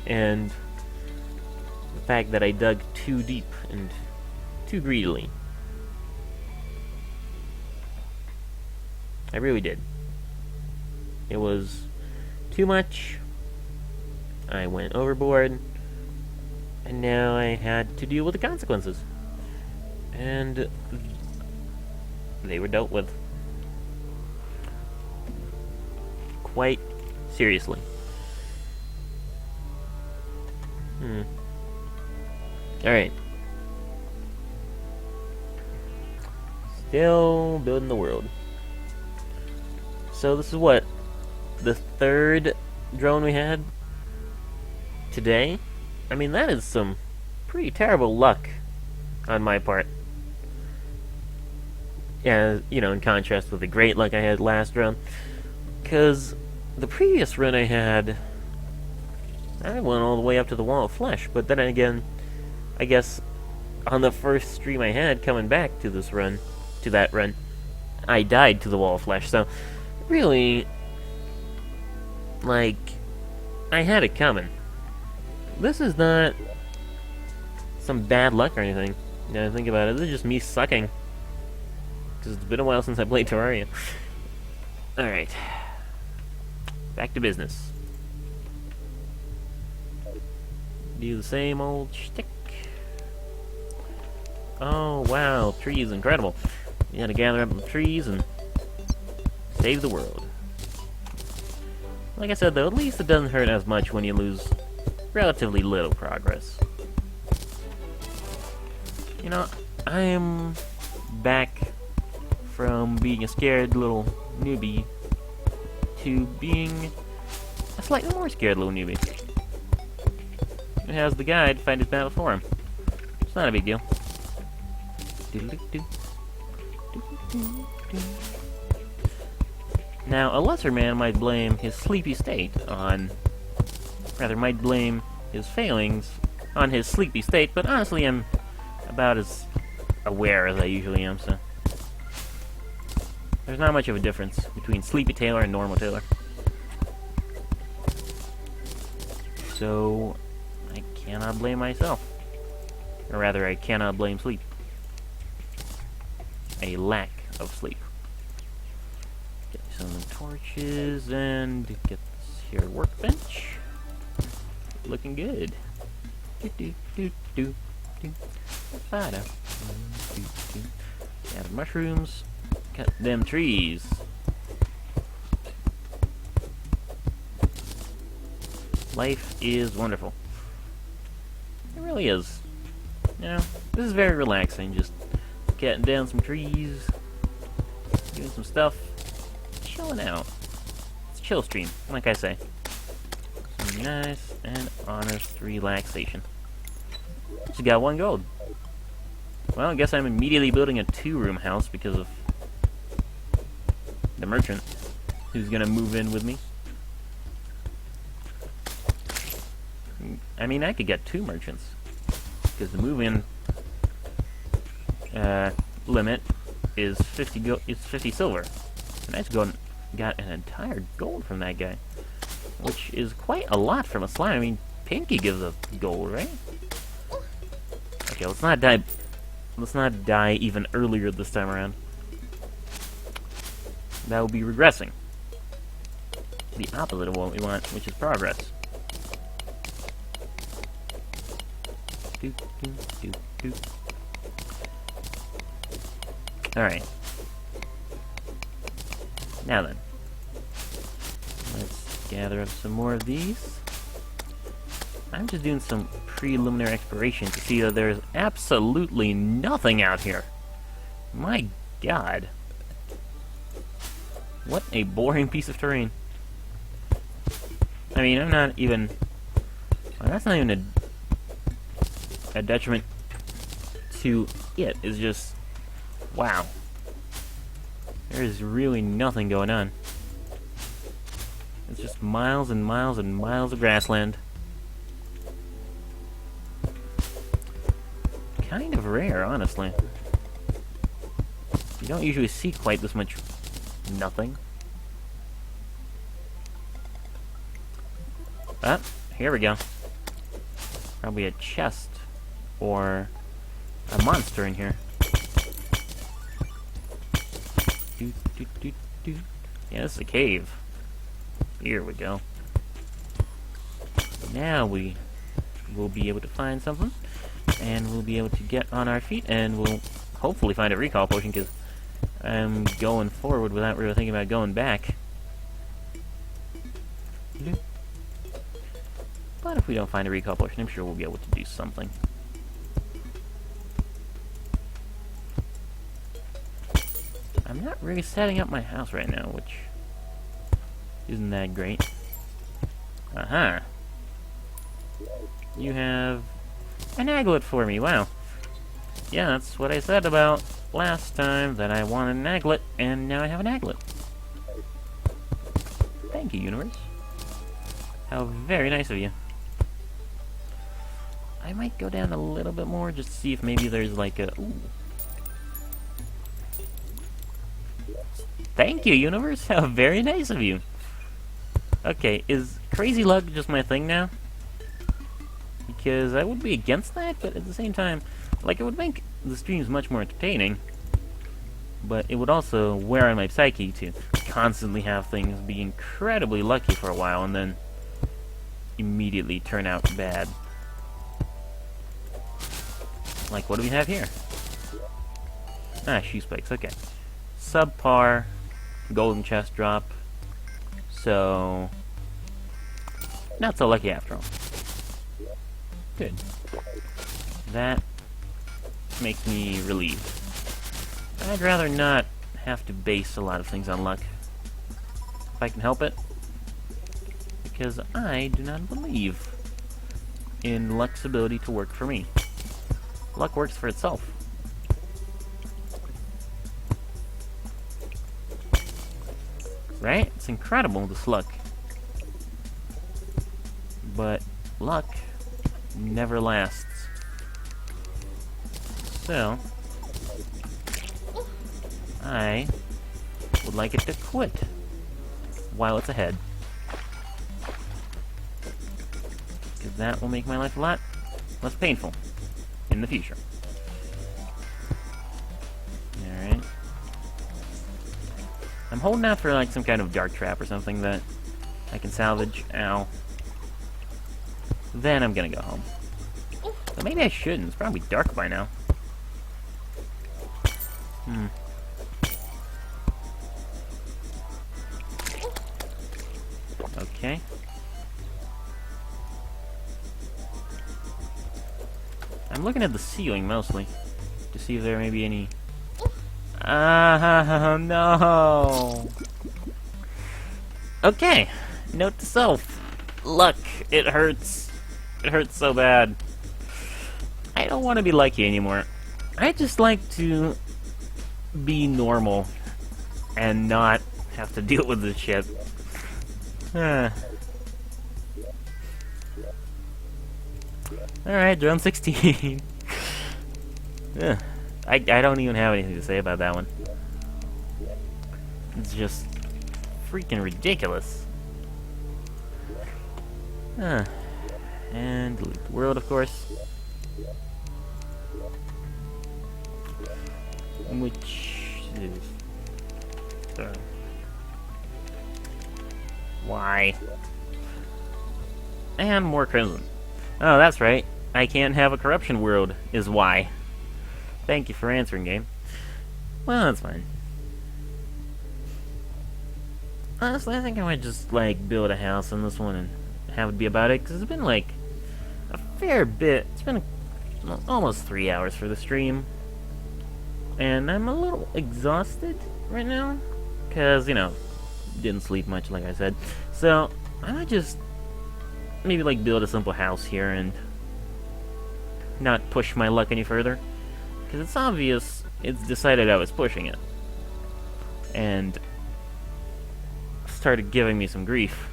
and the fact that I dug too deep and too greedily. I really did. It was too much. I went overboard. And now I had to deal with the consequences. And they were dealt with. Quite seriously. Alright. Still building the world. So this is what? The third drone we had today? I mean, that is some pretty terrible luck on my part. Yeah, you know, in contrast with the great luck I had last run. Because the previous run I had, I went all the way up to the wall of flesh. But then again, I guess on the first stream I had coming back to this run, to that run, I died to the wall of flesh. So, really, like, I had it coming. This is not some bad luck or anything. Now I think about it, this is just me sucking. Because it's been a while since I played Terraria. Alright. Back to business. Do the same old shtick. Oh, wow. Trees, incredible. You gotta gather up the trees and save the world. Like I said, though, at least it doesn't hurt as much when you lose relatively little progress. You know, I am back from being a scared little newbie to being a slightly more scared little newbie. Who has the guide, find his battle for him. It's not a big deal. Now, a lesser man might blame his sleepy state on... Rather, might blame his failings on his sleepy state, but honestly, I'm about as aware as I usually am, so... There's not much of a difference between Sleepy Taylor and Normal Taylor. So, I cannot blame myself. Or rather, I cannot blame sleep. A lack of sleep. Get some torches and get this here workbench. Looking good. Add mushrooms. Cut them trees. Life is wonderful. It really is. You know, this is very relaxing. Just cutting down some trees, doing some stuff, chilling out. It's a chill stream, like I say. Some nice and honest relaxation. Just got 1 gold. Well, I guess I'm immediately building a 2-room house because of the merchant who's gonna move in with me. I mean, I could get 2 merchants because the move-in limit is 50 silver, and I just got an entire gold from that guy, which is quite a lot from a slime. I mean, Pinky gives us gold, right? Okay, let's not die. Let's not die even earlier this time around. That will be regressing. The opposite of what we want, which is progress. Alright. Now then. Let's gather up some more of these. I'm just doing some preliminary exploration to see that there's absolutely nothing out here. My god. What a boring piece of terrain. I mean, I'm not even... Well, that's not even a detriment to it. It's just... Wow. There is really nothing going on. It's just miles and miles and miles of grassland. Kind of rare, honestly. You don't usually see quite this much Nothing. Ah, here we go. Probably a chest. Or a monster in here. Doot, doot, doot, doot. Yeah, this is a cave. Here we go. Now we will be able to find something. And we'll be able to get on our feet. And we'll hopefully find a recall potion, because I'm going forward without really thinking about going back. But if we don't find a recall potion, I'm sure we'll be able to do something. I'm not really setting up my house right now, which isn't that great. Aha! You have an aglet for me, wow. Yeah, that's what I said about last time, that I wanted an aglet, and now I have an aglet. Thank you, universe. How very nice of you. I might go down a little bit more, just to see if maybe there's like a... Ooh. Thank you, universe. How very nice of you. Okay, is crazy luck just my thing now? Because I would be against that, but at the same time, like, it would make the streams much more entertaining. But it would also wear on my psyche to constantly have things be incredibly lucky for a while and then immediately turn out bad. Like, what do we have here? Ah, shoe spikes, okay. Subpar, golden chest drop, so not so lucky after all. Good. That makes me relieved. I'd rather not have to base a lot of things on luck, if I can help it, because I do not believe in luck's ability to work for me. Luck works for itself. Right? It's incredible, this luck. But luck never lasts. So, I would like it to quit while it's ahead. Because that will make my life a lot less painful in the future. Alright. I'm holding out for like some kind of dark trap or something that I can salvage. Ow. Then I'm gonna go home. But maybe I shouldn't. It's probably dark by now. Okay. I'm looking at the ceiling mostly to see if there may be any... no! Okay. Note to self. Luck. It hurts. It hurts so bad. I don't want to be lucky anymore. I just like to be normal and not have to deal with this shit. Alright, drone 16. I don't even have anything to say about that one. It's just freaking ridiculous. And delete the world, of course. Which is... why? And more crimson. Oh, that's right. I can't have a corruption world, is why. Thank you for answering, game. Well, that's fine. Honestly, I think I might just, like, build a house in this one and have it be about it, because it's been, like, a fair bit. It's been almost 3 hours for the stream. And I'm a little exhausted right now, because, you know, didn't sleep much, like I said. So, I might just maybe, like, build a simple house here and not push my luck any further. Because it's obvious it's decided I was pushing it. And started giving me some grief.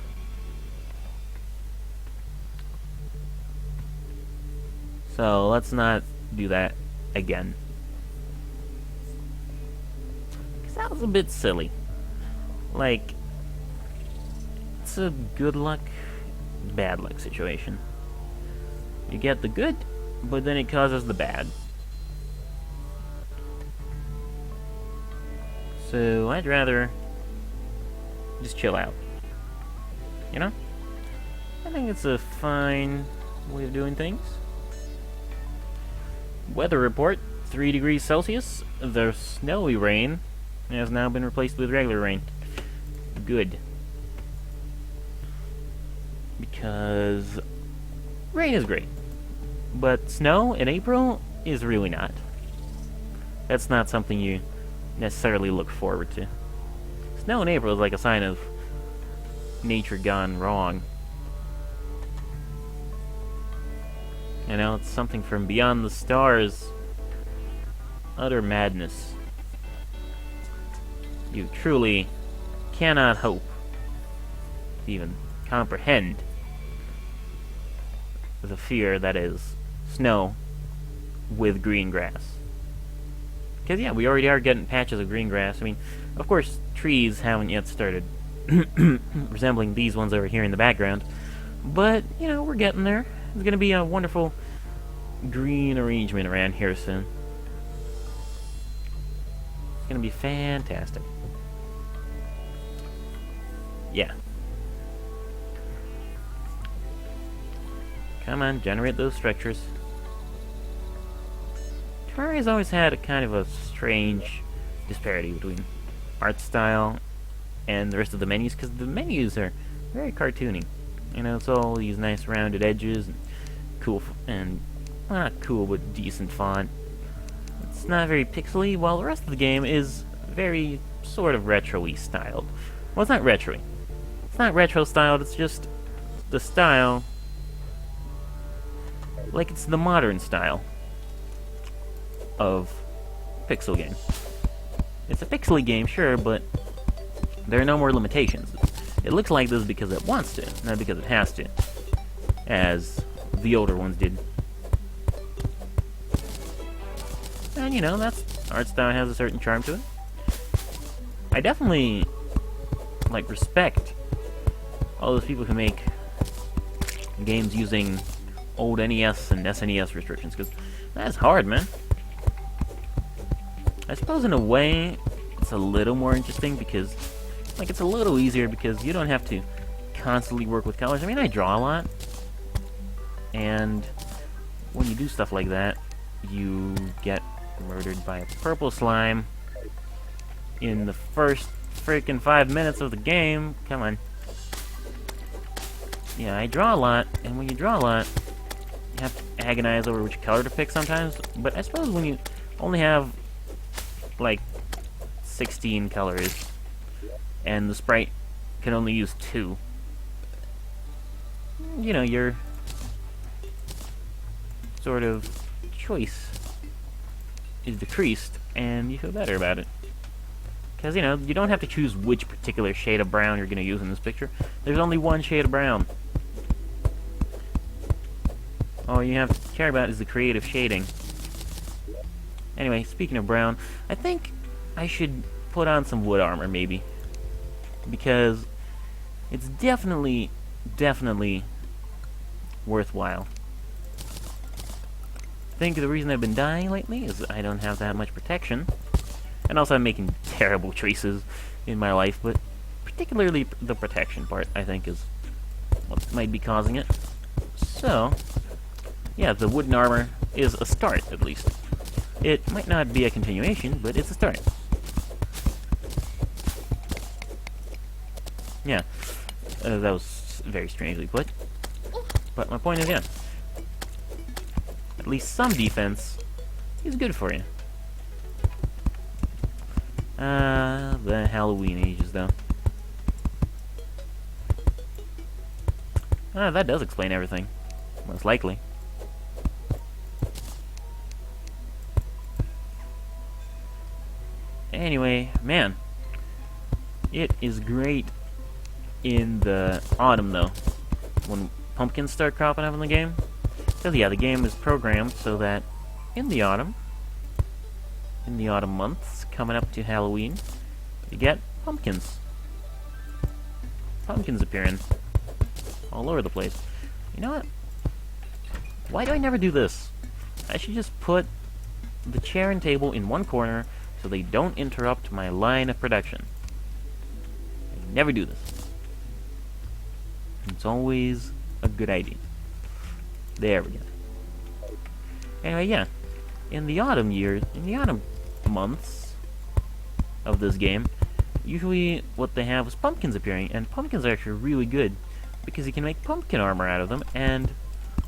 So let's not do that again. Because that was a bit silly. like, it's a good luck, bad luck situation. You get the good, but then it causes the bad. So I'd rather just chill out. You know? I think it's a fine way of doing things. Weather report, 3 degrees Celsius. The snowy rain has now been replaced with regular rain. Good. Because rain is great. But snow in April is really not. That's not something you necessarily look forward to. Snow in April is like a sign of nature gone wrong. You know, it's something from beyond the stars. Utter madness. You truly cannot hope to even comprehend the fear that is snow with green grass. Because, yeah, we already are getting patches of green grass. I mean, of course, trees haven't yet started resembling these ones over here in the background. But, you know, we're getting there. There's going to be a wonderful green arrangement around here soon. It's going to be fantastic. Yeah. Come on, generate those structures. Terraria's always had a kind of a strange disparity between art style and the rest of the menus, because the menus are very cartoony. You know, it's all these nice rounded edges and cool, and well, not cool, but decent font. It's not very pixely, while the rest of the game is very sort of retro-y styled. Well, it's not retro-y. It's not retro styled, it's just the style, like it's the modern style of pixel game. It's a pixely game, sure, but there are no more limitations. It looks like this because it wants to, not because it has to, as the older ones did. And, you know, that's art style has a certain charm to it. I definitely, like, respect all those people who make games using old NES and SNES restrictions, because that's hard, man. I suppose in a way it's a little more interesting because, like, it's a little easier because you don't have to constantly work with colors. I mean, I draw a lot, and when you do stuff like that, you get murdered by a purple slime in the first freaking 5 minutes of the game. Come on. Yeah, I draw a lot, and when you draw a lot, you have to agonize over which color to pick sometimes, but I suppose when you only have like 16 colors and the sprite can only use 2, you know, your sort of choice is decreased and you feel better about it. Because, you know, you don't have to choose which particular shade of brown you're going to use in this picture. There's only one shade of brown. All you have to care about is the creative shading. Anyway, speaking of brown, I think I should put on some wood armor, maybe. Because it's definitely worthwhile. I think the reason I've been dying lately is I don't have that much protection. And also I'm making terrible choices in my life, but particularly the protection part, I think, is what might be causing it. So, yeah, the wooden armor is a start, at least. It might not be a continuation, but it's a start. Yeah, that was very strangely put. But my point is, yeah, at least some defense is good for you. The Halloween ages, though. That does explain everything. Most likely. Anyway, man, it is great in the autumn, though, when pumpkins start cropping up in the game. Because, yeah, the game is programmed so that in the autumn months, coming up to Halloween, you get pumpkins. pumpkins appearing all over the place. You know what? Why do I never do this? I should just put the chair and table in one corner so they don't interrupt my line of production. I never do this. It's always a good idea. There we go. Anyway, yeah. In the autumn months of this game, usually what they have is pumpkins appearing, and pumpkins are actually really good because you can make pumpkin armor out of them. And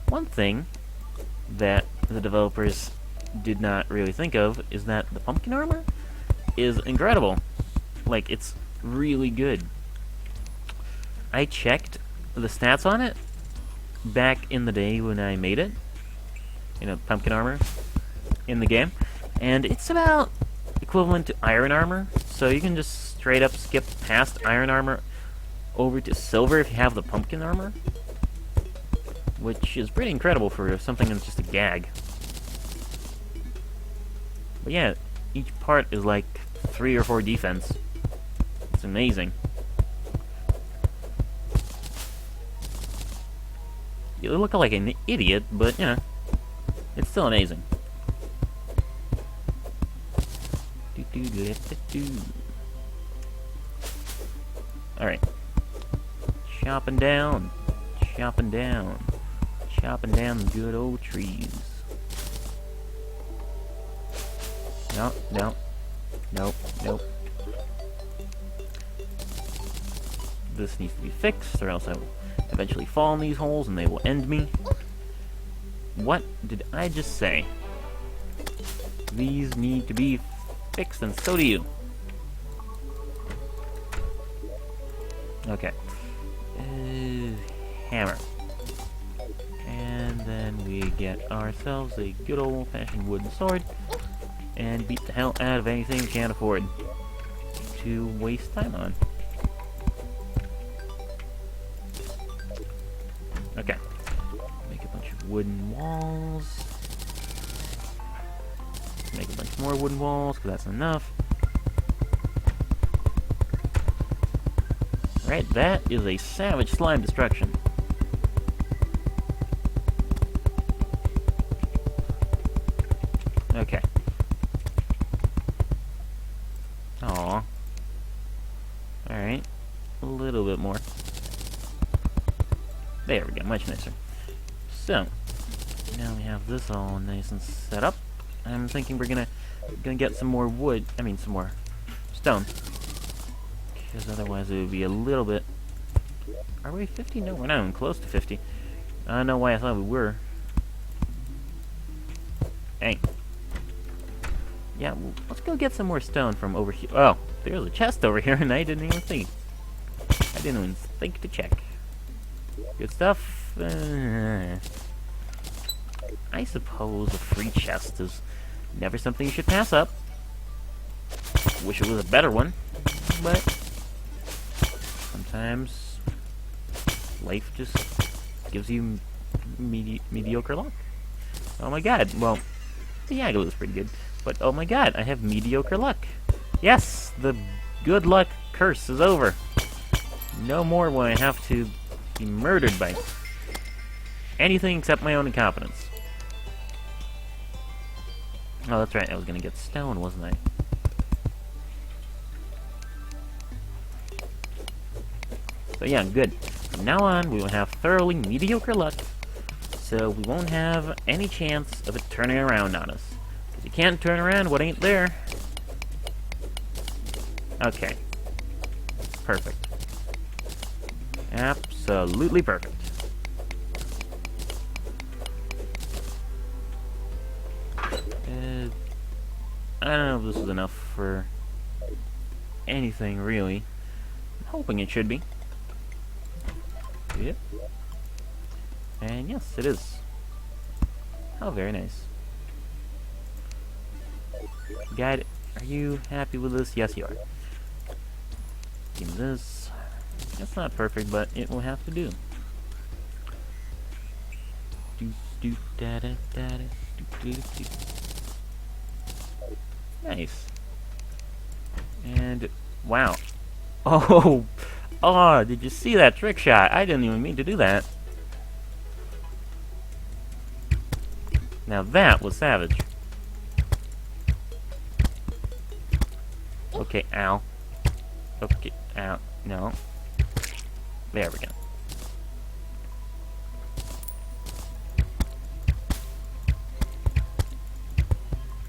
one thing that the developers did not really think of is that the pumpkin armor is incredible. Like, it's really good. I checked the stats on it back in the day when I made it, pumpkin armor in the game, and it's about equivalent to iron armor, so you can just straight up skip past iron armor over to silver if you have the pumpkin armor, which is pretty incredible for something that's just a gag. But yeah, each part is like 3 or 4 defense. It's amazing. You look like an idiot, but, it's still amazing. Alright. Chopping down the good old trees. Nope. This needs to be fixed, or else I will eventually fall in these holes and they will end me. What did I just say? These need to be fixed, and so do you. Okay. Hammer. And then we get ourselves a good old-fashioned wooden sword and beat the hell out of anything we can't afford to waste time on. Okay. Make a bunch of wooden walls. Make a bunch more wooden walls, because that's enough. Right, that is a savage slime destruction. Okay. Aww. Alright. A little bit more. There we go, much nicer. So, now we have this all nice and set up. I'm thinking we're gonna get some more wood, some more stone. Because otherwise it would be a little bit... Are we 50? No, we're not even close to 50. I don't know why I thought we were. Dang. Yeah, well, let's go get some more stone from over here. Oh, there's a chest over here and I didn't even think. I didn't even think to check. Good stuff. I suppose a free chest is never something you should pass up. Wish it was a better one, but sometimes life just gives you mediocre luck. Oh my god, well, the angle is pretty good, but oh my god, I have mediocre luck. Yes, the good luck curse is over. No more will I have to be murdered by anything except my own incompetence. Oh, that's right, I was gonna get stone, wasn't I? So yeah, good. From now on, we will have thoroughly mediocre luck, so we won't have any chance of it turning around on us. Because you can't turn around what ain't there. Okay. Perfect. Absolutely perfect. I don't know if this is enough for anything, really. I'm hoping it should be. Yep. And yes, it is. How very nice. Guide, are you happy with this? Yes, you are. Give me this. It's not perfect, but it will have to do. Nice. And wow. Oh, Oh, did you see that trick shot? I didn't even mean to do that. Now that was savage. Okay, ow. Okay, ow. No. There we go.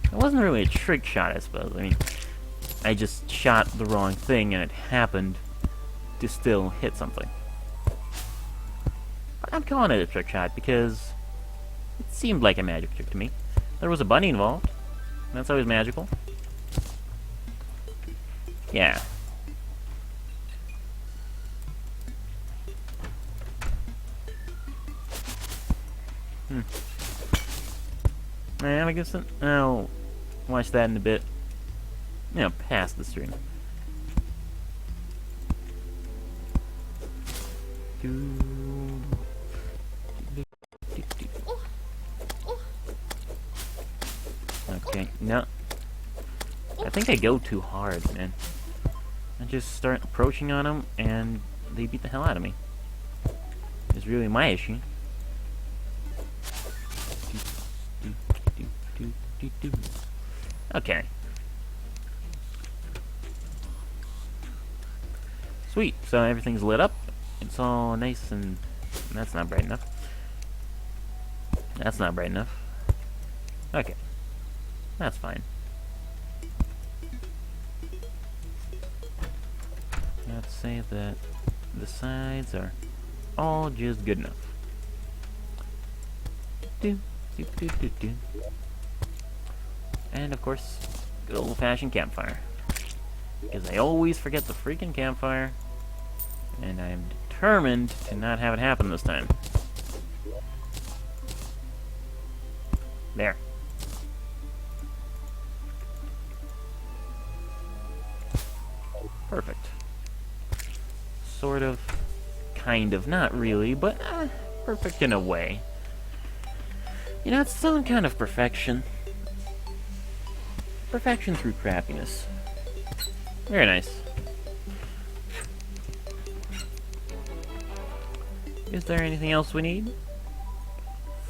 It wasn't really a trick shot, I suppose. I mean, I just shot the wrong thing and it happened to still hit something. But I'm calling it a trick shot because it seemed like a magic trick to me. There was a bunny involved. That's always magical. Yeah. Man, I guess I'll watch that in a bit. You know, past the stream. Okay, no. I think I go too hard, man. I just start approaching on them, and they beat the hell out of me. It's really my issue. Okay. Sweet, so everything's lit up. It's all nice and... That's not bright enough. That's not bright enough. Okay. That's fine. Let's say that the sides are all just good enough. And of course, good old-fashioned campfire. Because I always forget the freaking campfire. And I'm determined to not have it happen this time. There. Perfect. Sort of. Kind of. Not really, but perfect in a way. You know, it's some kind of perfection. Perfection through crappiness. Very nice. Is there anything else we need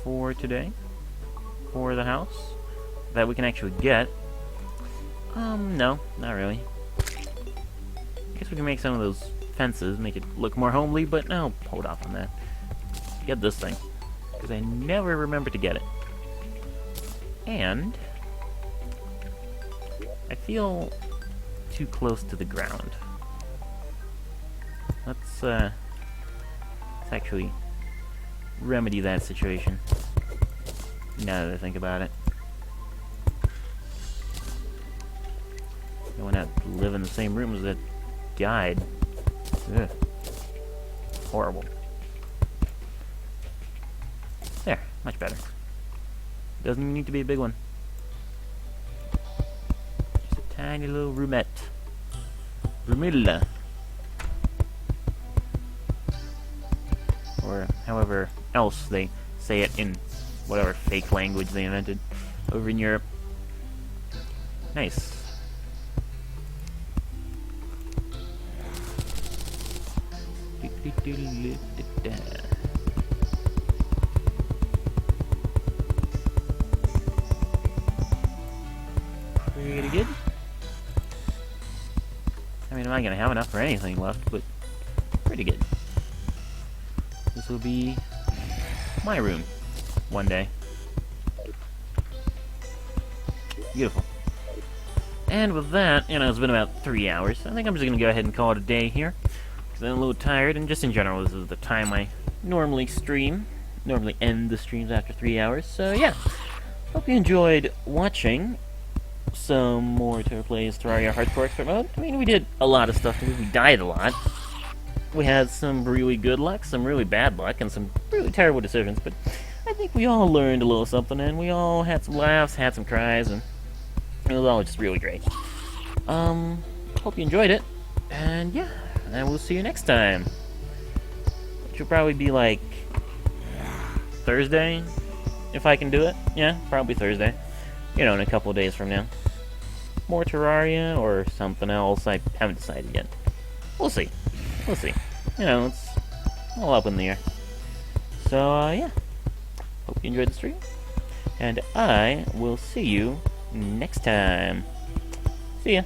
for today? For the house? That we can actually get? No, not really. Guess we can make some of those fences, make it look more homely, but no, hold off on that. Get this thing. Because I never remember to get it. And I feel too close to the ground. Let's actually remedy that situation. Now that I think about it. Going out to live in the same room as that died. Ugh. Horrible. There, much better. Doesn't even need to be a big one. Just a tiny little roomette. Roomilla. Or however else they say it in whatever fake language they invented over in Europe. Nice. Pretty good. I mean, I'm not gonna have enough for anything left, but pretty good. This will be my room one day. Beautiful. And with that, you know, it's been about 3 hours. I think I'm just gonna go ahead and call it a day here. Because I'm a little tired, and just in general, this is the time I normally stream. Normally end the streams after 3 hours. So, yeah. Hope you enjoyed watching some more Terraria Hardcore Expert Mode. I mean, we did a lot of stuff. We died a lot. We had some really good luck, some really bad luck, and some really terrible decisions. But I think we all learned a little something, and we all had some laughs, had some cries, and it was all just really great. Hope you enjoyed it. And, yeah. And we'll see you next time. Which will probably be like Thursday, if I can do it. Yeah, probably Thursday. You know, in a couple of days from now. More Terraria or something else. I haven't decided yet. We'll see. We'll see. You know, it's all up in the air. So, yeah. Hope you enjoyed the stream. And I will see you next time. See ya.